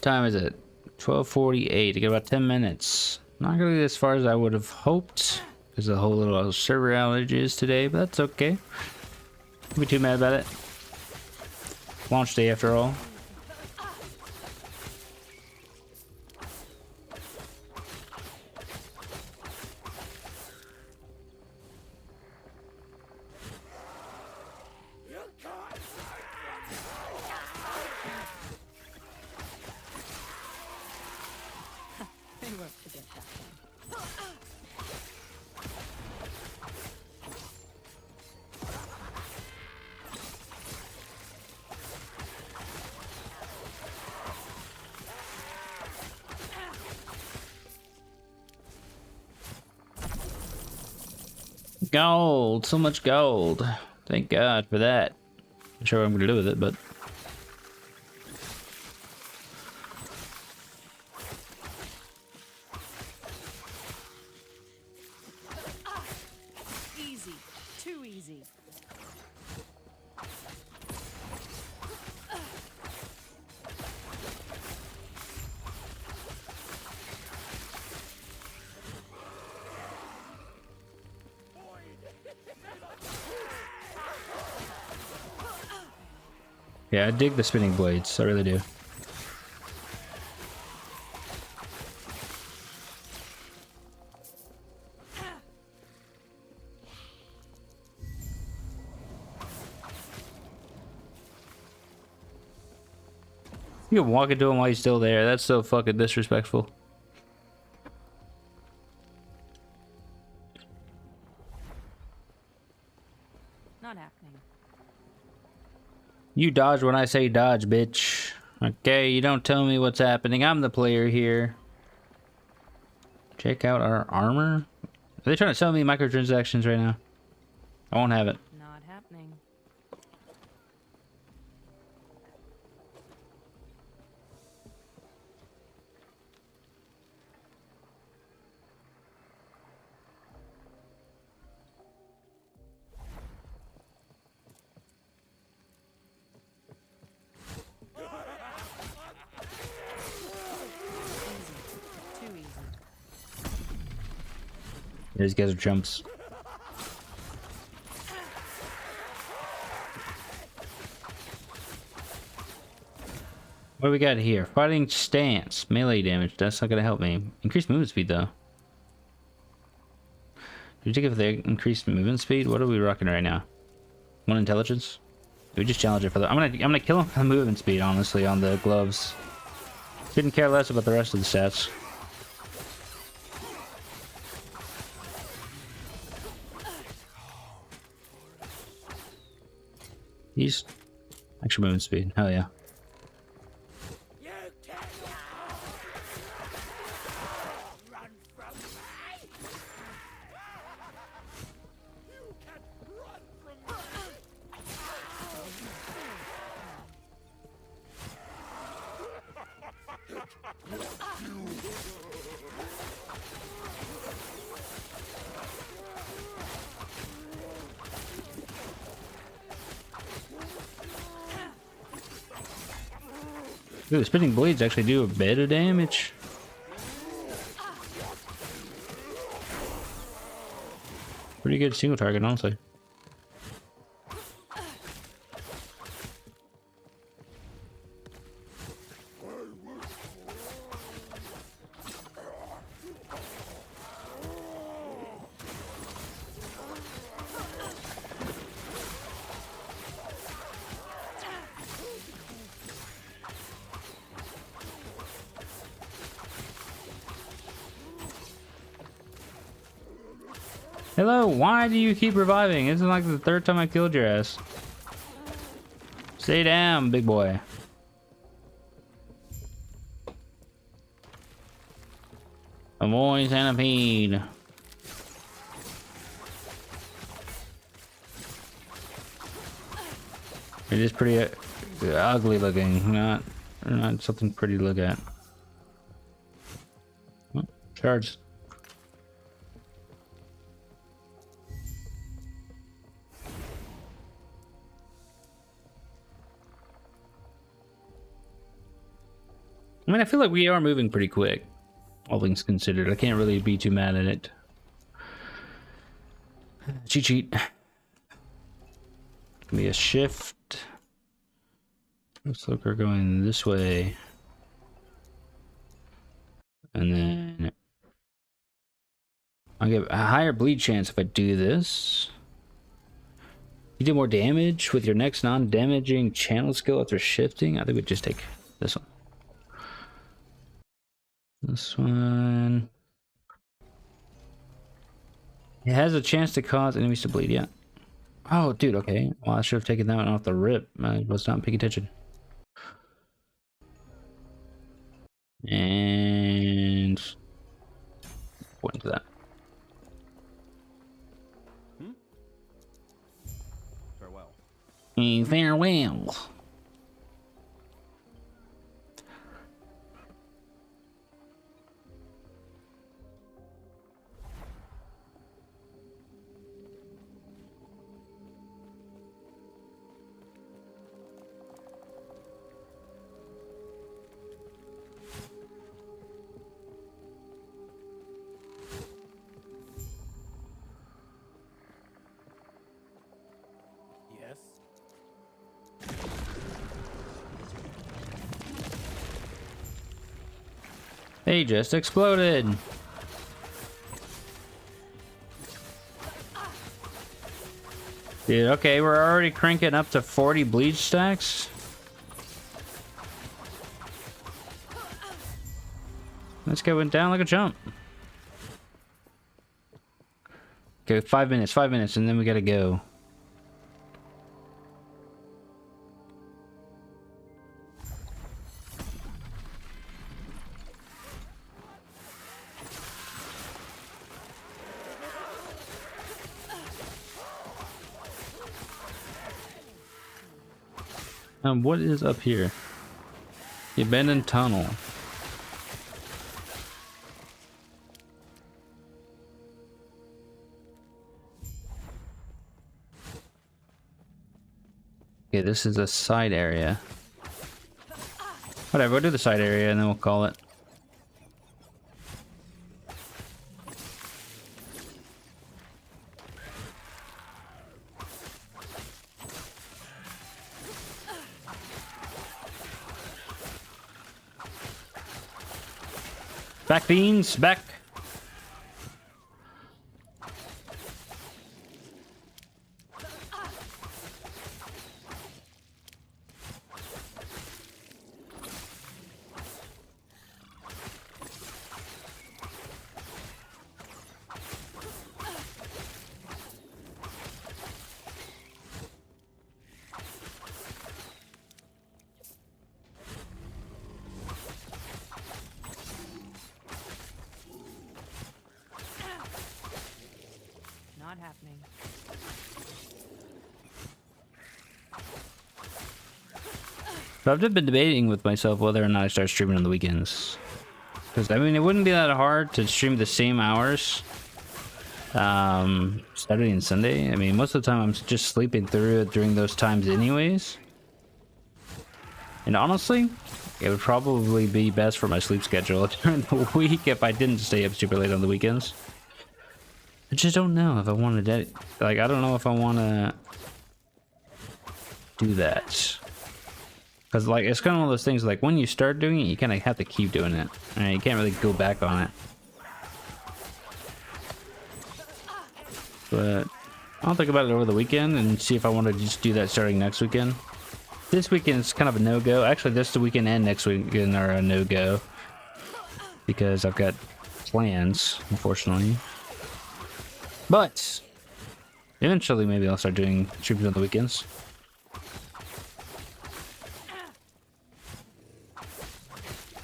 [SPEAKER 1] Time is it? 12:48. I get about 10 minutes. Not gonna be as far as I would have hoped because the whole little server outages today, but that's okay. Don't be too mad about it. Launch day after all.
[SPEAKER 6] They won't forget that then.
[SPEAKER 1] Gold, so much gold. Thank God for that. Not sure what I'm gonna do with it, but
[SPEAKER 6] Easy. Too easy.
[SPEAKER 1] yeah, I dig the spinning blades. I really do. You can walk into him while he's still there. That's so fucking disrespectful.
[SPEAKER 6] Not happening.
[SPEAKER 1] You dodge when I say dodge, bitch. Okay, you don't tell me what's happening. I'm the player here. Check out our armor. Are they trying to sell me microtransactions right now? I won't have it.
[SPEAKER 6] Not happening. Easy. Too easy.
[SPEAKER 1] These guys are chumps. What do we got here? Fighting stance. Melee damage. That's not gonna help me. Increased movement speed though. Do you take it for the increased movement speed? What are we rocking right now? 1 intelligence? We just challenge it for the. I'm gonna kill him for the movement speed, honestly, on the gloves. Couldn't care less about the rest of the stats. He's extra movement speed. Hell yeah. Ooh, the spinning blades actually do a bit of damage. Pretty good single target, honestly. Hello, why do you keep reviving? Isn't like the third time I killed your ass. Stay down, big boy. Avoid centipede. It is pretty ugly looking, not something pretty to look at. Oh, charge. I mean, I feel like we are moving pretty quick, all things considered. I can't really be too mad at it. Cheat sheet. Give me a shift. Looks like we're going this way. And then I get a higher bleed chance if I do this. You do more damage with your next non-damaging channel skill after shifting. I think we'd just take this one. This one. It has a chance to cause enemies to bleed, yeah. Oh, dude, okay. Well, I should have taken that one off the rip. I was not paying attention. And what into that?
[SPEAKER 2] Farewell.
[SPEAKER 1] Farewell. They just exploded. Dude, okay, we're already cranking up to 40 bleach stacks. This guy went down like a jump. Okay, 5 minutes, and then we gotta go. What is up here? The abandoned tunnel. Okay, this is a side area. Whatever, we'll do the side area and then we'll call it. Back beans, back.
[SPEAKER 6] Not happening.
[SPEAKER 1] So I've just been debating with myself whether or not I start streaming on the weekends. Because, I mean, it wouldn't be that hard to stream the same hours. Saturday and Sunday. I mean, most of the time I'm just sleeping through it during those times anyways. And honestly, it would probably be best for my sleep schedule during the week if I didn't stay up super late on the weekends. I just don't know if I want to, like, I don't know if I want to do that. Because, like, it's kind of one of those things, like, when you start doing it, you kind of have to keep doing it. And you can't really go back on it. But I'll think about it over the weekend and see if I want to just do that starting next weekend. This weekend is kind of a no-go. Actually, this weekend and next weekend are a no-go. Because I've got plans, unfortunately. But eventually, maybe I'll start doing streams on the weekends.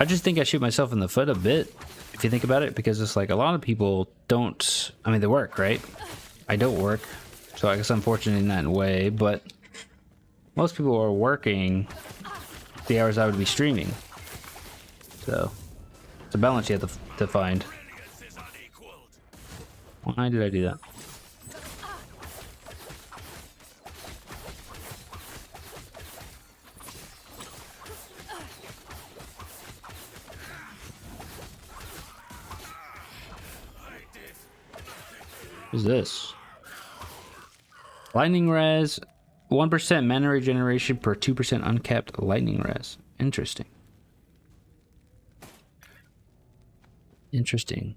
[SPEAKER 1] I just think I shoot myself in the foot a bit, if you think about it, because it's like a lot of people don't. I mean, they work, right? I don't work, so I guess I'm fortunate in that way. But most people are working the hours I would be streaming, so it's a balance you have to find. Why did I do that? What's this? Lightning res, 1% mana regeneration per 2% uncapped lightning res. Interesting. Interesting.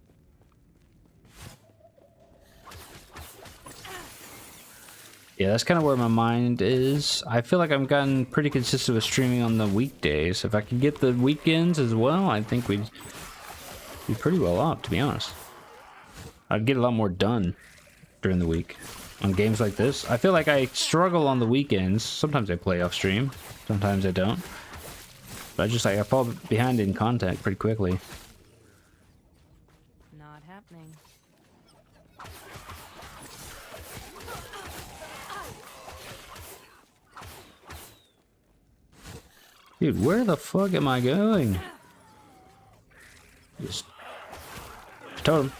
[SPEAKER 1] Yeah, that's kind of where my mind is. I feel like I've gotten pretty consistent with streaming on the weekdays. If I could get the weekends as well, I think we'd be pretty well off, to be honest. I'd get a lot more done during the week on games like this. I feel like I struggle on the weekends. Sometimes I play off stream, sometimes I don't. But I just like I fall behind in content pretty quickly.
[SPEAKER 6] Not happening.
[SPEAKER 1] Dude, where the fuck am I going? Just totem.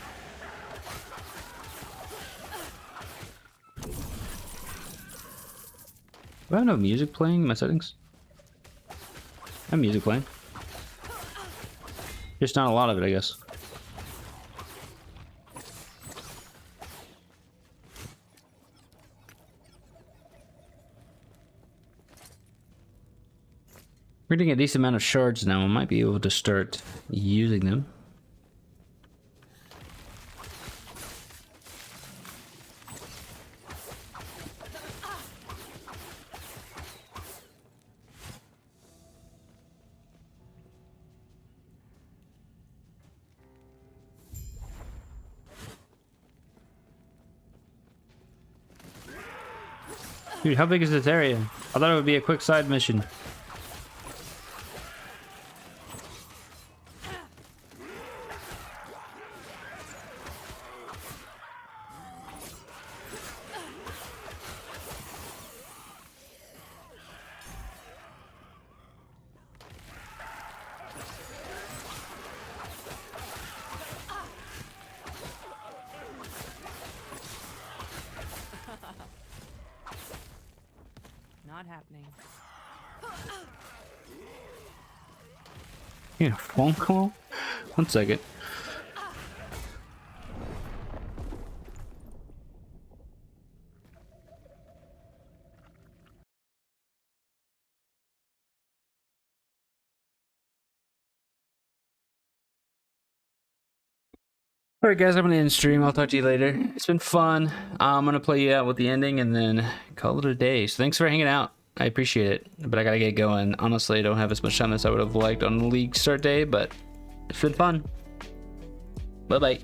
[SPEAKER 1] Do I have no music playing in my settings? I have music playing. Just not a lot of it, I guess. We're getting a decent amount of shards now. I might be able to start using them. Dude, how big is this area? I thought it would be a quick side mission.
[SPEAKER 6] Not happening.
[SPEAKER 1] Yeah, phone call? 1 second. Alright guys, I'm gonna end stream. I'll talk to you later. It's been fun. I'm gonna play you out with the ending and then call it a day. So thanks for hanging out. I appreciate it. But I gotta get going. Honestly, I don't have as much time as I would have liked on the league start day, but it's been fun. Bye-bye.